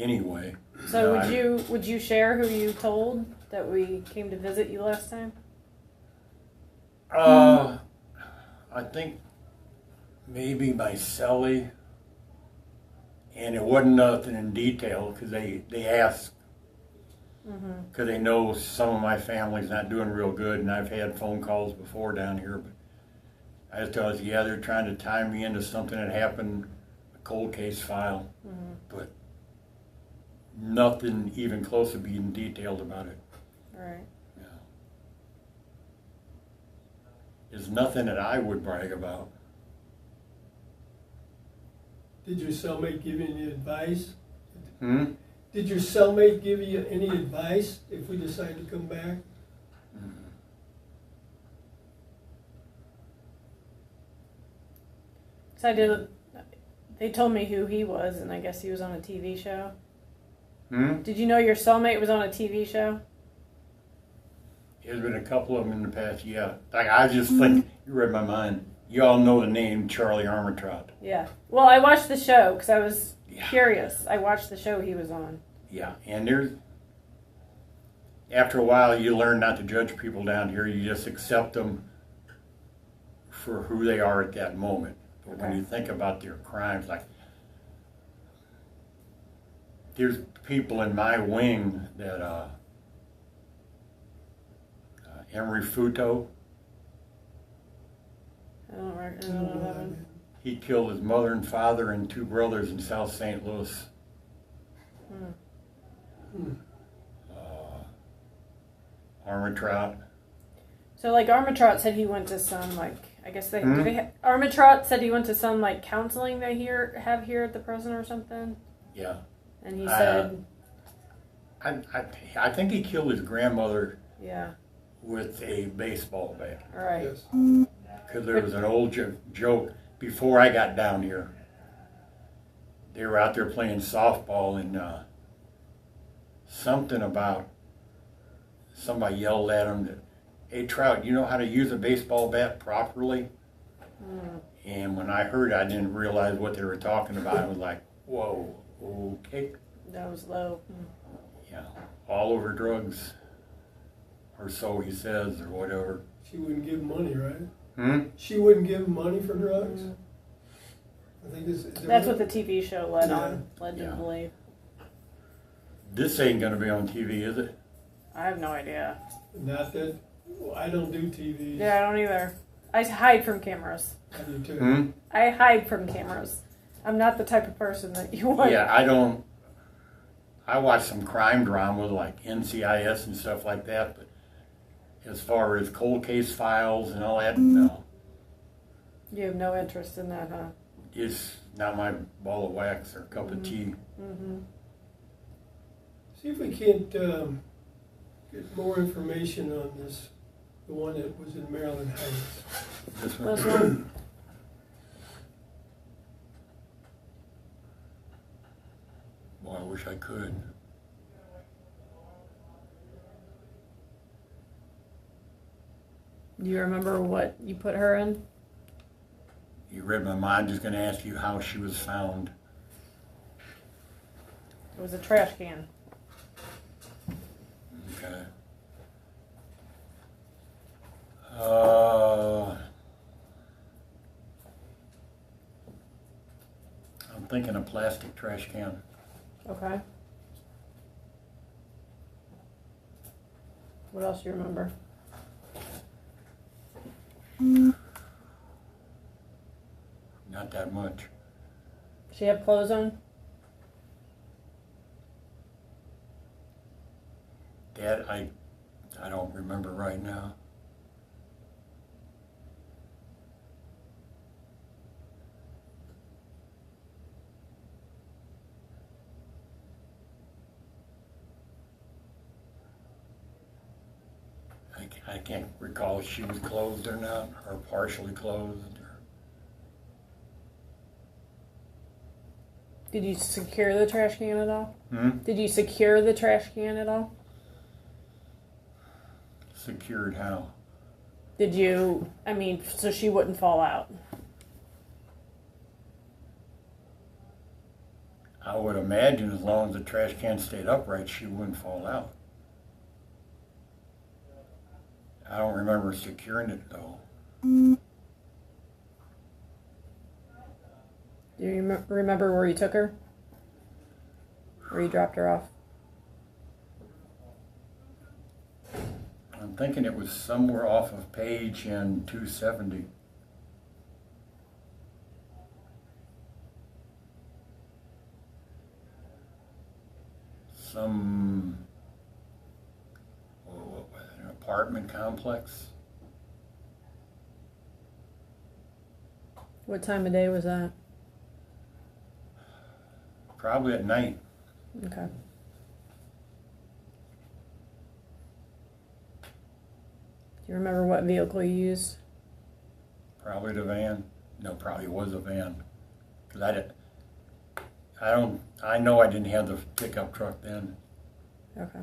Anyway. So I- would you share who you told that we came to visit you last time? I think maybe my cellie, and it wasn't nothing in detail because they asked, because they know some of my family's not doing real good, and I've had phone calls before down here, but I just thought, yeah, they're trying to tie me into something that happened, a cold case file, but nothing even close to being detailed about it. All right. Yeah. There's nothing that I would brag about. Did your cellmate give you any advice? Hmm? Did your cellmate give you any advice if we decide to come back? So they told me who he was, and I guess he was on a TV show. Hmm? Did you know your cellmate was on a TV show? There's been a couple of them in the past, yeah. Like, I just think, you read my mind. You all know the name Charlie Armitrott. Yeah. Well, I watched the show because I was Yeah. curious. I watched the show he was on. Yeah, and there's, after a while, you learn not to judge people down here. You just accept them for who they are at that moment. But when Okay. you think about their crimes, like, there's people in my wing that, Emery Futo, I don't know that one. he killed his mother and father and two brothers in South St. Louis. Armitrott. So like Armitrott said he went to some like I guess they, do they Armitrott said he went to some like counseling they have here at the prison or something, Yeah. and he said I think he killed his grandmother yeah, with a baseball bat. all right. Yes. Because there was an old joke before I got down here. They were out there playing softball, and something about somebody yelled at him that, "Hey Trout, you know how to use a baseball bat properly?" And when I heard it, I didn't realize what they were talking about. I was like, "Whoa, okay." That was low. Yeah, all over drugs, or so he says, or whatever. She wouldn't give him money, right? Hmm? She wouldn't give him money for drugs? I think it's... That's what the TV show led you Yeah. to believe. This ain't gonna be on TV, is it? I have no idea. Not that... Well, I don't do TV. Yeah, I don't either. I hide from cameras. I do too. Hmm? I hide from cameras. I'm not the type of person that you want. Yeah, I don't. I watch some crime drama like NCIS and stuff like that, but as far as cold case files and all that, no. You have no interest in that, huh? It's not my ball of wax or cup of tea. Mm-hmm. See if we can't get more information on this, the one that was in Maryland Heights. This This one. one? Boy, I wish I could. Do you remember what you put her in? You read my mind. Just going to ask you how she was found. It was a trash can. Okay. I'm thinking a plastic trash can. Okay. What else do you remember? Not that much. She have clothes on? That I don't remember right now. I can't recall if she was closed or not, or partially closed. Did you secure the trash can at all? Hmm? Did you secure the trash can at all? Secured how? Did you, I mean, so she wouldn't fall out? I would imagine as long as the trash can stayed upright, she wouldn't fall out. I don't remember securing it though. Do you remember where you took her? Where you dropped her off? I'm thinking it was somewhere off of Page and 270. What was it, an apartment complex? What time of day was that? Probably at night. Okay. Do you remember what vehicle you used? Probably the van. No, probably was a van. Cause I know I didn't have the pickup truck then. Okay.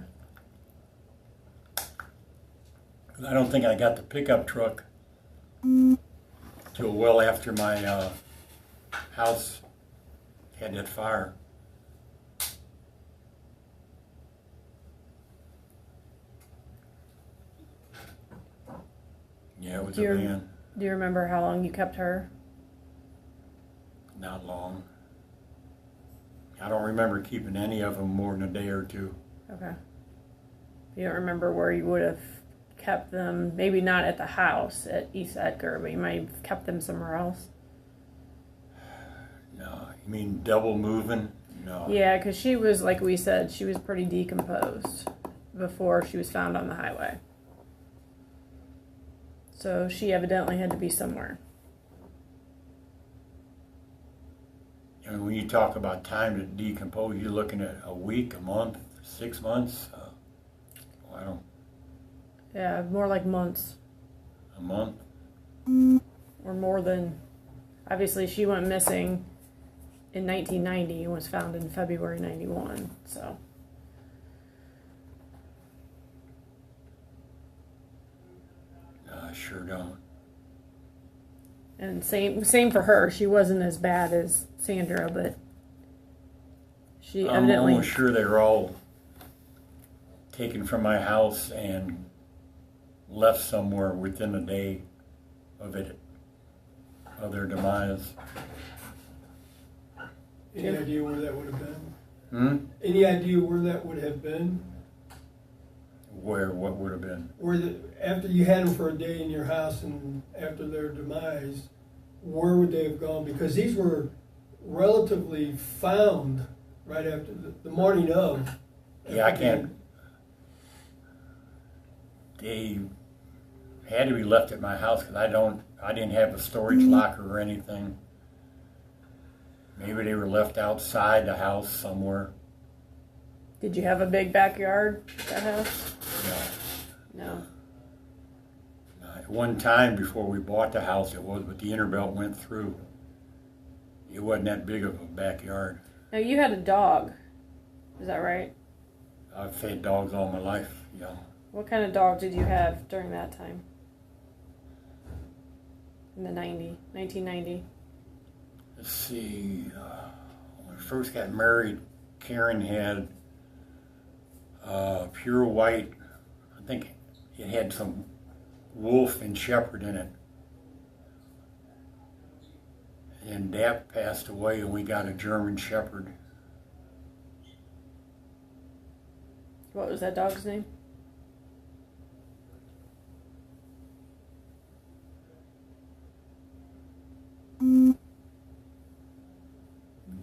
'Cause I don't think I got the pickup truck till well after my house had that fire. Yeah, it was a van. Do you remember how long you kept her? Not long. I don't remember keeping any of them more than a day or two. Okay. You don't remember where you would have kept them, maybe not at the house at East Edgar, but you might have kept them somewhere else? No, you mean double moving? No. Yeah, because she was, like we said, she was pretty decomposed before she was found on the highway. So she evidently had to be somewhere. And when you talk about time to decompose, you're looking at a week, a month, 6 months? I don't. Yeah, more like months. A month? Or more than. Obviously, she went missing in 1990 and was found in February 91, so. No, I sure don't. And same for her. She wasn't as bad as Sandra, but she I'm evidently. almost sure they were all taken from my house and left somewhere within a day of their demise. Any idea where that would have been? Hmm? Any idea where that would have been? Where? What would have been? After you had them for a day in your house and after their demise, where would they have gone? Because these were relatively found right after the morning of. Yeah, I can't. They had to be left at my house because I didn't have a storage locker or anything. Maybe they were left outside the house somewhere. Did you have a big backyard at that house? No. No. At one time before we bought the house it was, but the Interbelt went through. It wasn't that big of a backyard. Now you had a dog. Is that right? I've fed dogs all my life, yeah. What kind of dog did you have during that time? In the 1990? Let's see, when we first got married, Karen had pure white, I think it had some wolf and shepherd in it. And Dap passed away and we got a German shepherd. What was that dog's name?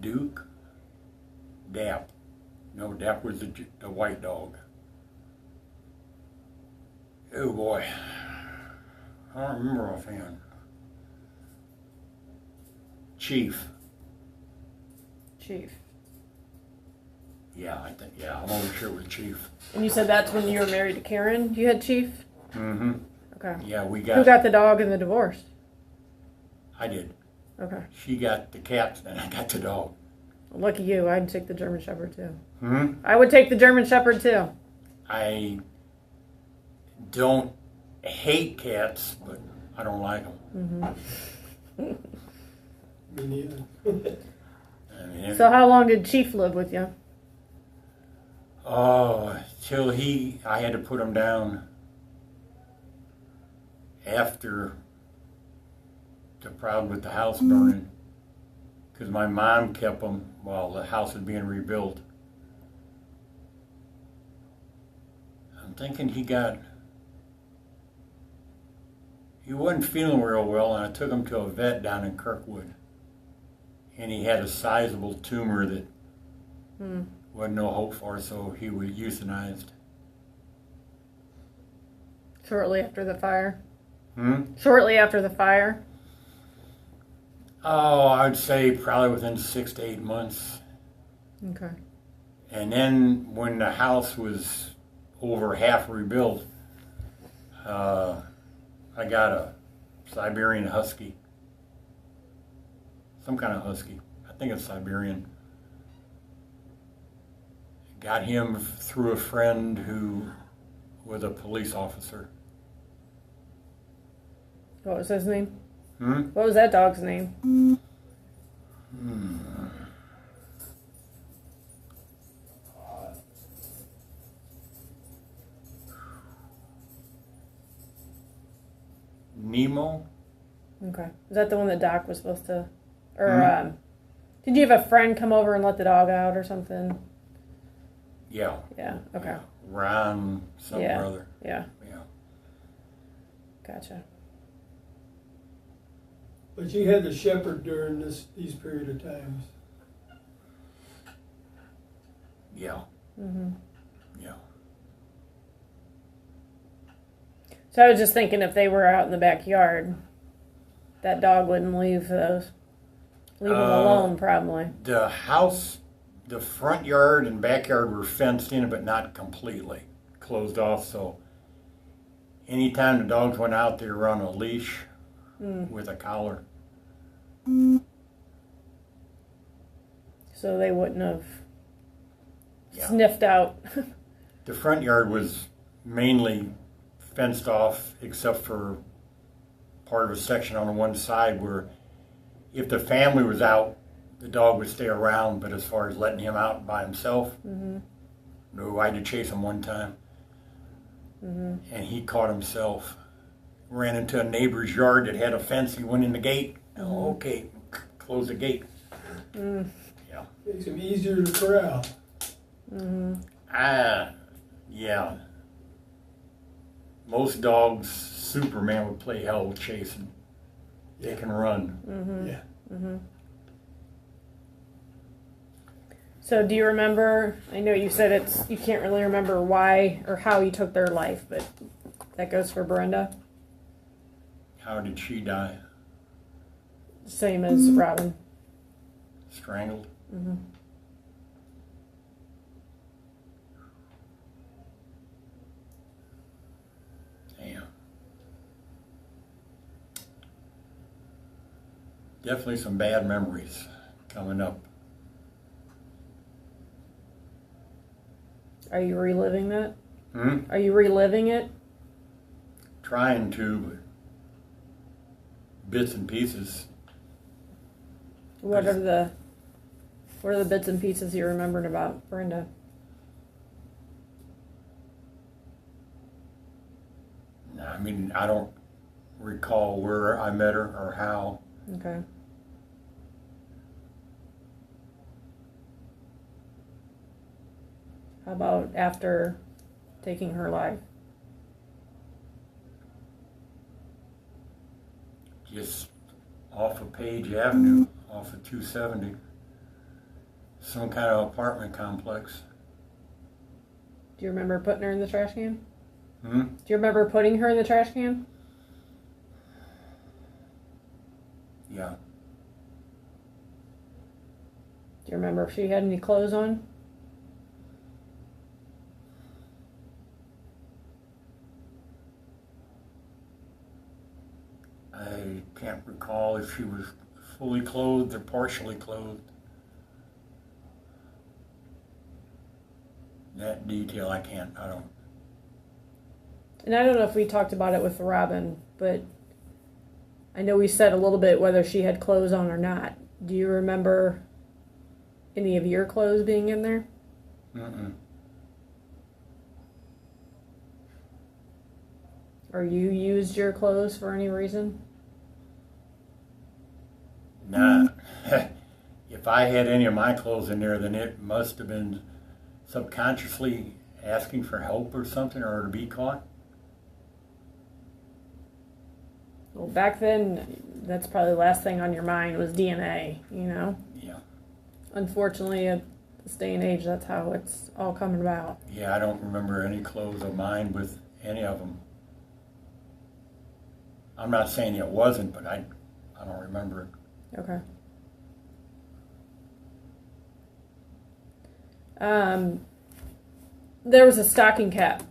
Duke? Dap. No, Dap was the white dog. Oh boy. I don't remember offhand. Chief. Chief. Yeah, I'm almost sure it was Chief. And you said that's when you were married to Karen, you had Chief? Mm-hmm. Okay. Yeah, we Who got. got the dog in the divorce? I did. Okay. She got the cat, and I got the dog. Lucky you. I'd take the German Shepherd too. Hmm. I would take the German Shepherd too. I don't hate cats, but I don't like them. Mm-hmm. Me neither. I mean, So how long did Chief live with you? oh, till I had to put him down after the problem with the house burning, because my mom kept him while the house was being rebuilt. I'm thinking he wasn't feeling real well, and I took him to a vet down in Kirkwood, and he had a sizable tumor that wasn't no hope for, so he was euthanized. Shortly after the fire. Hmm? Shortly after the fire. Oh, I'd say probably within 6 to 8 months. Okay. And then when the house was over half rebuilt, I got a Siberian Husky. Some kind of Husky. I think it's Siberian. Got him through a friend who was a police officer. What was his name? Hmm? What was that dog's name? Nemo? Okay. Is that the one that Doc was supposed to... Or, did you have a friend come over and let the dog out or something? Yeah. Yeah, okay. Yeah. Ron, something Yeah. or other. Yeah, Yeah. gotcha. But you had the shepherd during these period of times. Yeah. Mm-hmm. Yeah. So I was just thinking if they were out in the backyard, that dog wouldn't leave them alone, probably. The house, the front yard and backyard were fenced in, but not completely closed off. So anytime the dogs went out, they were on a leash with a collar. So they wouldn't have Yeah. sniffed out. The front yard was mainly fenced off, except for part of a section on the one side where if the family was out, the dog would stay around, but as far as letting him out by himself, no, I had to chase him one time. And he caught himself, ran into a neighbor's yard that had a fence. He went in the gate. Oh, okay, close the gate. Yeah. Makes them easier to corral. Yeah. Most dogs, Superman would play hell with chasing. They can run. Yeah. So do you remember, I know you said you can't really remember why or how you took their life, but that goes for Brenda? How did she die? Same as Robyn. Strangled? Damn. Definitely some bad memories coming up. Are you reliving that? Hmm? Are you reliving it? Trying to, but bits and pieces. What are the bits and pieces you remembered about Brenda? I mean, I don't recall where I met her or how. Okay. How about after taking her life? Just off of Page Avenue, off of 270. Some kind of apartment complex. Do you remember putting her in the trash can? Hmm? Do you remember putting her in the trash can? Yeah. Do you remember if she had any clothes on? can't recall if she was fully clothed or partially clothed. That detail I don't. And I don't know if we talked about it with Robyn, but I know we said a little bit whether she had clothes on or not. Do you remember any of your clothes being in there? Mm-mm. Or you used your clothes for any reason? Nah. If I had any of my clothes in there, then it must have been subconsciously asking for help or something, or to be caught. Well, back then, that's probably the last thing on your mind was DNA, you know? Yeah. Unfortunately, at this day and age, that's how it's all coming about. Yeah, I don't remember any clothes of mine with any of them. I'm not saying it wasn't, but I don't remember it. Okay. There was a stocking cap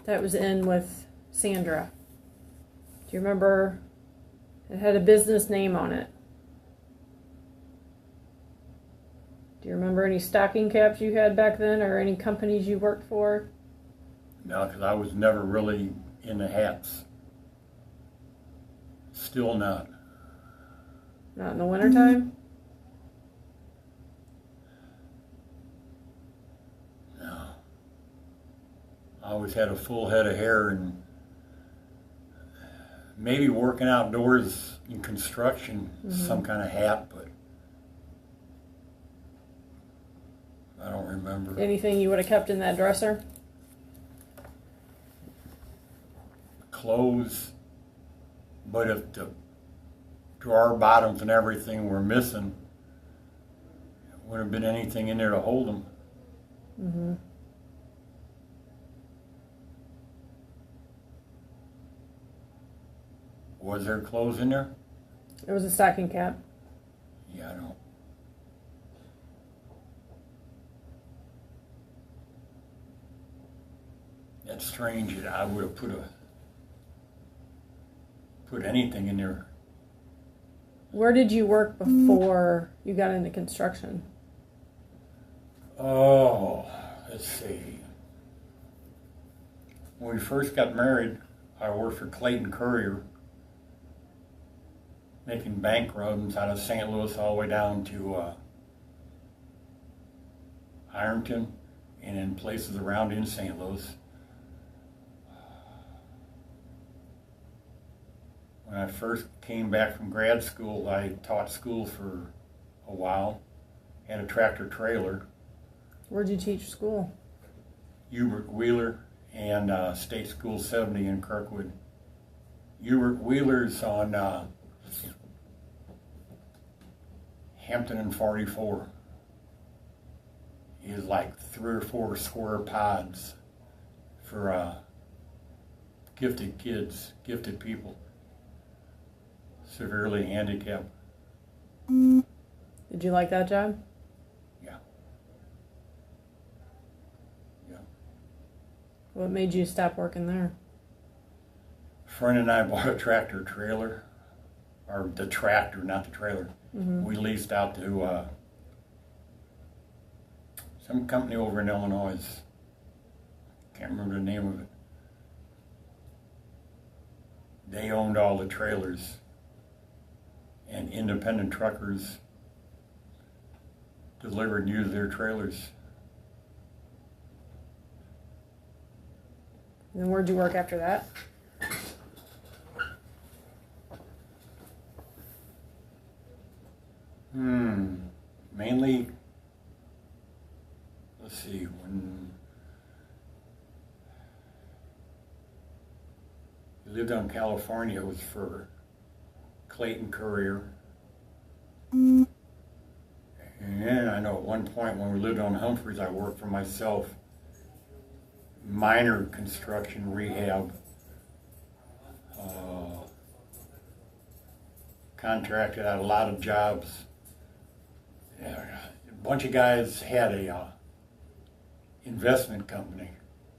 that was in with Sandra. Do you remember? It had a business name on it. Do you remember any stocking caps you had back then, or any companies you worked for? No, because I was never really into hats. Still not. Not in the wintertime? No. I always had a full head of hair, and maybe working outdoors in construction, some kind of hat, but I don't remember. Anything you would have kept in that dresser? Clothes, but if the drawer bottoms and everything were missing, there wouldn't have been anything in there to hold them. Mm-hmm. Was there clothes in there? It was a stocking cap. Yeah, I don't. That's strange that I would have put anything in there. Where did you work before you got into construction? Oh, let's see. When we first got married, I worked for Clayton Courier, making bank runs out of St. Louis all the way down to Ironton and in places around in St. Louis. When I first came back from grad school, I taught school for a while, had a tractor trailer. Where'd you teach school? Hubert Wheeler and State School 70 in Kirkwood. Hubert Wheeler's on Hampton and 44. He has like 3 or 4 square pods for gifted kids, gifted people, severely handicapped. Did you like that job? Yeah. Yeah. What made you stop working there? A friend and I bought a tractor trailer, or the tractor, not the trailer. Mm-hmm. We leased out to some company over in Illinois. Can't remember the name of it. They owned all the trailers, and independent truckers delivered and used their trailers. And then where'd you work after that? Mainly, let's see, when we lived on California, it was for Clayton Courier. And then I know at one point when we lived on Humphreys, I worked for myself, minor construction rehab, contracted out a lot of jobs. A bunch of guys had a investment company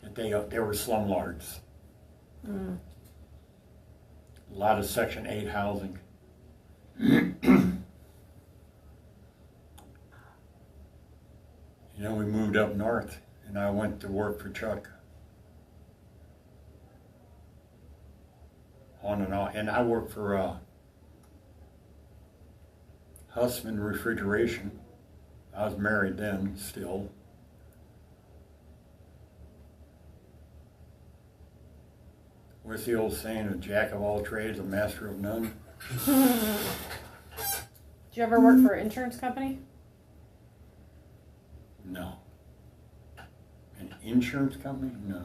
that they were slumlords. A lot of Section 8 housing. You know, we moved up north, and I went to work for Chuck. On and off. And I worked for Hussman Refrigeration. I was married then, still. What's the old saying, a jack of all trades, a master of none? Did you ever work for an insurance company? No. An insurance company? No.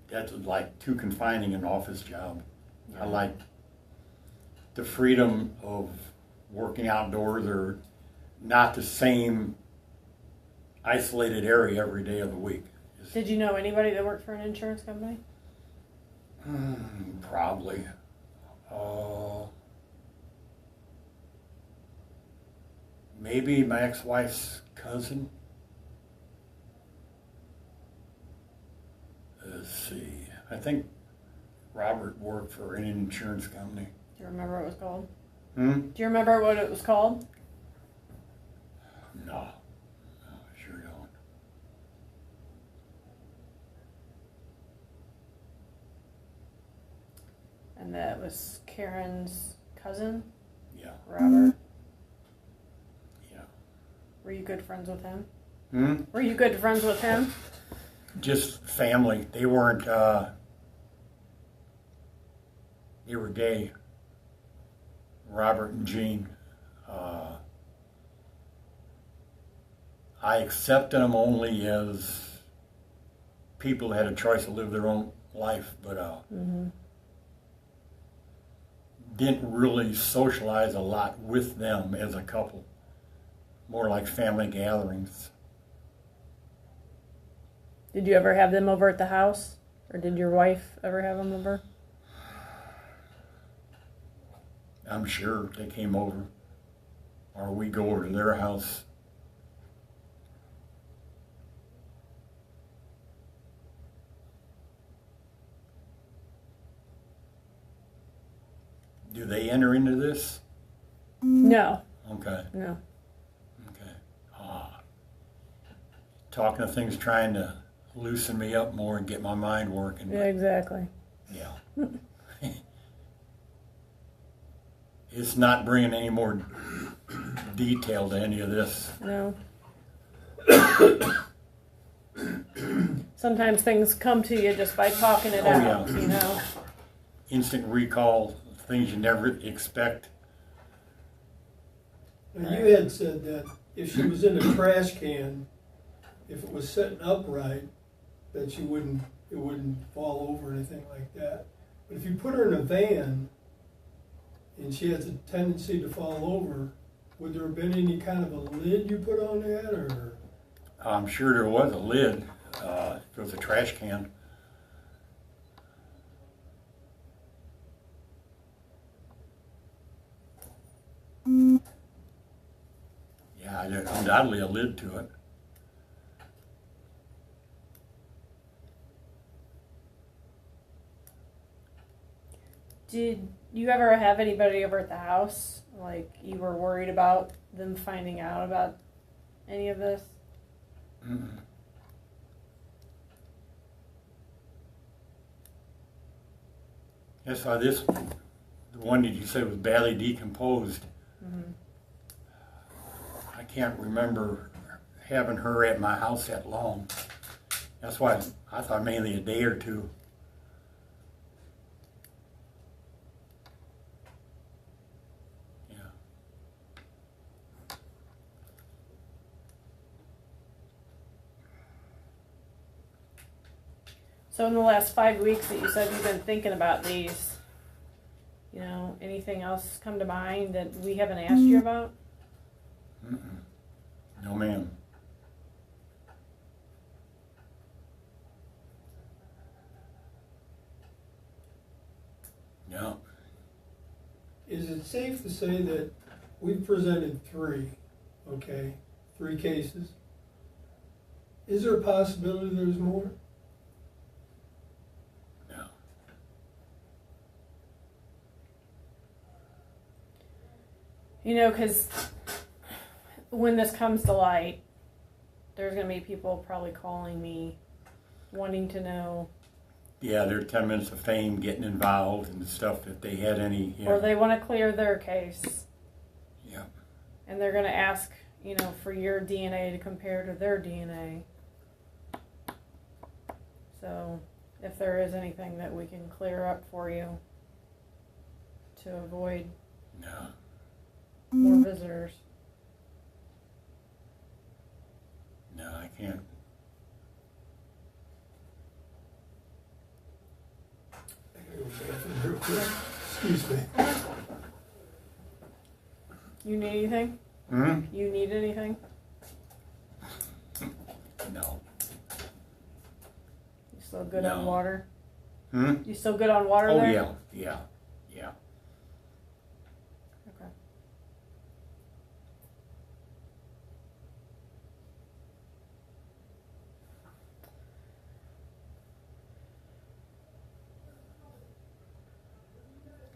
That's like too confining an office job. I like the freedom of working outdoors or not the same isolated area every day of the week. Did you know anybody that worked for an insurance company? Probably. Maybe my ex-wife's cousin. Let's see. I think Robert worked for an insurance company. Do you remember what it was called? Hmm? Do you remember what it was called? No. No, I sure don't. And that was Karen's cousin, Yeah. Robert. Yeah. Were you good friends with him? Hmm? Were you good friends with him? Just family. They weren't, they were gay. Robert and Jean. I accepted them only as people that had a choice to live their own life, but didn't really socialize a lot with them as a couple. More like family gatherings. Did you ever have them over at the house? Or did your wife ever have them over? I'm sure they came over, or we go over to their house. Do they enter into this? No. Okay, No. okay. Talking of things trying to loosen me up more and get my mind working. Yeah, exactly. Yeah. It's not bringing any more detail to any of this. No. Sometimes things come to you just by talking it out, yeah. you know. Instant recall, things you never expect. Now, you had said that if she was in a trash can, if it was sitting upright, that it wouldn't fall over or anything like that. But if you put her in a van and she has a tendency to fall over, would there have been any kind of a lid you put on that, or? I'm sure there was a lid. It was a trash can. Yeah, there's undoubtedly a lid to it. Did you ever have anybody over at the house? Like, you were worried about them finding out about any of this? Mm-mm. That's why the one that you said was badly decomposed. Mm-hmm. I can't remember having her at my house that long. That's why I thought mainly a day or two. Yeah. So in the last 5 weeks that you said you've been thinking about these, you know, anything else come to mind that we haven't asked you about? Mm-mm. No, ma'am. No. Is it safe to say that we've presented three cases? Is there a possibility there's more? No. You know, because when this comes to light, there's going to be people probably calling me, wanting to know. Yeah, their 10 minutes of fame getting involved and stuff if they had any. Yeah. Or they want to clear their case. Yeah. And they're going to ask, you know, for your DNA to compare to their DNA. So, if there is anything that we can clear up for you to avoid No. more visitors. No, I can't. Excuse me. You need anything? Hmm? You need anything? No. You still good No. on water? Hmm? You still good on water Oh, there? yeah. Yeah. Yeah. Okay.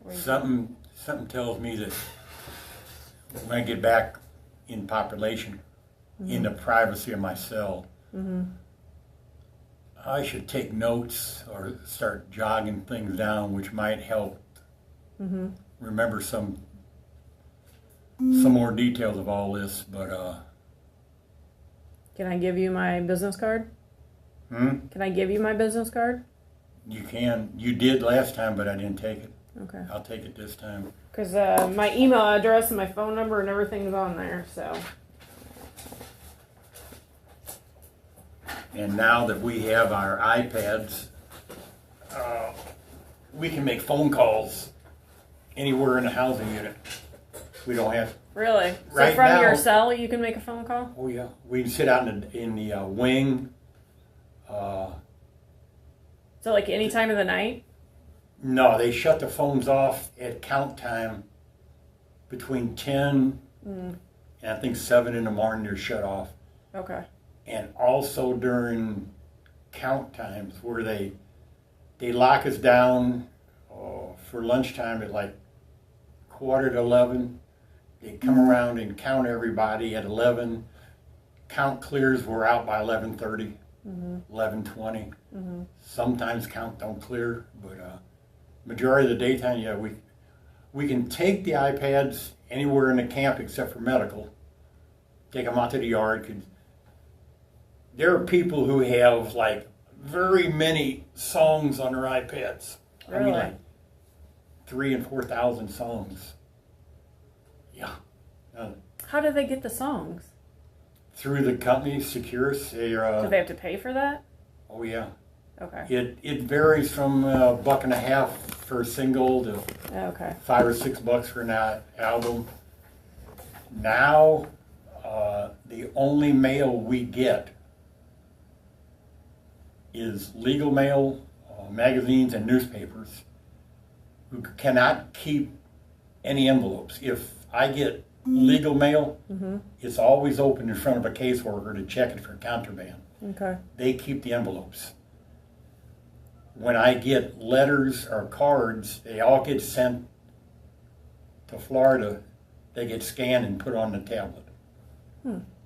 Where you- Something tells me that when I get back in population, in the privacy of my cell, I should take notes or start jogging things down, which might help remember some more details of all this. But Can I give you my business card? Can I give you my business card? you can. You did last time, but I didn't take it. Okay. I'll take it this time. Because my email address and my phone number and everything's on there, so. And now that we have our iPads, we can make phone calls anywhere in the housing unit. We don't have. Really? So Right from now- your cell, you can make a phone call? Oh yeah, we can sit out in the wing. So like any time of the night? No, they shut the phones off at count time between 10 and I think 7 in the morning. They're shut off, Okay. and also during count times where they lock us down for lunchtime at like 11:15. They come around and count everybody at 11. Count clears. We're out by 11:30, 11:20. Sometimes count don't clear, but majority of the daytime, yeah, we can take the iPads anywhere in the camp except for medical. Take them out to the yard. 'Cause there are people who have like very many songs on their iPads. I mean, Really? like 3,000 and 4,000 songs. Yeah. How do they get the songs? Through the company, Securus. Do they have to pay for that? Oh yeah. Okay. It varies from $1.50 for a single to Okay. $5 or $6 for an album. Now, the only mail we get is legal mail, magazines, and newspapers, who cannot keep any envelopes. If I get legal mail, it's always open in front of a caseworker to check it for contraband. Okay. They keep the envelopes. When I get letters or cards, they all get sent to Florida. They get scanned and put on the tablet.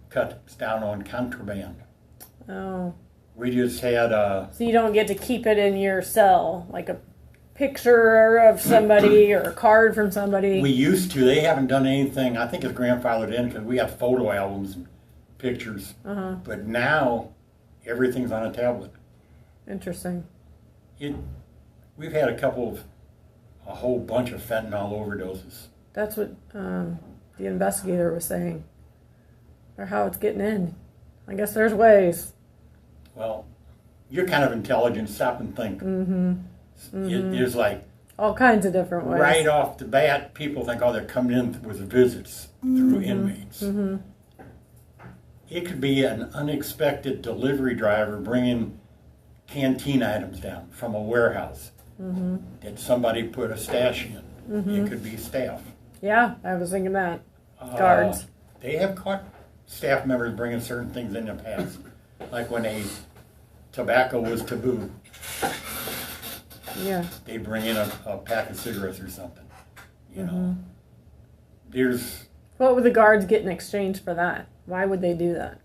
Cuts down on contraband. Oh. We just had So you don't get to keep it in your cell, like a picture of somebody or a card from somebody? we used to. They haven't done anything. I think it's grandfathered in because we have photo albums and pictures. But now everything's on a tablet. Interesting. We've had a whole bunch of fentanyl overdoses. That's what the investigator was saying. Or how it's getting in. I guess there's ways. Well, you're kind of intelligent. Stop and think. There's like All kinds of different ways. right off the bat, people think, oh, they're coming in with visits through inmates. It could be an unexpected delivery driver bringing canteen items down from a warehouse that somebody put a stash in. It could be staff. Yeah, I was thinking that. Guards. They have caught staff members bringing certain things in the past, like when tobacco was taboo. Yeah. They bring in a pack of cigarettes or something. You know, there's What would the guards get in exchange for that? Why would they do that?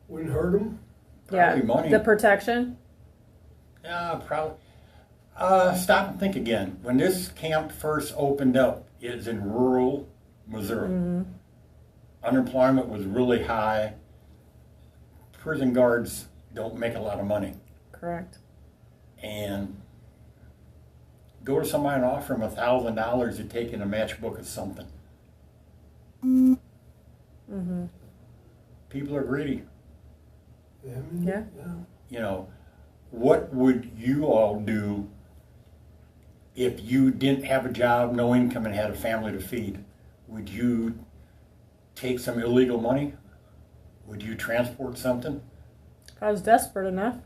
Wouldn't hurt them. Probably money. The protection? Yeah, probably. Stop and think again. When this camp first opened up, it's in rural Missouri. Mm-hmm. Unemployment was really high. Prison guards don't make a lot of money. Correct. And go to somebody and offer them $1,000 to take in a matchbook of something. Mm-hmm. People are greedy. Yeah. I mean, Yeah. You know, what would you all do if you didn't have a job, no income, and had a family to feed? Would you take some illegal money? Would you transport something, If I was desperate enough.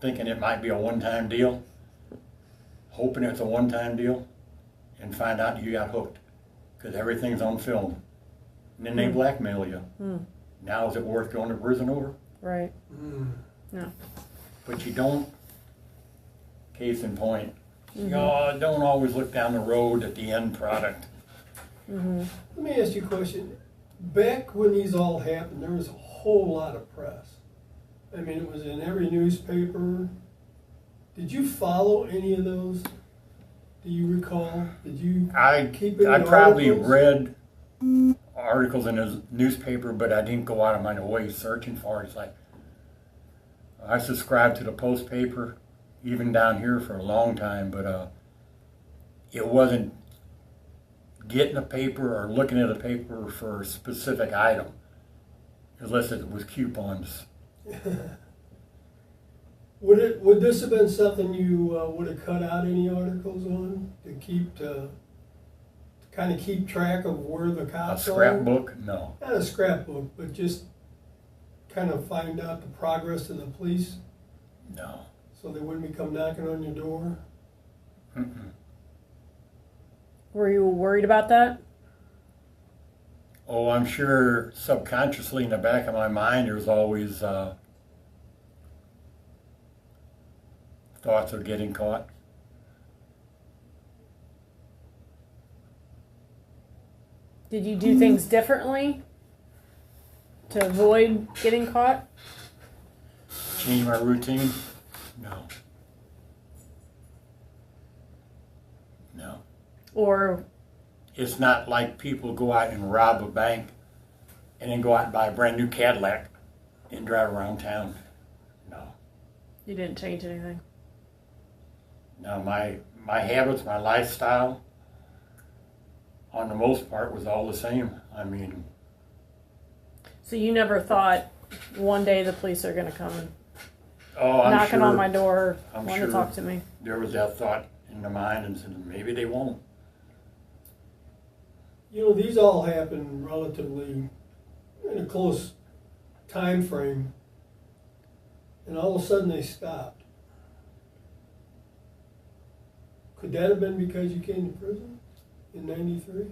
thinking it might be a one-time deal, hoping it's a one-time deal, and find out you got hooked because everything's on film? And then they blackmail you. Now is it worth going to prison over? Right. Mm. No. But you don't, case in point, don't always look down the road at the end product. Mm-hmm. Let me ask you a question. Back when these all happened, there was a whole lot of press. I mean, it was in every newspaper. Did you follow any of those? Do you recall? Did you keep any I probably articles? read articles in a newspaper, but I didn't go out of my way searching for it. It's like, I subscribed to the Post paper, even down here for a long time, but it wasn't getting a paper or looking at a paper for a specific item, unless it was coupons. Would this have been something you would have cut out any articles on to kind of keep track of where the A cops are? scrapbook? No. Not a scrapbook, but just kind of find out the progress of the police No. so they wouldn't come knocking on your door? Mm-mm. Were you worried about that? Oh, I'm sure subconsciously in the back of my mind there's always thoughts of getting caught. Did you do things differently to avoid getting caught? Change my routine? No. No. Or It's not like people go out and rob a bank and then go out and buy a brand new Cadillac and drive around town. No. you didn't change anything? No, my habits, my lifestyle, on the most part, was all the same. I mean, So you never thought one day the police are going to come and I'm knocking sure on my door, I'm want sure to talk to me? there was that thought in the mind, and said maybe they won't. You know, these all happen relatively in a close time frame, and all of a sudden they stopped. Could that have been because you came to prison in '93?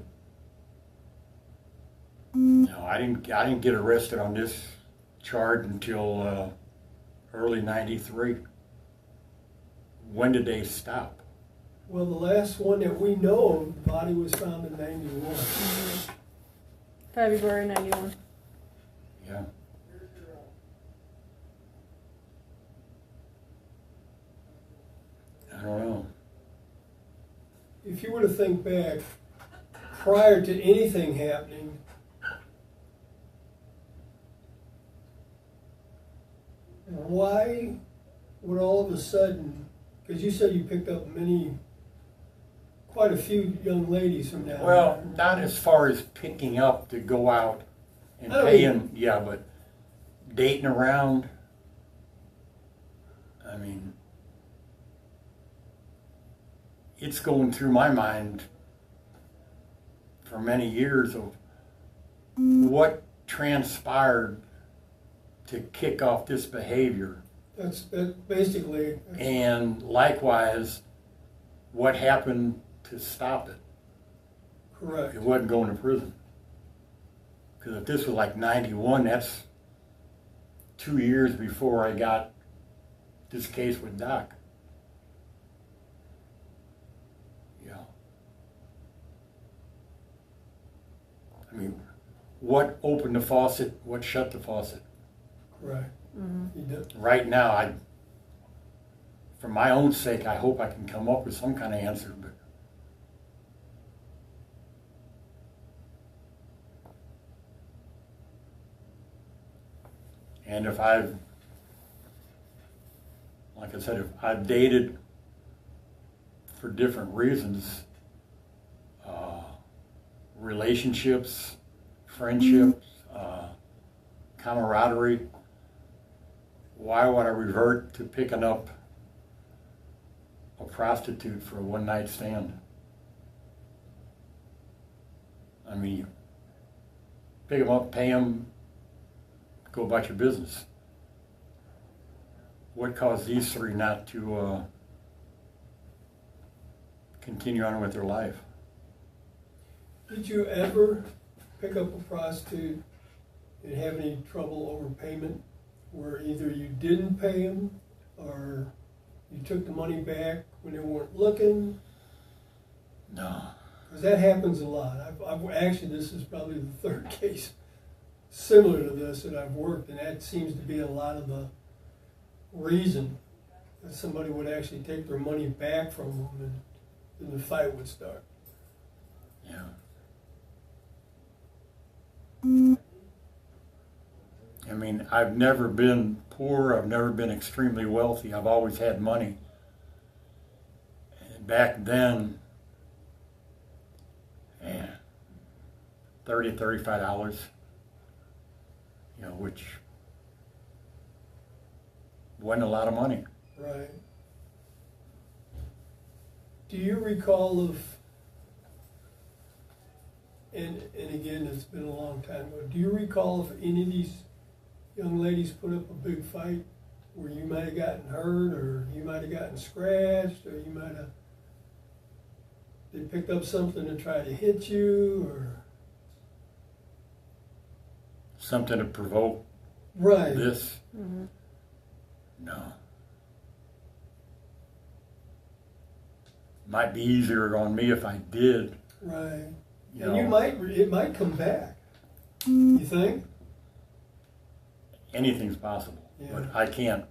No, I didn't get arrested on this charge until early '93. When did they stop? Well, the last one that we know of, the body was found in '91. February 91. Yeah. I don't know. If you were to think back, prior to anything happening, why would all of a sudden, because you said you picked up quite a few young ladies from down Well, there. not as far as picking up to go out and I don't paying, yeah, but dating around, I mean, it's going through my mind for many years of what transpired to kick off this behavior, That's basically, and likewise, what happened to stop it. correct. It wasn't going to prison. Because if this was like '91, that's 2 years before I got this case with Doc. Yeah. I mean, what opened the faucet? What shut the faucet? Right. He did. Right now, for my own sake, I hope I can come up with some kind of answer. But and if I've, like I said, if I've dated for different reasons, relationships, friendships, camaraderie, why would I revert to picking up a prostitute for a one-night stand? I mean, you pick them up, pay them, go about your business. What caused these three not to continue on with their life? Did you ever pick up a prostitute and have any trouble overpayment, where either you didn't pay them or you took the money back when they weren't looking? No. Because that happens a lot. I've actually, this is probably the third case similar to this that I've worked, and that seems to be a lot of the reason that somebody would actually take their money back from them, and the fight would start. Yeah. I mean, I've never been poor, I've never been extremely wealthy, I've always had money. And back then, $30, $35, you know, which wasn't a lot of money. Right. Do you recall of, and again, it's been a long time ago, do you recall if any of these young ladies put up a big fight where you might have gotten hurt, or you might have gotten scratched, or you might have, they picked up something to try to hit you, or? Something to provoke Right. this? Mm-hmm. No. Might be easier on me if I did. Right. You And know, you might, it might come back. You think? anything's possible, Yeah. but I can't.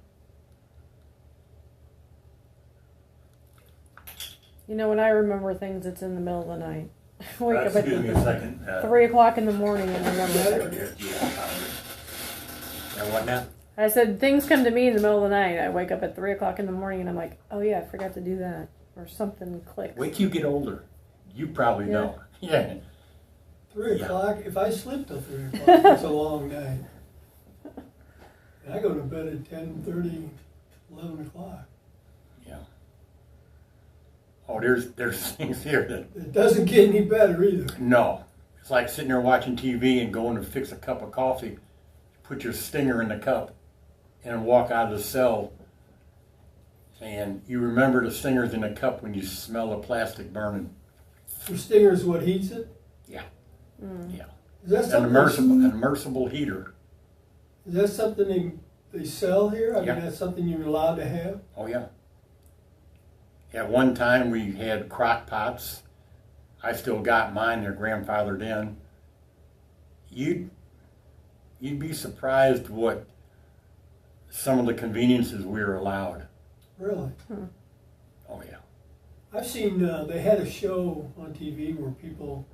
You know, when I remember things, it's in the middle of the night. I wake up at Excuse me a second. 3 o'clock in the morning and remember things. And what now? I said, things come to me in the middle of the night. I wake up at 3 o'clock in the morning and I'm like, oh yeah, I forgot to do that. Or something clicks. Wait till you get older. You probably Yeah. know. Yeah. 3 Yeah. o'clock, if I sleep till 3 o'clock, it's a long night. And I go to bed at 10:30, 11 o'clock. Yeah. Oh, there's things here that, It doesn't get any better either. no. It's like sitting there watching TV and going to fix a cup of coffee, put your stinger in the cup, and walk out of the cell. And you remember the stinger's in the cup when you smell the plastic burning. The stinger's what heats it? Yeah. Mm. Yeah. Is that An something, immersible heater. is that something they sell here? I Yeah. mean, that's something you're allowed to have? Oh, yeah. At one time, we had crock pots. I still got mine. They're grandfathered in. You'd be surprised what some of the conveniences we were allowed. Really? Oh, yeah. I've seen, they had a show on TV where people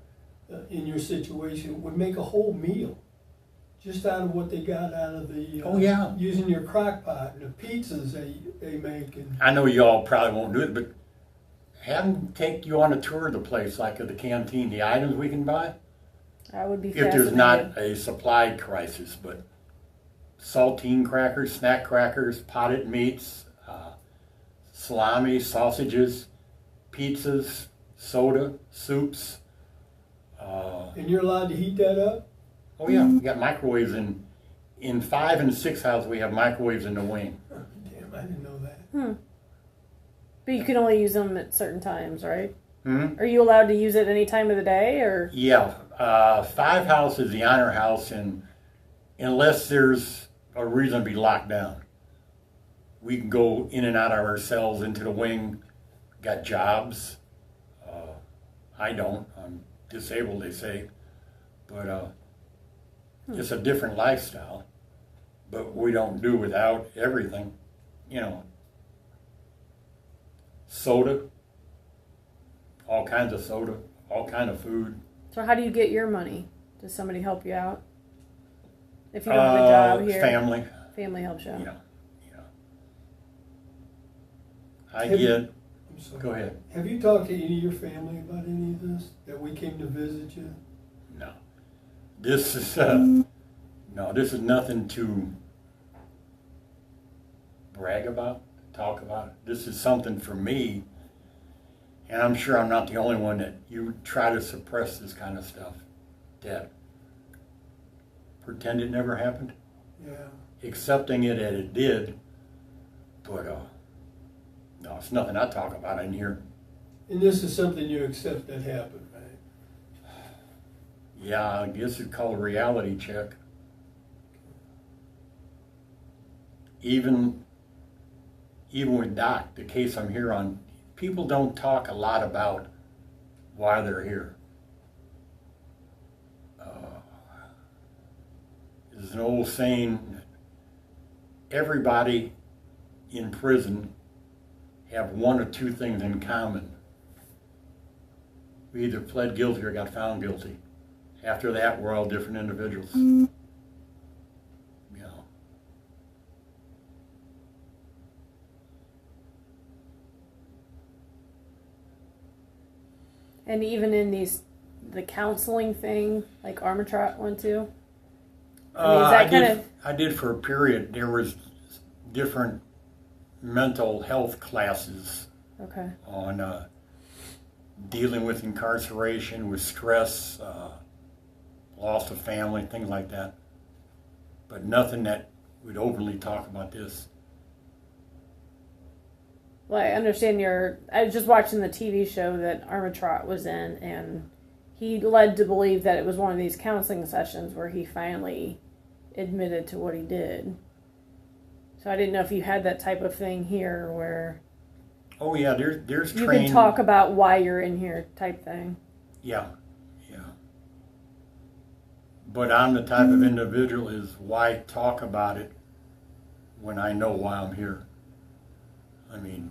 in your situation would make a whole meal just out of what they got out of the, Oh, yeah. using your crock pot and the pizzas they make. And I know you all probably won't do it, but have them take you on a tour of the place, like of the canteen, the items we can buy. I would be If fascinated. there's not a supply crisis, but saltine crackers, snack crackers, potted meats, salami, sausages, pizzas, soda, soups. and you're allowed to heat that up? Oh yeah, we got microwaves in 5 and 6 houses. We have microwaves in the wing. Oh, damn, I didn't know that. But you can only use them at certain times, right? Hmm? Are you allowed to use it any time of the day, or? Yeah, 5 house is the honor house, and unless there's a reason to be locked down, we can go in and out of our cells into the wing. Got jobs. I don't. I'm disabled, they say. But it's a different lifestyle. But we don't do without everything, you know. Soda, all kinds of soda, all kind of food. So how do you get your money? Does somebody help you out? If you don't have a job here? Family. Family helps you out. Yeah. I'm sorry. Go ahead. Have you talked to any of your family about any of this, that we came to visit you? No. This is, no, this is nothing to brag about, talk about. This is something for me, and I'm sure I'm not the only one that you try to suppress this kind of stuff. That pretend it never happened. Yeah. Accepting it as it did, but no, it's nothing I talk about in here. And this is something you accept that happened, right? Yeah, I guess it's called a reality check. Even with Doc, the case I'm here on, people don't talk a lot about why they're here. There's an old saying, everybody in prison have one or two things in common. We either pled guilty or got found guilty. After that, we're all different individuals. You know. And even in the counseling thing, like Armitrot went to? I did for a period. There was different mental health classes on dealing with incarceration, with stress, loss of family, things like that. But nothing that would openly talk about this. Well, I understand I was just watching the TV show that Armitrot was in, and he led to believe that it was one of these counseling sessions where he finally admitted to what he did. So I didn't know if you had that type of thing here where... Oh yeah, there's you training. can talk about why you're in here type thing. Yeah. But I'm the type of individual is why talk about it when I know why I'm here. I mean,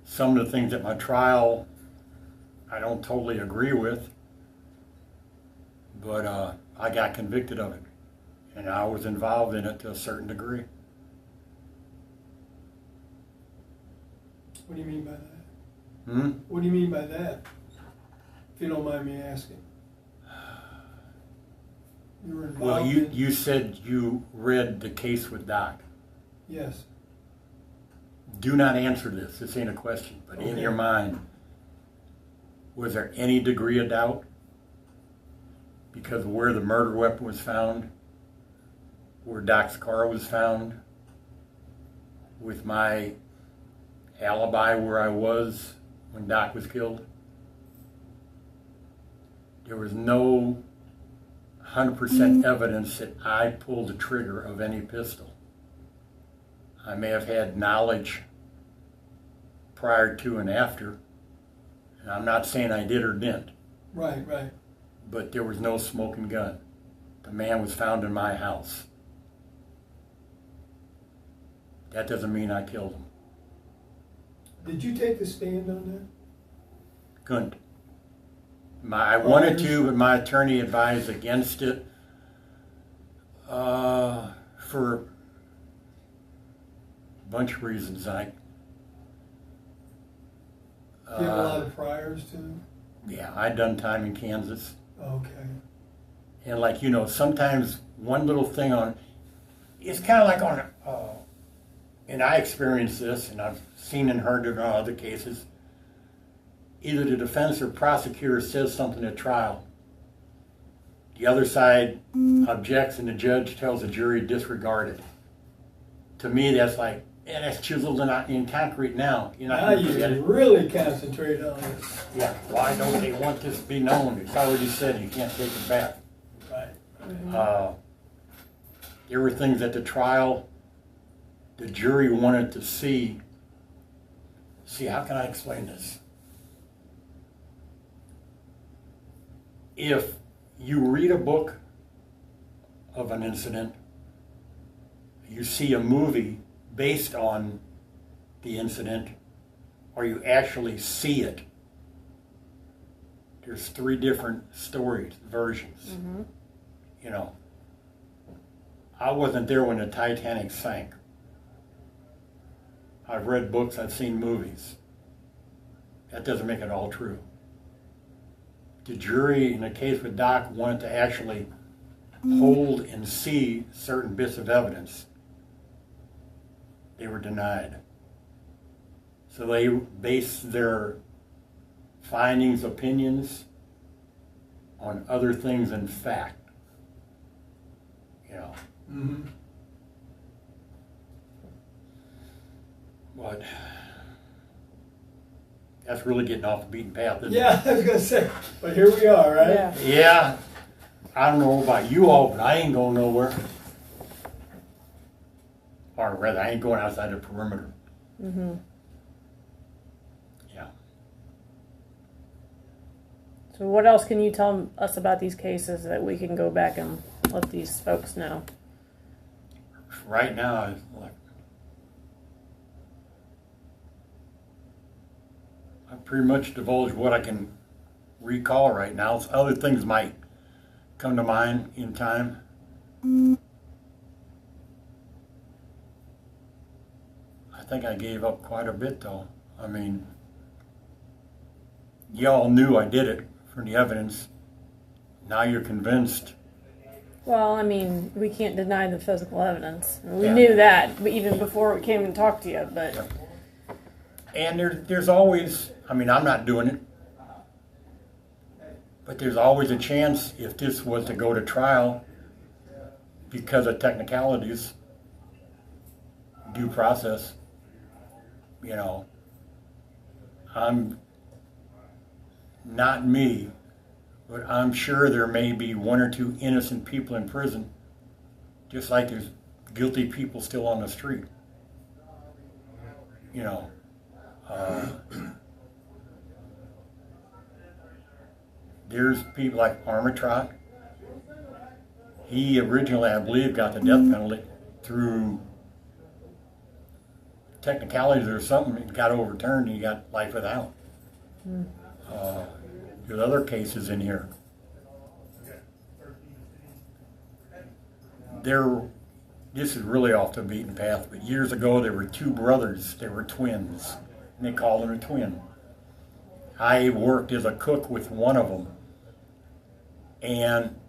some of the things at my trial I don't totally agree with, but I got convicted of it, and I was involved in it to a certain degree. What do you mean by that? What do you mean by that? If you don't mind me asking. You were involved Well, you said you read the case with Doc. Yes. Do not answer this. This ain't a question, but in your mind, was there any degree of doubt? Because of where the murder weapon was found, where Doc's car was found, with my alibi where I was when Doc was killed. There was no 100% evidence that I pulled the trigger of any pistol. I may have had knowledge prior to and after, and I'm not saying I did or didn't. Right. But there was no smoking gun. The man was found in my house. That doesn't mean I killed him. Did you take the stand on that? Couldn't. I wanted to, but my attorney advised against it for a bunch of reasons. Do you have a lot of priors to? Yeah, I'd done time in Kansas. Okay. And sometimes one little thing it's kind of like and I experienced this, and I've seen and heard it in other cases, either the defense or prosecutor says something at trial, the other side objects, and the judge tells the jury to disregard it. To me, that's like, that's chiseled in concrete now. You're not now you can really concentrate on it. Yeah, why don't they want this to be known? It's already said, you can't take it back. Right. There were things at the trial the jury wanted to see, how can I explain this? if you read a book of an incident, you see a movie based on the incident, or you actually see it, there's 3 different stories, versions. Mm-hmm. You know, I wasn't there when the Titanic sank. I've read books, I've seen movies. That doesn't make it all true. The jury in the case with Doc wanted to actually hold and see certain bits of evidence. They were denied. So they based their findings, opinions on other things than fact. You know. Mm-hmm. But that's really getting off the beaten path, isn't Yeah, I was gonna say, but here we are, right? Yeah. it? Yeah. I don't know about you all, but I ain't going nowhere. Or rather, I ain't going outside the perimeter. Mm-hmm. Yeah. So what else can you tell us about these cases that we can go back and let these folks know? Right now, I pretty much divulged what I can recall right now. Other things might come to mind in time. I think I gave up quite a bit, though. I mean, y'all knew I did it from the evidence. Now you're convinced. Well, I mean, we can't deny the physical evidence. We Yeah. knew that even before we came and talked to you, but... Yep. And there's always, I mean, I'm not doing it, but there's always a chance if this was to go to trial because of technicalities, due process, you know, I'm not me, but I'm sure there may be 1 or 2 innocent people in prison, just like there's guilty people still on the street, you know. There's people like Armitrott. He originally, I believe, got the death penalty through technicalities or something. It got overturned and he got life without. There's other cases in here. This is really off the beaten path, but years ago there were 2 brothers. They were twins. And they called him a twin. I worked as a cook with one of them, and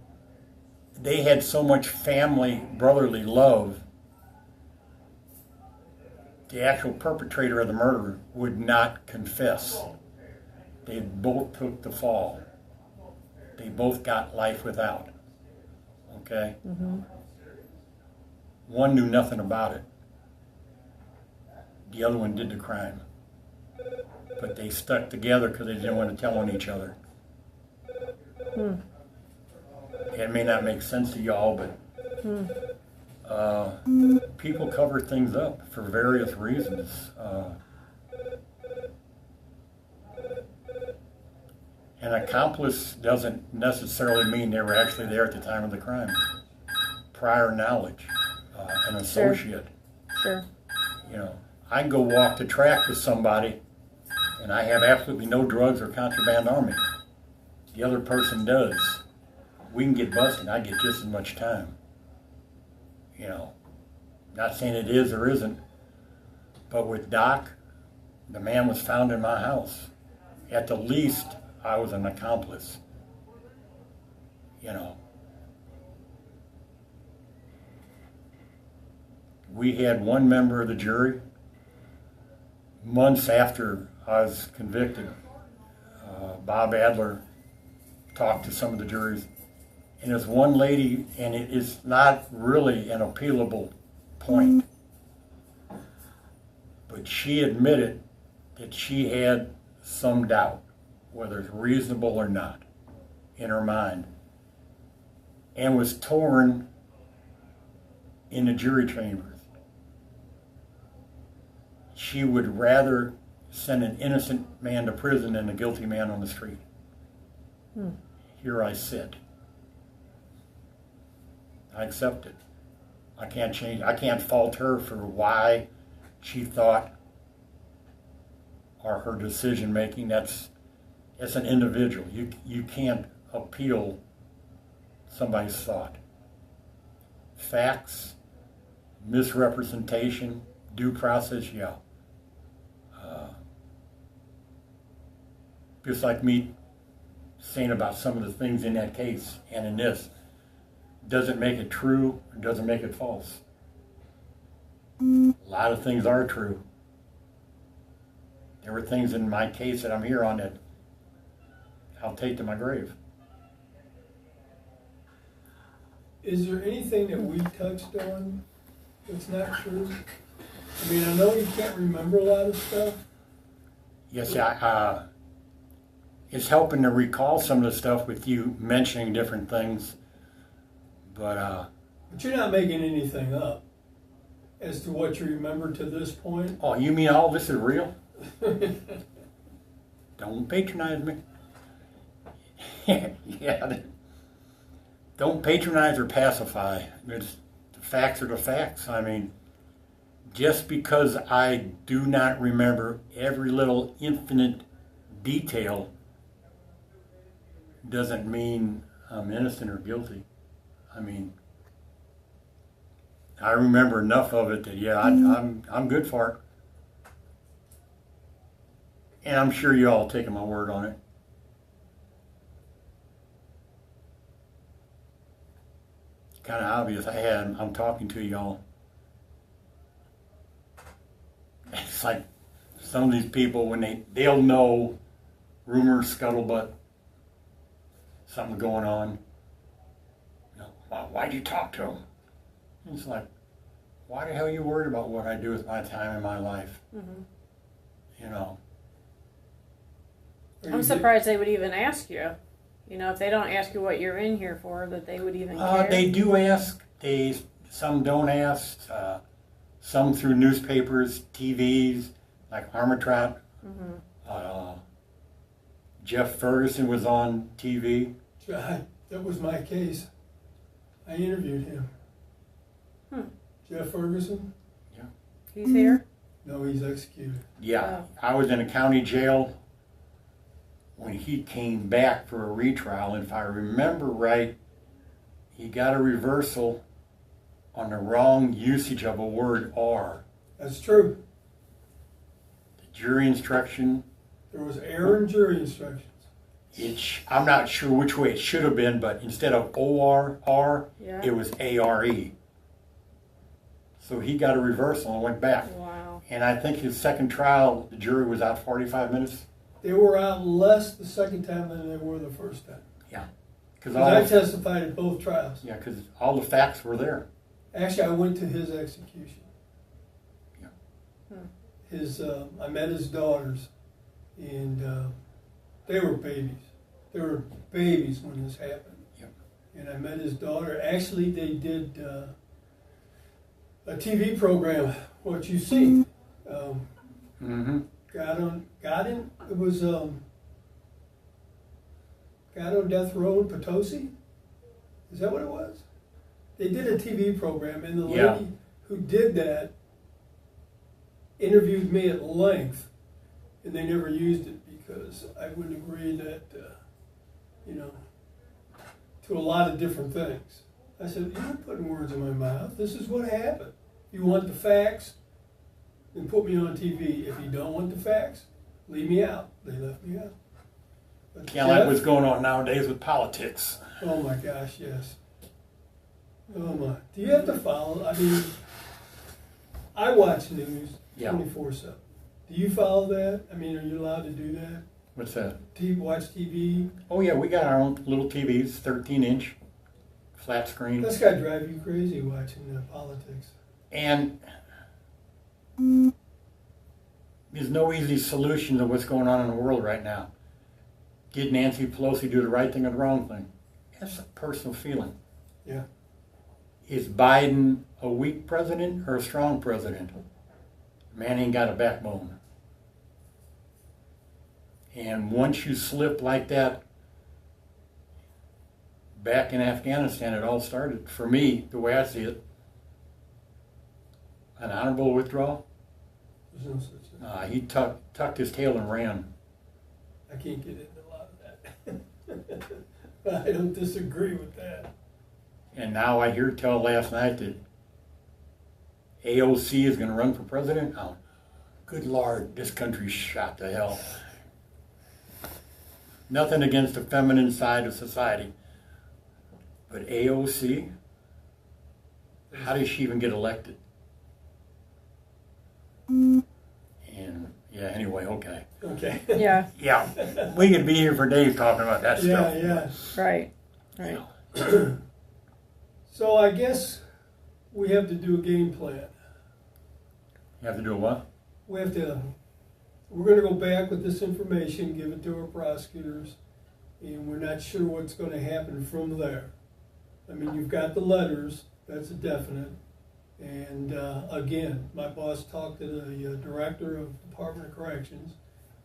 they had so much family, brotherly love, the actual perpetrator of the murder would not confess. They both took the fall. They both got life without. Okay? Mm-hmm. One knew nothing about it. The other one did the crime. But they stuck together because they didn't want to tell on each other. It may not make sense to y'all, but people cover things up for various reasons. An accomplice doesn't necessarily mean they were actually there at the time of the crime. Prior knowledge, an associate. Sure. You know, I can go walk the track with somebody and I have absolutely no drugs or contraband on me. The other person does. We can get busted, I get just as much time. You know, not saying it is or isn't, but with Doc, the man was found in my house. At the least, I was an accomplice. You know. We had one member of the jury, months after I was convicted, Bob Adler talked to some of the juries, and there's one lady, and it is not really an appealable point, but she admitted that she had some doubt, whether it's reasonable or not, in her mind, and was torn in the jury chambers. She would rather send an innocent man to prison than a guilty man on the street. here I sit. I accept it. I can't change. I can't fault her for why she thought or her decision making. That's an individual. You can't appeal somebody's thought. Facts, misrepresentation, due process, yeah. Just like me saying about some of the things in that case and in this, doesn't make it true, doesn't make it false. A lot of things are true. There were things in my case that I'm here on that I'll take to my grave. Is there anything that we touched on that's not true? I mean, I know you can't remember a lot of stuff. Yes, it's helping to recall some of the stuff with you mentioning different things, but you're not making anything up as to what you remember to this point. Oh, you mean all this is real? Don't patronize me. Yeah, don't patronize or pacify. The facts are the facts. I mean, just because I do not remember every little infinite detail doesn't mean I'm innocent or guilty. I mean, I remember enough of it that yeah, I'm good for it. And I'm sure you all taking my word on it. Kind of obvious. I'm talking to y'all. It's like some of these people when they'll know rumors, scuttlebutt, something going on. You know, why'd you talk to him? It's like, why the hell are you worried about what I do with my time in my life? Mm-hmm. You know. I'm surprised they would even ask you. You know, if they don't ask you what you're in here for, that they would even care. They do ask. Some don't ask. Some through newspapers, TVs, like Armitrot. Mm-hmm. Jeff Ferguson was on TV. That was my case. I interviewed him. Jeff Ferguson? Yeah. He's here? No, he's executed. Yeah. I was in a county jail when he came back for a retrial, and if I remember right, he got a reversal on the wrong usage of a word "or." That's true. The jury instruction. There was error in jury instructions. I'm not sure which way it should have been, but instead of O-R, Yeah. it was A-R-E. So he got a reversal and went back. Wow. And I think his second trial, the jury was out 45 minutes. They were out less the second time than they were the first time. Yeah. Because I testified at both trials. Yeah, because all the facts were there. Actually, I went to his execution. Yeah. I met his daughters, and they were babies. They were babies when this happened. Yep. And I met his daughter. Actually, they did a TV program, what you see. Mm-hmm. It was God on Death Row in Potosi? Is that what it was? They did a TV program, and the lady who did that interviewed me at length, and they never used it because I wouldn't agree that, to a lot of different things. I said, you're not putting words in my mouth. This is what happened. You want the facts? Then put me on TV. If you don't want the facts, leave me out. They left me out. But Can't like what's going on nowadays with politics. Oh my gosh, yes. Oh my. Do you have to follow? I mean, I watch news 24/7. Do you follow that? I mean, are you allowed to do that? What's that? Watch TV? Oh yeah, we got our own little TVs, 13-inch, flat screen. That's got to drive you crazy watching politics. And there's no easy solution to what's going on in the world right now. Did Nancy Pelosi do the right thing or the wrong thing? That's a personal feeling. Yeah. Is Biden a weak president or a strong president? Man ain't got a backbone. And once you slip like that, back in Afghanistan, it all started, for me, the way I see it, an honorable withdrawal. There's no such thing. He tucked his tail and ran. I can't get into a lot of that. But I don't disagree with that. And now I hear tell last night that AOC is going to run for president. Oh, good Lord, this country's shot to hell. Nothing against the feminine side of society. But AOC, how does she even get elected? And yeah, anyway, okay. Okay. Yeah, Yeah, we could be here for days talking about that stuff. Yeah, right. yeah. So I guess we have to do a game plan. You have to do a what? We're gonna go back with this information, give it to our prosecutors, and we're not sure what's gonna happen from there. I mean, you've got the letters, that's a definite. And again, my boss talked to the director of Department of Corrections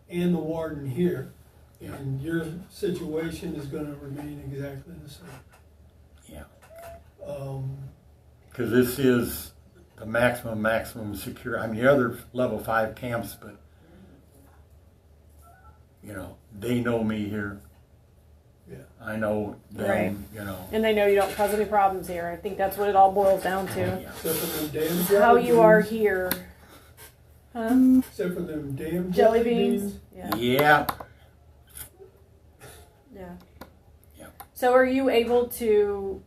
and the warden here, and your situation is gonna remain exactly the same. Yeah. Um, Because this is the maximum secure. I mean, the other level 5 camps, but you know, they know me here. yeah. I know them. Right. You know. And they know you don't cause any problems here. I think that's what it all boils down to. Yeah. Except for them damn How jelly you are beans. here. Huh? Except for them damn Jelly beans? Yeah. Yeah. Yeah. Yeah. So are you able to,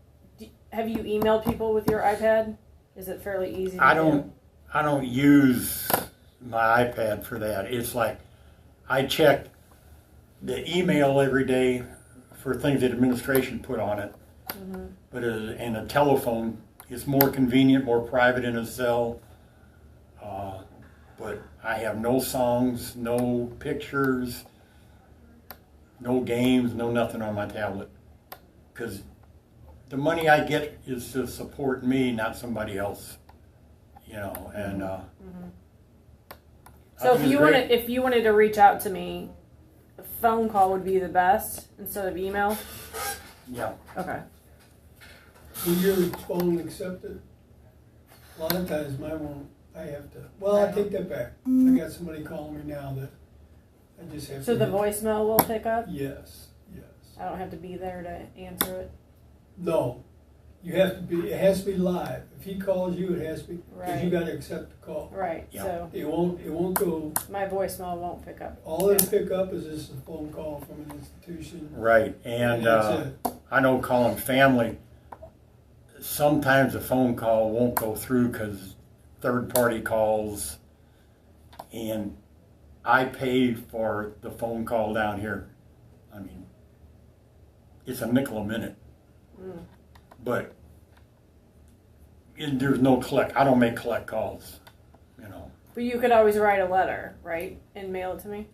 have you emailed people with your iPad? Is it fairly easy to I do? don't use my iPad for that. It's like I check the email every day for things that administration put on it. Mm-hmm. But and a telephone is more convenient, more private in a cell. But I have no songs, no pictures, no games, no nothing on my tablet. Because the money I get is to support me, not somebody else. You know, and So I think it's great. if you wanted to reach out to me, a phone call would be the best instead of email? Yeah. Okay. Will your phone accept it? A lot of times mine won't. I have to. Well, I take that back. I got somebody calling me now that I just have to. So the hit- voicemail will pick up? Yes, yes. I don't have to be there to answer it? No, you have to be. It has to be live. If he calls you, it has to be. Because you Right. got to accept the call. Right, Yeah. so It won't. It won't go. my voicemail won't pick up. All it'll pick up is just a phone call from an institution. Right. And that's it. I know calling family, sometimes a phone call won't go through because third-party calls, and I pay for the phone call down here. I mean, it's a nickel a minute, but there's no collect. I don't make collect calls, you know. But you could always write a letter, right, and mail it to me?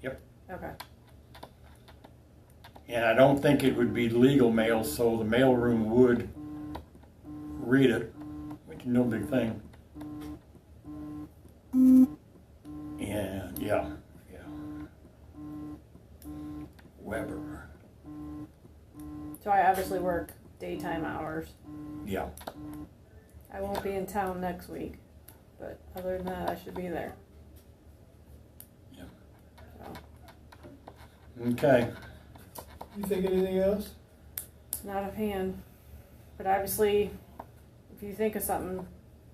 Yep. Okay. And I don't think it would be legal mail, so the mailroom would read it, which is no big thing. And yeah. Weber. So I obviously work daytime hours. Yeah. I won't be in town next week, but other than that, I should be there. Yeah. So, Okay. You think anything else? not offhand. But obviously, if you think of something,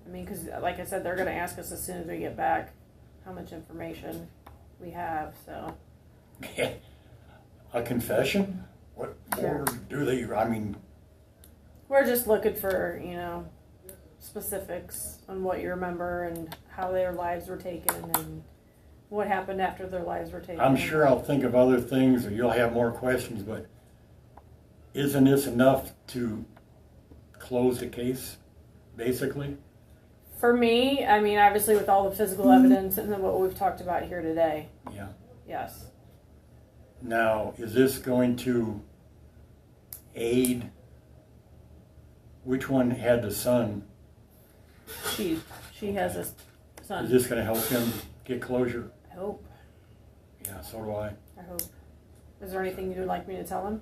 I mean, because like I said, they're going to ask us as soon as we get back how much information we have, so. A confession? What more do they? I mean, We're just looking for, specifics on what you remember and how their lives were taken and what happened after their lives were taken. I'm sure I'll think of other things, or you'll have more questions. But isn't this enough to close the case, basically? For me, I mean, obviously with all the physical evidence and then what we've talked about here today, Yeah. yes. Now, is this going to aid? Which one had the son? She has a Is son. this going to help him get closure? I hope. Yeah, so do I. I hope. Is there anything you'd like me to tell him?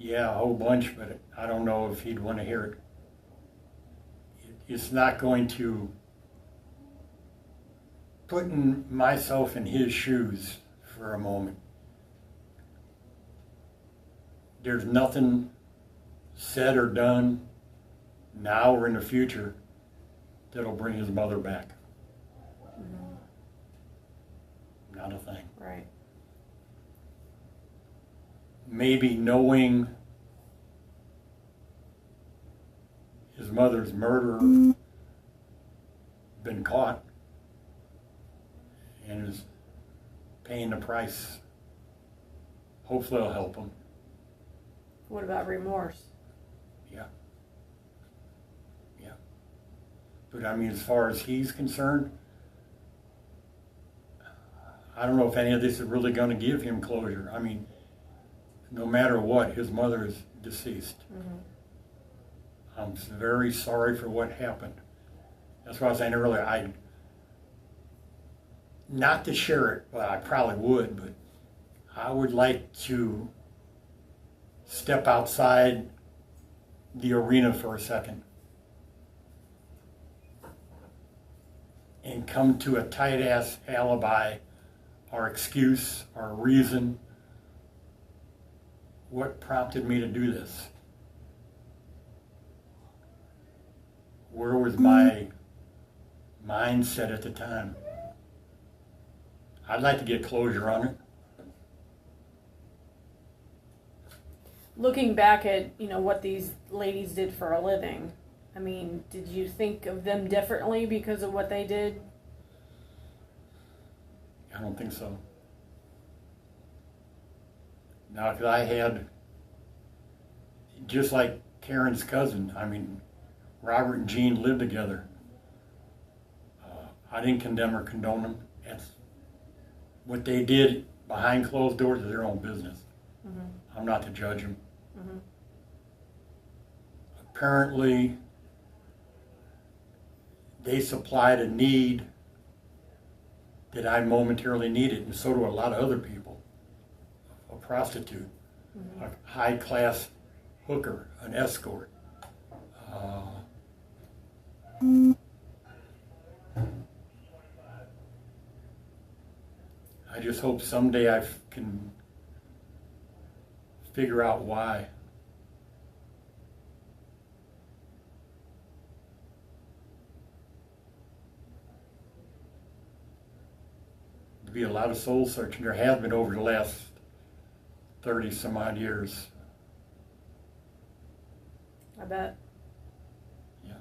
Yeah, a whole bunch, but I don't know if he'd want to hear it. It's not going to, putting myself in his shoes for a moment. There's nothing said or done now or in the future that'll bring his mother back. Not a thing. Right. Maybe knowing his mother's murderer been caught and is paying the price. Hopefully it'll help him. What about remorse? Yeah. Yeah. But I mean, as far as he's concerned, I don't know if any of this is really going to give him closure. I mean, no matter what, his mother is deceased. I'm very sorry for what happened. That's what I was saying earlier. Not to share it, well, I probably would, but I would like to step outside the arena for a second and come to a tight-ass alibi or excuse or reason. What prompted me to do this? Where was my mindset at the time? I'd like to get closure on it. Looking back at, what these ladies did for a living, I mean, did you think of them differently because of what they did? I don't think so. Now, because I had, just like Karen's cousin, I mean, Robert and Jean lived together. I didn't condemn or condone them. That's what they did behind closed doors is their own business. I'm not to judge them. Apparently, they supplied a need that I momentarily needed, and so do a lot of other people. A prostitute, a high-class hooker, an escort. I just hope someday I can figure out why. There'll be a lot of soul searching. There has been over the last 30 some odd years. I bet. Yeah.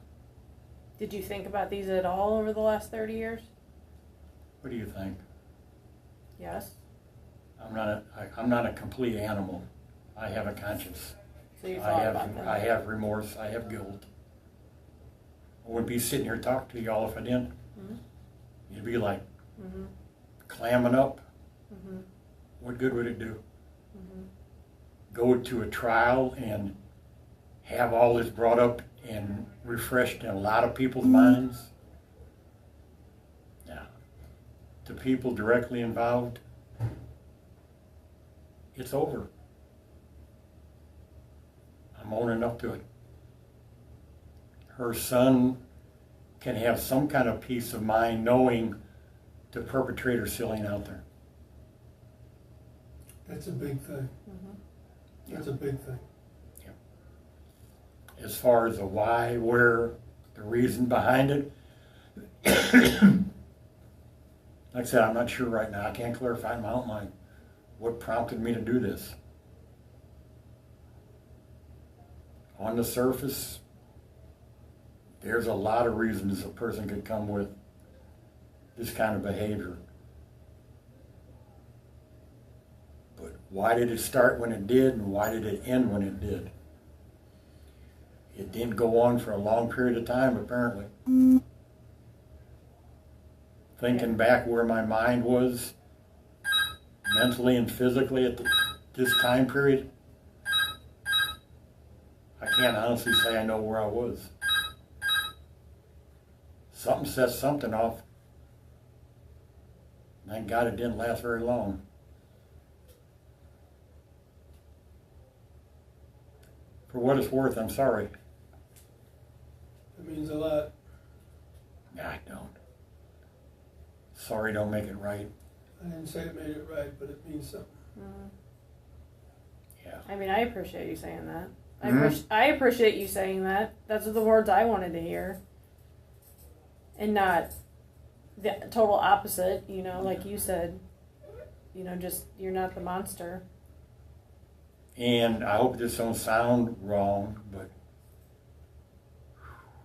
Did you think about these at all over the last 30 years? What do you think? Yes. I'm not a complete animal. I have a conscience. So you thought about them? I have remorse. I have guilt. I wouldn't be sitting here talking to y'all if I didn't. You'd be like clamming up. What good would it do? Go to a trial and have all this brought up and refreshed in a lot of people's minds? Now, the people directly involved, it's over. I'm owning up to it. Her son can have some kind of peace of mind knowing the perpetrator's still ain't out there. That's a big thing. That's a big thing. As far as the why, where, the reason behind it, like I said, I'm not sure right now. I can't clarify in my own mind what prompted me to do this. On the surface, there's a lot of reasons a person could come with this kind of behavior. But why did it start when it did, and why did it end when it did? It didn't go on for a long period of time, apparently. Thinking back where my mind was, mentally and physically at this time period, I can't honestly say I know where I was. Something set something off. Thank God it didn't last very long. For what it's worth, I'm sorry. It means a lot. I don't. Sorry don't make it right. I didn't say it made it right, but it means something. Yeah. I mean, I appreciate you saying that. Mhm. I appreciate you saying that. That's the words I wanted to hear. And not the total opposite, you know, like you said. You know, just, you're not the monster. And I hope this don't sound wrong, but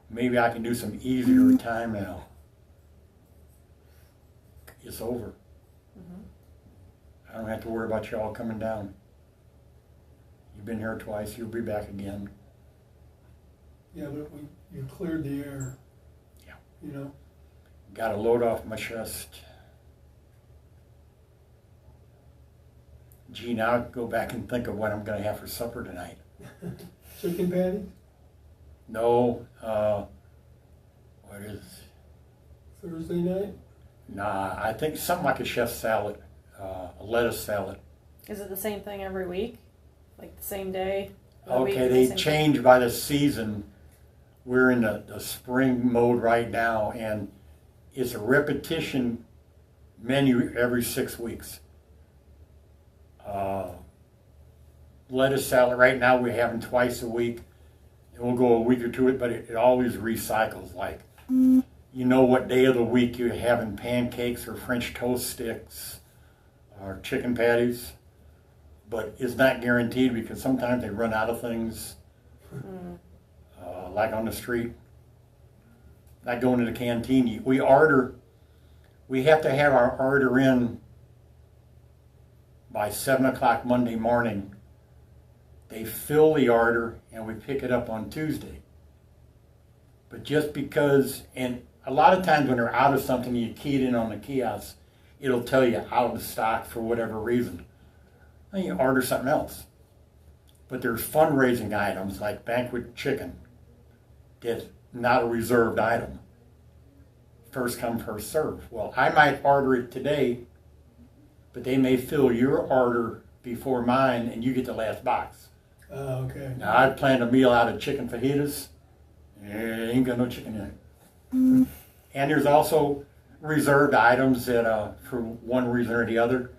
maybe I can do some easier time now. It's over. I don't have to worry about y'all coming down. You've been here twice, you'll be back again. Yeah, but you cleared the air. Yeah. You know? Got a load off my chest. Gee, now I go back and think of what I'm going to have for supper tonight. Chicken patties? No, what is, Thursday night? nah, I think something like a chef salad, a lettuce salad. Is it the same thing every week? Like the same day? The week, Okay, the they same change by the season. We're in the spring mode right now, and it's a repetition menu every 6 weeks. Lettuce salad, right now we're having twice a week. And we'll go a week or two, but it always recycles. Like, you know what day of the week you're having pancakes or French toast sticks or chicken patties. But it's not guaranteed because sometimes they run out of things, like on the street. Not going to the canteen. We have to have our order in by 7 o'clock Monday morning. They fill the order and we pick it up on Tuesday. But just because, and a lot of times when they're out of something, you key it in on the kiosk, it'll tell you out of stock for whatever reason. And you order something else. But there's fundraising items like banquet chicken that's not a reserved item. First come, first serve. Well, I might order it today, but they may fill your order before mine and you get the last box. Oh, okay. Now, I'd planned a meal out of chicken fajitas. Ain't got no chicken in it. And there's also reserved items that, for one reason or the other,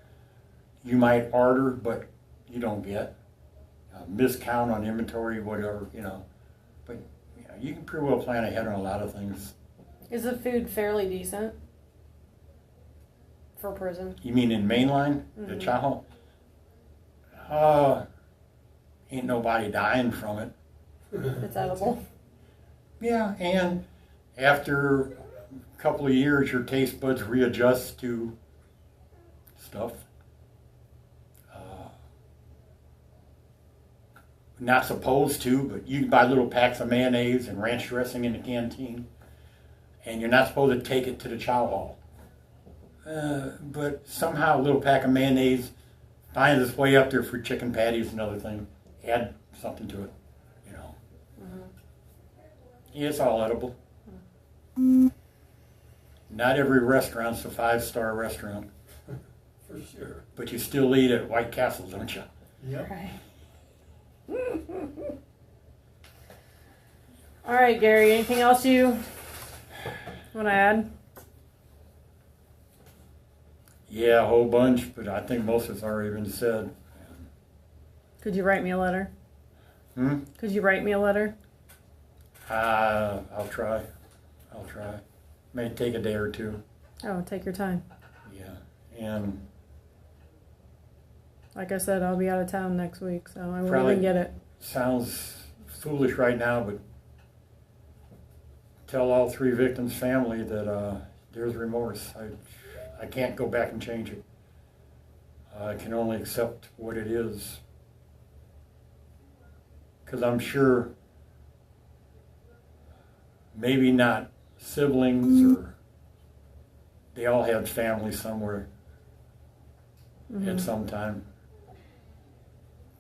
you might order, but you don't get. Miscount on inventory, whatever, you know. But you can pretty well plan ahead on a lot of things. Is the food fairly decent for prison? You mean in mainline, the chow? Ain't nobody dying from it. It's edible. Yeah, and after a couple of years, your taste buds readjust to stuff. Not supposed to, but you can buy little packs of mayonnaise and ranch dressing in the canteen, and you're not supposed to take it to the chow hall. But somehow a little pack of mayonnaise finds its way up there for chicken patties and other things. Add something to it, you know. Yeah, it's all edible. Not every restaurant's a 5-star restaurant. For sure. But you still eat at White Castle, don't you? Yep. Right. All right, Gary, anything else you want to add? Yeah, a whole bunch, but I think most of it's already been said. Could you write me a letter? Could you write me a letter? I'll try. May take a day or two. Oh, take your time. Yeah, and Like I said, I'll be out of town next week, so I won't Probably. even get it. sounds foolish right now, but tell all 3 victims' family that there's remorse. I can't go back and change it. I can only accept what it is. Because I'm sure maybe not siblings or they all had family somewhere at some time.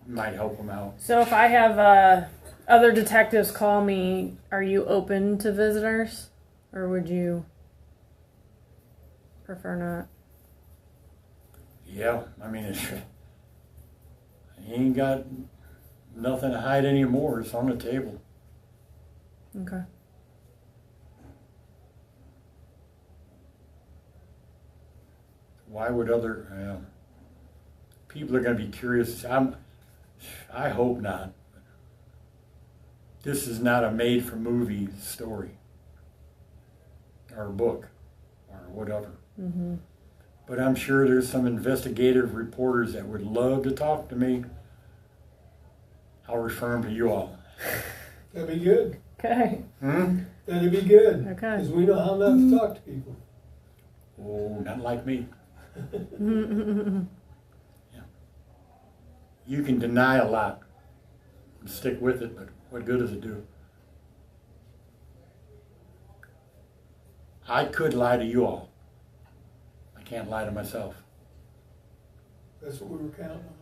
Might help them out. So if I have other detectives call me, are you open to visitors? Or would you prefer not? Yeah, I mean, you ain't got nothing to hide anymore. It's on the table. Okay. Why would other people are going to be curious? I hope not. This is not a made-for-movie story or book or whatever. Mm-hmm. But I'm sure there's some investigative reporters that would love to talk to me. I'll refer them to you all. That'd be good. Okay. That'd be good. Okay. Because we know how not to talk to people. Oh, not like me. Yeah. You can deny a lot and stick with it, but what good does it do? I could lie to you all. I can't lie to myself. That's what we were counting on.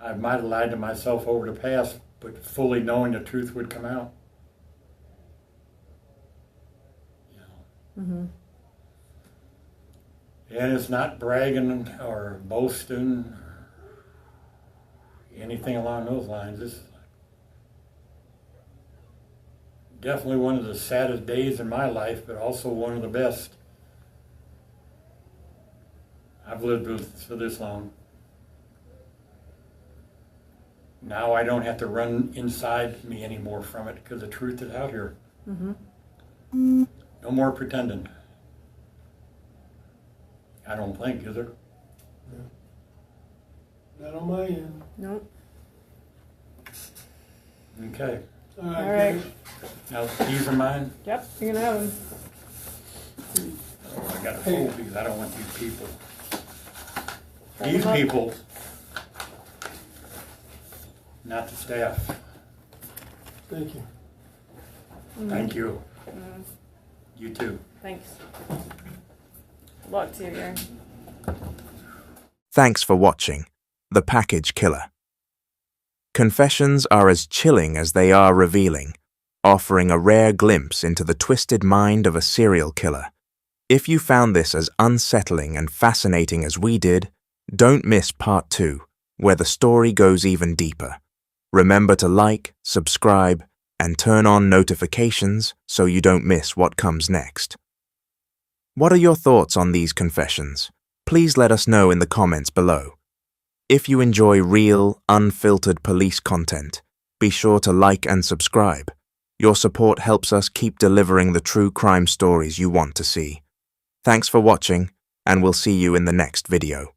I might have lied to myself over the past, but fully knowing the truth would come out. You know. Mm-hmm. And it's not bragging or boasting or anything along those lines. This is definitely one of the saddest days in my life, but also one of the best. I've lived with for this long. Now I don't have to run inside me anymore from it because the truth is out here. Mm-hmm. No more pretending. I don't think, is there? Not on my end. Nope. Okay. All right. All right. Now, these are mine. Yep, you're gonna have them. Oh, I got to fold these. I don't want these people. Fold These them up. people, not the staff. Thank you. Thank you. Mm, You too. thanks. Good luck to you, Gary. Thanks for watching The Package Killer. Confessions are as chilling as they are revealing, offering a rare glimpse into the twisted mind of a serial killer. If you found this as unsettling and fascinating as we did, don't miss Part 2, where the story goes even deeper. Remember to like, subscribe, and turn on notifications so you don't miss what comes next. What are your thoughts on these confessions? Please let us know in the comments below. If you enjoy real, unfiltered police content, be sure to like and subscribe. Your support helps us keep delivering the true crime stories you want to see. Thanks for watching, and we'll see you in the next video.